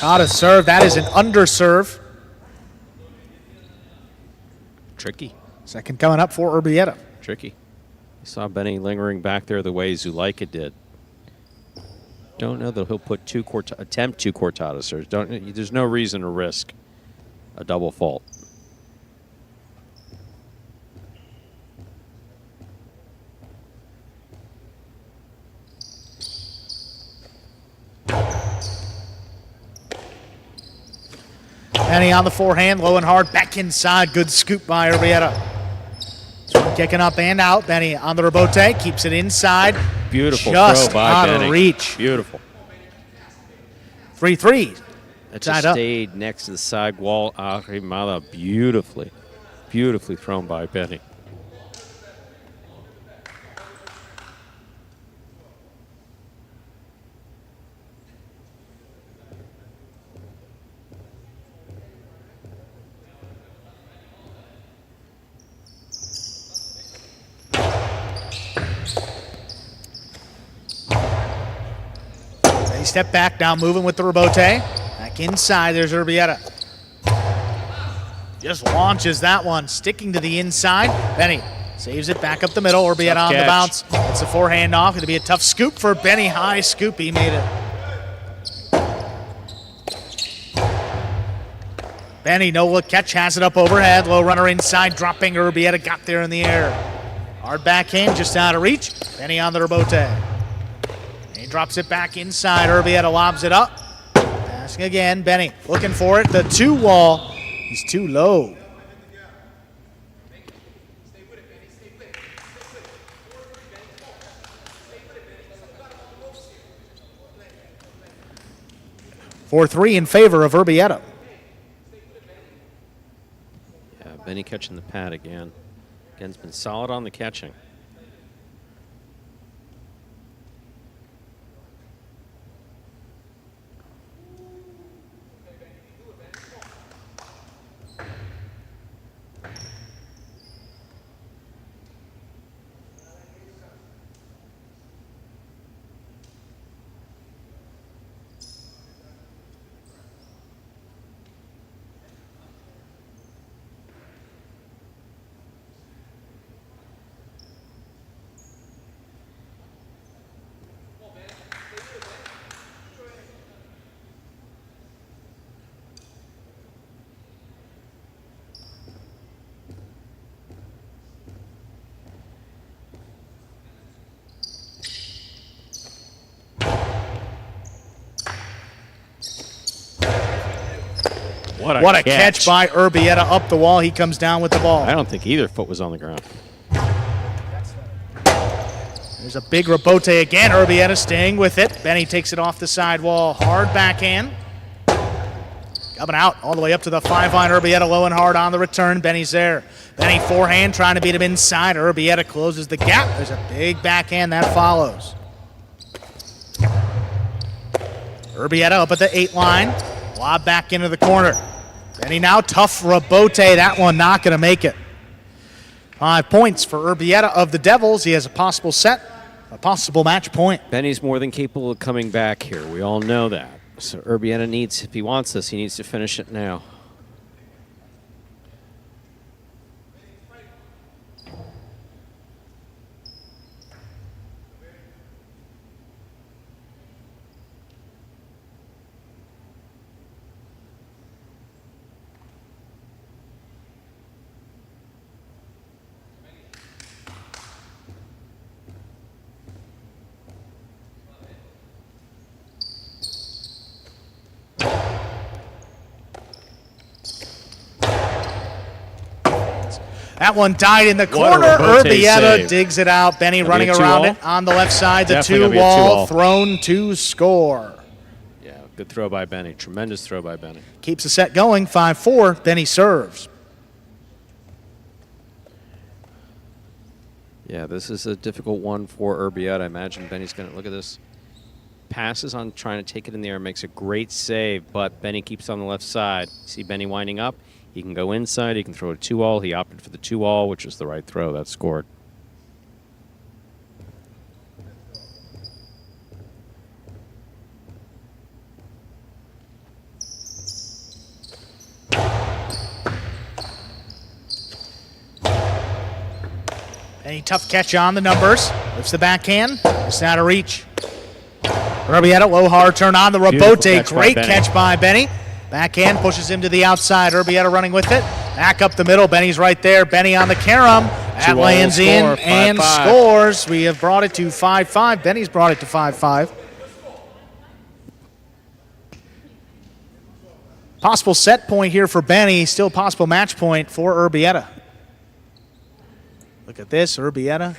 Arta serve, that is an underserve. Tricky. Second coming up for Erbe. Tricky. You saw Benny lingering back there the way Zulica did. Don't know that he'll put attempt two cortadas, sir. There's no reason to risk a double fault. Benny on the forehand, low and hard, back inside. Good scoop by Erbetta. Kicking up and out. Benny on the rebote, keeps it inside. Beautiful just throw by out Benny. of reach. Beautiful. 3-3. That just stayed next to the side wall. Arrimada, beautifully thrown by Benny. Step back, now moving with the rebote. Back inside, there's Erbetta. Just launches that one, sticking to the inside. Benny saves it back up the middle. Erbetta on the bounce. It's a forehand off. Going to be a tough scoop for Benny. High scoop, he made it. Benny, no look catch, has it up overhead. Low runner inside, dropping. Erbetta got there in the air. Hard backhand, just out of reach. Benny on the rebote. He drops it back inside. Erbetta lobs it up. Passing again. Benny looking for it. The 2-wall. He's too low. For 3 in favor of Erbetta. Yeah, Benny catching the pad again. Again's been solid on the catching. What a catch by Erbetta up the wall. He comes down with the ball. I don't think either foot was on the ground. There's a big rebote again. Erbetta staying with it. Benny takes it off the sidewall. Hard backhand. Coming out all the way up to the 5-line. Erbetta low and hard on the return. Benny's there. Benny forehand trying to beat him inside. Erbetta closes the gap. There's a big backhand that follows. Erbetta up at the 8-line. Lob back into the corner. Benny now, tough rebote. That one not going to make it. 5 points for Erbetta of the Devils. He has a possible set, a possible match point. Benny's more than capable of coming back here. We all know that. So Erbetta needs, if he wants this, he needs to finish it now. That one died in the corner. Erbetta digs it out. Benny running around it on the left side. The 2-wall thrown to score. Yeah, good throw by Benny. Tremendous throw by Benny. Keeps the set going. 5-4. Benny serves. Yeah, this is a difficult one for Erbetta. I imagine Benny's going to look at this. Passes on trying to take it in the air. Makes a great save, but Benny keeps on the left side. See Benny winding up. He can go inside. He can throw a 2-all. He opted for the 2-all, which is the right throw. That scored. Benny tough catch on the numbers. Lifts the backhand. It's out of reach. Erbetta low hard turn on the rebote. Great catch by Benny. Backhand pushes him to the outside. Erbetta running with it. Back up the middle. Benny's right there. Benny on the carom. That lands in and scores. We have brought it to 5-5. Benny's brought it to 5-5. Possible set point here for Benny. Still possible match point for Erbetta. Look at this, Erbetta.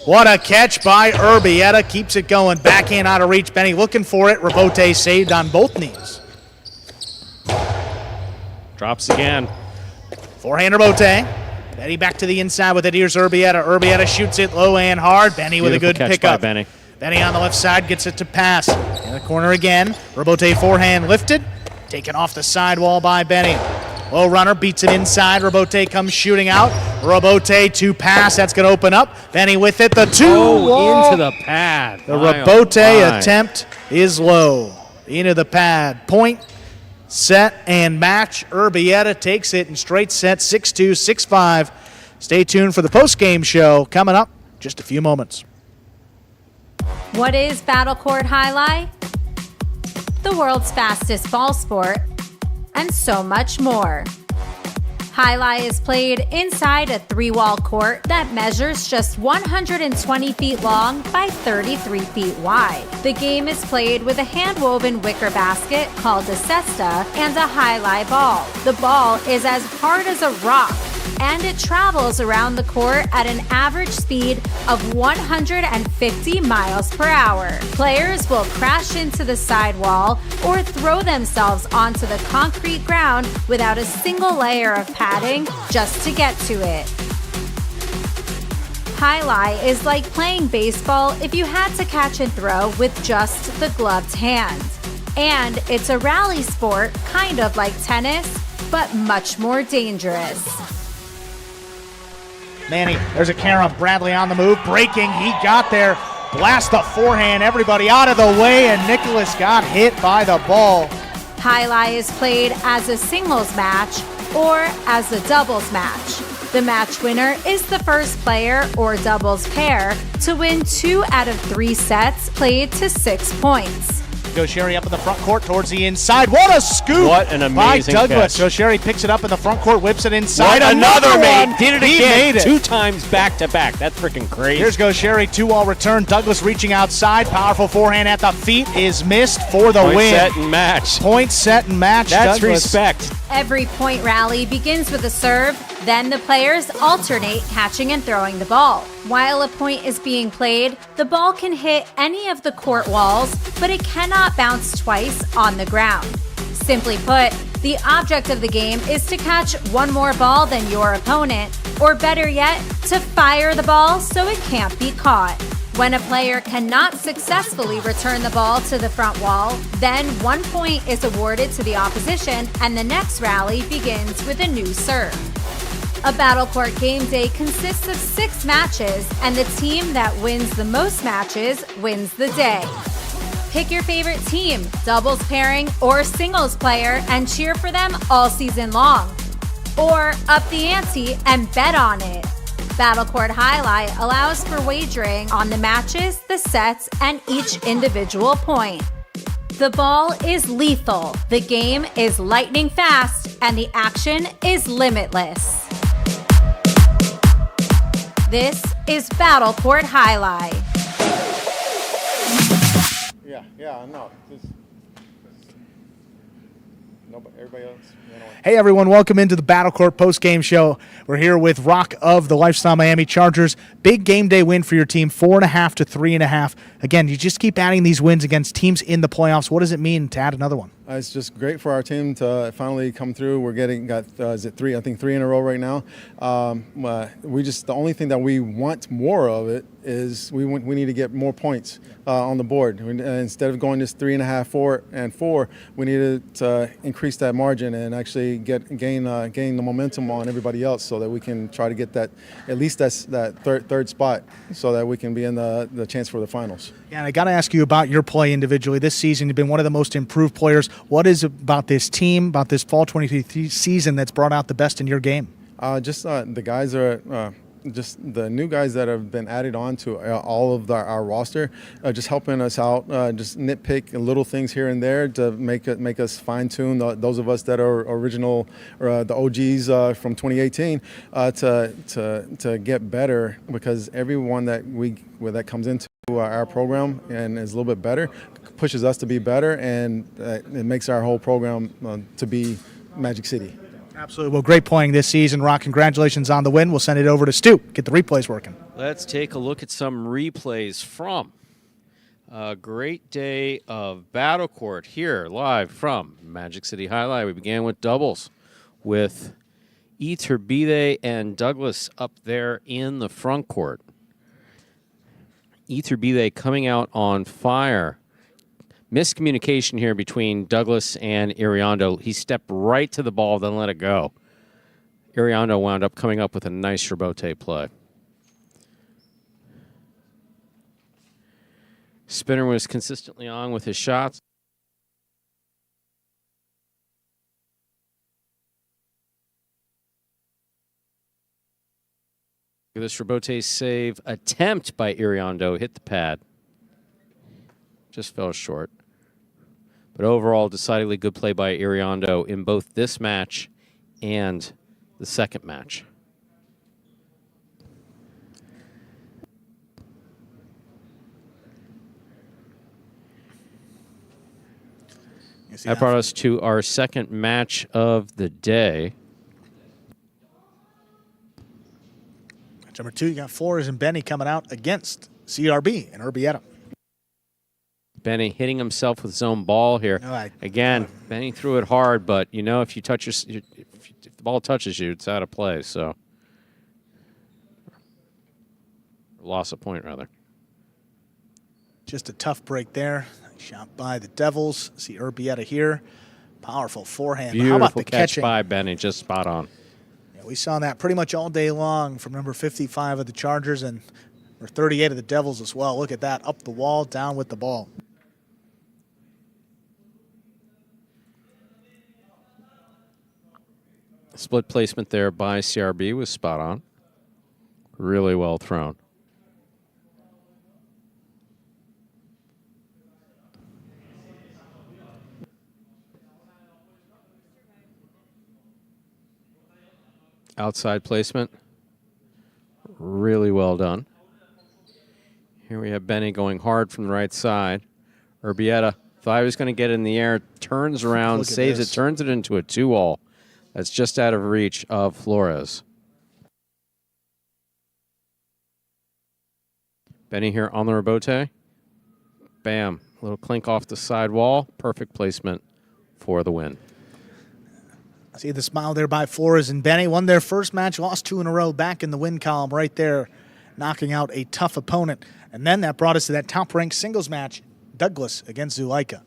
What a catch by Erbetta. Keeps it going. Backhand out of reach. Benny looking for it. Rebote saved on both knees. Drops again. Forehand Rebote. Benny back to the inside with it. Here's Erbetta. Erbetta shoots it low and hard. Benny with a good catch pickup. by Benny. Benny on the left side gets it to pass. In the corner again. Rebote forehand lifted. Taken off the sidewall by Benny. Low runner beats it inside. Rebote comes shooting out. Rebote to pass. That's going to open up. Benny with it. The two. Oh, into the pad. The Rebote attempt is low. Into the pad. Point, set, and match. Erbetta takes it in straight set. 6-2, 6-5. Stay tuned for the post-game show coming up just a few moments. What is Battle Court Jai-Alai? The world's fastest ball sport, and so much more. Jai-Alai is played inside a 3-wall court that measures just 120 feet long by 33 feet wide. The game is played with a hand-woven wicker basket called a cesta and a Jai-Alai ball. The ball is as hard as a rock, and it travels around the court at an average speed of 150 miles per hour. Players will crash into the sidewall or throw themselves onto the concrete ground without a single layer of padding just to get to it. Jai-Alai is like playing baseball if you had to catch and throw with just the gloved hand. And it's a rally sport, kind of like tennis, but much more dangerous. Manny, there's a carom. Bradley on the move, breaking. He got there. Blast the forehand. Everybody out of the way, and Nicholas got hit by the ball. Jai-Alai is played as a singles match or as a doubles match. The match winner is the first player or doubles pair to win 2 out of 3 sets played to 6 points. Gaucheri up in the front court towards the inside. What a scoop What an amazing by Douglas. catch. Gaucheri picks it up in the front court, whips it inside. What another one. mate. Did it He again. made it. 2 times back to back. That's freaking crazy. Here's Gaucheri, 2-all return. Douglas reaching outside. Powerful forehand at the feet is missed for the Point, win. set, and match. Point, set, and match. That's Douglas. respect. Every point rally begins with a serve, then the players alternate catching and throwing the ball. While a point is being played, the ball can hit any of the court walls, but it cannot bounce twice on the ground. Simply put, the object of the game is to catch one more ball than your opponent, or better yet, to fire the ball so it can't be caught. When a player cannot successfully return the ball to the front wall, then 1 point is awarded to the opposition and the next rally begins with a new serve. A Battle Court game day consists of 6 matches, and the team that wins the most matches wins the day. Pick your favorite team, doubles pairing, or singles player, and cheer for them all season long. Or up the ante and bet on it. Battle Court Jai-Alai allows for wagering on the matches, the sets, and each individual point. The ball is lethal, the game is lightning fast, and the action is limitless. This is Battle Court Jai-Alai. Yeah, no. Nobody, everybody else. Hey everyone, welcome into the Battle Court post-game show. We're here with Rock of the Lifestyle Miami Chargers. Big game day win for your team, 4.5 to 3.5. Again, you just keep adding these wins against teams in the playoffs. What does it mean to add another one? It's just great for our team to finally come through. We're got is it 3? I think 3 in a row right now. The only thing that we want more of it is we need to get more points on the board. Instead of going this 3.5, 4, we needed to increase that margin and actually gain the momentum on everybody else, so that we can try to get that at least that third spot, so that we can be in the chance for the finals. Yeah, and I got to ask you about your play individually this season. You've been one of the most improved players. What is about this team, about this fall 23 season that's brought out the best in your game? The guys are just the new guys that have been added on to all of our roster, just helping us out, just nitpick little things here and there to make us fine tune those of us that are original or the OGs from 2018 to get better, because everyone that comes into our program and is a little bit better pushes us to be better, and it makes our whole program to be Magic City. Absolutely. Well, great playing this season, Rock. Congratulations on the win. We'll send it over to Stu. Get the replays working. Let's take a look at some replays from a great day of Battle Court here live from Magic City Jai-Alai. We began with doubles with Erbe and Douglas up there in the front court. Erbe coming out on fire. Miscommunication here between Douglas and Iriondo. He stepped right to the ball, then let it go. Iriondo wound up coming up with a nice rebote play. Spinner was consistently on with his shots. This rebote save attempt by Iriondo hit the pad. Just fell short. But overall, decidedly good play by Iriondo in both this match and the second match. That brought us to our second match of the day. Match number 2, you got Flores and Benny coming out against CRB and Erbetta. Benny hitting himself with his own ball here. Again, Benny threw it hard, but you know, if you touch if the ball touches you, it's out of play. So, loss of point rather. Just a tough break there. Shot by the Devils. See Erbetta here. Powerful forehand. Beautiful How about the catch catching by Benny, just spot on. Yeah, we saw that pretty much all day long from number 55 of the Chargers and number 38 of the Devils as well. Look at that, up the wall, down with the ball. Split placement there by CRB was spot on. Really well thrown. Outside placement. Really well done. Here we have Benny going hard from the right side. Erbetta thought he was going to get it in the air, turns around, saves it, turns it into a 2-all. That's just out of reach of Flores. Benny here on the rebote. Bam. A little clink off the side wall. Perfect placement for the win. I see the smile there by Flores and Benny. Won their first match, lost 2 in a row, back in the win column right there, knocking out a tough opponent. And then that brought us to that top-ranked singles match, Douglas against Zulica.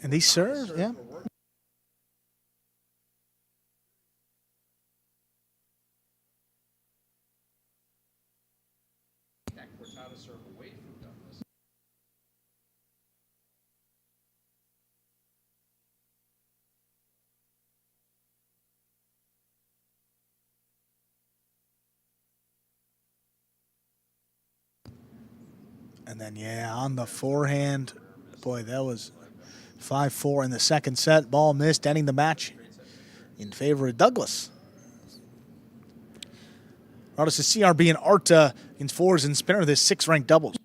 And these serves, yeah. And then, yeah, on the forehand, boy, that was 5-4 in the second set. Ball missed, ending the match in favor of Douglas. Brought us to CRB and Arta against Flores and Spinner, this 6th-ranked doubles.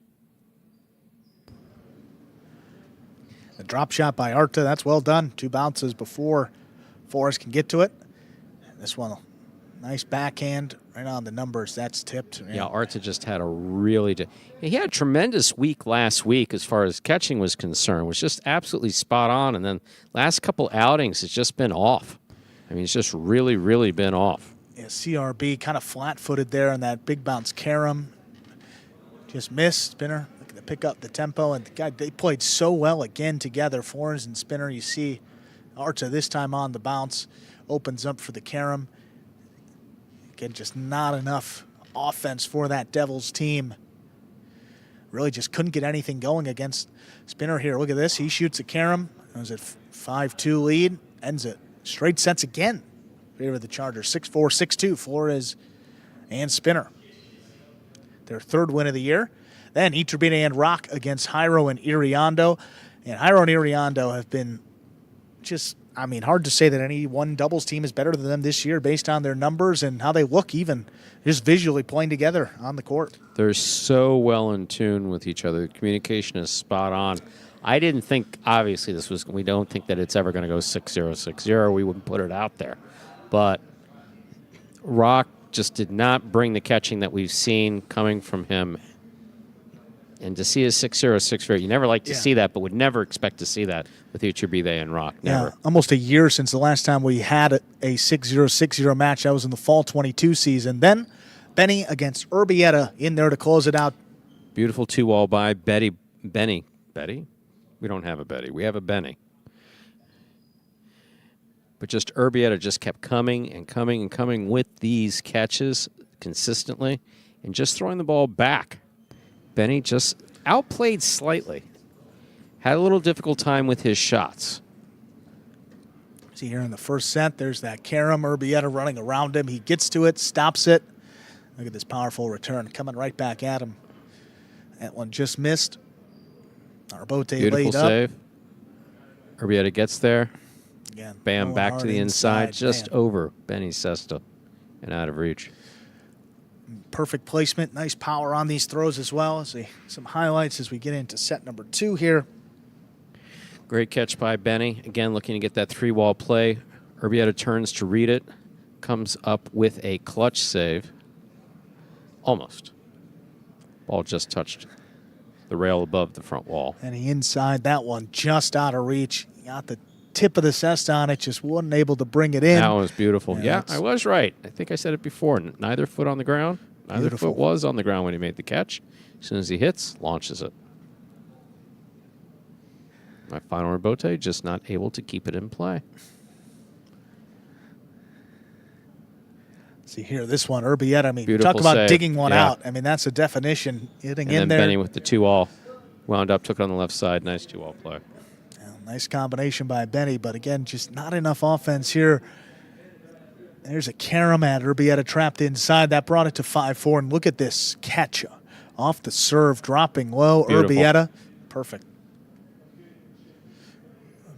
The drop shot by Arta, that's well done. 2 bounces before Flores can get to it. This one, nice backhand right on the numbers. That's tipped. Yeah, Arta just had a really... He had a tremendous week last week as far as catching was concerned. Was just absolutely spot on. And then last couple outings, it's just been off. I mean, it's just really, really been off. Yeah, CRB kind of flat-footed there on that big bounce carom. Just missed. Spinner to pick up the tempo. And they played so well again together. Flores and Spinner, you see Arta this time on the bounce, opens up for the carom. Again, just not enough offense for that Devils team. Really just couldn't get anything going against Spinner here. Look at this. He shoots a carom. It was at 5-2 lead. Ends it. Straight sets again. Favor of the Chargers. 6-4, 6-2. Flores and Spinner. Their third win of the year. Then Erbetta and Rock against Hyro and Iriondo. And Hyro and Iriondo have been just, hard to say that any one doubles team is better than them this year based on their numbers and how they look, even just visually playing together on the court. They're so well in tune with each other. The communication is spot on. I didn't think, obviously, we don't think that it's ever going to go 6-0, 6-0. We wouldn't put it out there. But Rock just did not bring the catching that we've seen coming from him. And to see a 6-0, 6-0, you never like to see that, but would never expect to see that with Erbetta and Rock. Never. Yeah, almost a year since the last time we had a 6-0, 6-0 match. That was in the fall 22 season. Then Benny against Erbetta in there to close it out. Beautiful 2-all by Betty. Betty? We don't have a Betty. We have a Benny. But just Erbetta just kept coming and coming and coming with these catches consistently and just throwing the ball back. Benny just outplayed slightly. Had a little difficult time with his shots. See here in the first set, there's that carom. Erbetta running around him. He gets to it, stops it. Look at this powerful return coming right back at him. That one just missed. Arbote laid up. Beautiful save. Erbetta gets there. Again, bam, back to the inside, just over Benny Sesta and out of reach. Perfect placement, nice power on these throws as well. See some highlights as we get into set number 2 here. Great catch by Benny. Again, looking to get that 3-wall play. Erbetta turns to read it, comes up with a clutch save. Almost. Ball just touched the rail above the front wall. And he inside that one, just out of reach. He got the tip of the cesta on it, just wasn't able to bring it in. That was beautiful. Yeah, I was right. I think I said it before. Neither foot on the ground. Neither foot was on the ground when he made the catch. As soon as he hits, launches it. My final rebote, just not able to keep it in play. See here, this one, Erbetta. Beautiful talk about save. digging one out. That's a definition. Hitting and in then there. Benny with the 2-all. Wound up, took it on the left side. Nice 2-all play. Nice combination by Benny, but again, just not enough offense here. There's a carom at Erbetta trapped inside. That brought it to 5-4. And look at this catch off the serve, dropping low. Beautiful. Erbetta, perfect.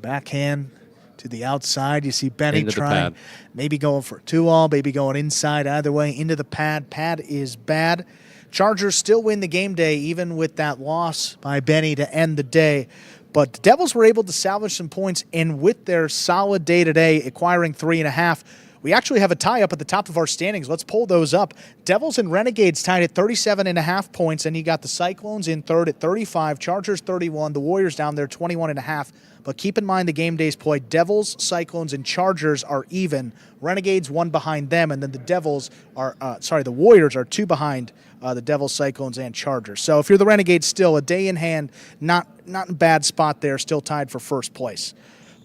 Backhand to the outside. You see Benny trying, maybe going for a 2-all, maybe going inside. Either way, into the pad. Pad is bad. Chargers still win the game day, even with that loss by Benny to end the day. But the Devils were able to salvage some points, and with their solid day today, acquiring 3.5, we actually have a tie up at the top of our standings. Let's pull those up. Devils and Renegades tied at 37.5 points, and you got the Cyclones in third at 35, Chargers 31, the Warriors down there 21.5. But keep in mind the game days play. Devils, Cyclones, and Chargers are even. Renegades one behind them, and then the Warriors are 2 behind the Devils, Cyclones, and Chargers. So if you're the Renegades, still a day in hand, not in a bad spot there, still tied for first place.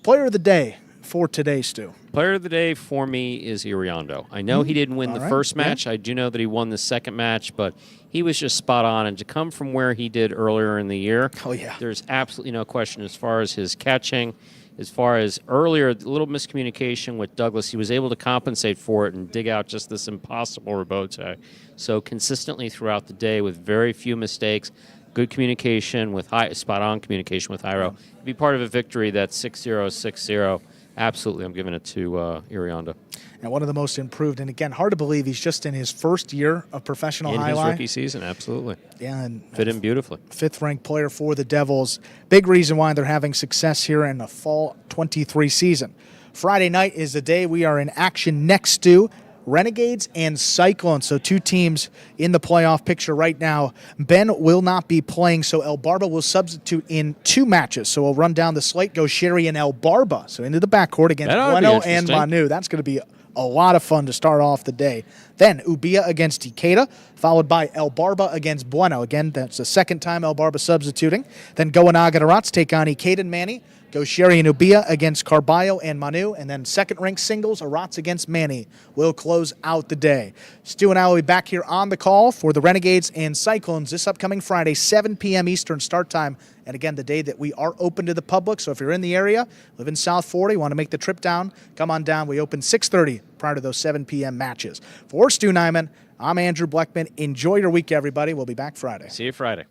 Player of the day for today, Stu. Player of the day for me is Iriondo. I know he didn't win the first match. Yeah. I do know that he won the second match, but he was just spot on. And to come from where he did earlier in the year, there's absolutely no question as far as his catching, as far as earlier, a little miscommunication with Douglas. He was able to compensate for it and dig out just this impossible rebote. So consistently throughout the day with very few mistakes, good communication with spot-on communication with Hyro. Be part of a victory that's 6-0, 6-0. Absolutely, I'm giving it to Iriondo. And one of the most improved, and again, hard to believe he's just in his first year of professional in highlight. his rookie season, absolutely. Yeah, and fit in beautifully. 5th-ranked player for the Devils. Big reason why they're having success here in the fall 23 season. Friday night is the day we are in action next to Renegades and Cyclones, so 2 teams in the playoff picture right now. Ben will not be playing, so El Barba will substitute in 2 matches. So we'll run down the slate, go Sherry and El Barba. So into the backcourt against Bueno and Manu. That's going to be a lot of fun to start off the day. Then Ubia against Ikeda, followed by El Barba against Bueno. Again, that's the second time El Barba substituting. Then Goanaga and Arats take on Ikeda and Manny. Go Sherry and Ubia against Carballo and Manu. And then second ranked singles, Arats against Manny, will close out the day. Stu and I will be back here on the call for the Renegades and Cyclones this upcoming Friday, 7 p.m. Eastern start time. And again, the day that we are open to the public. So if you're in the area, live in South Florida, you want to make the trip down, come on down. We open 6:30 prior to those 7 p.m. matches. For Stu Nyman, I'm Andrew Bleckman. Enjoy your week, everybody. We'll be back Friday. See you Friday.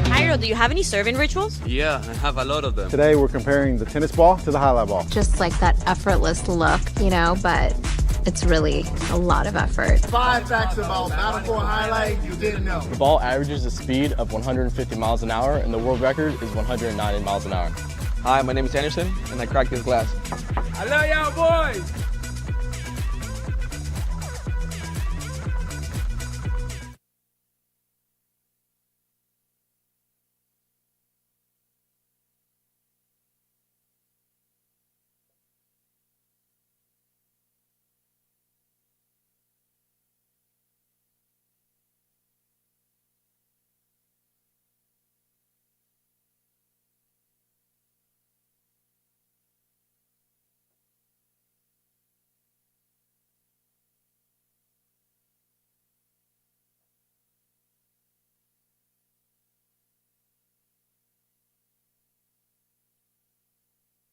Hyro, do you have any serving rituals? Yeah, I have a lot of them. Today we're comparing the tennis ball to the highlight ball. Just like that effortless look, but it's really a lot of effort. 5 facts about Battlefield Highlight you didn't know. The ball averages a speed of 150 miles an hour, and the world record is 190 miles an hour. Hi, my name is Anderson, and I cracked this glass. I love y'all boys!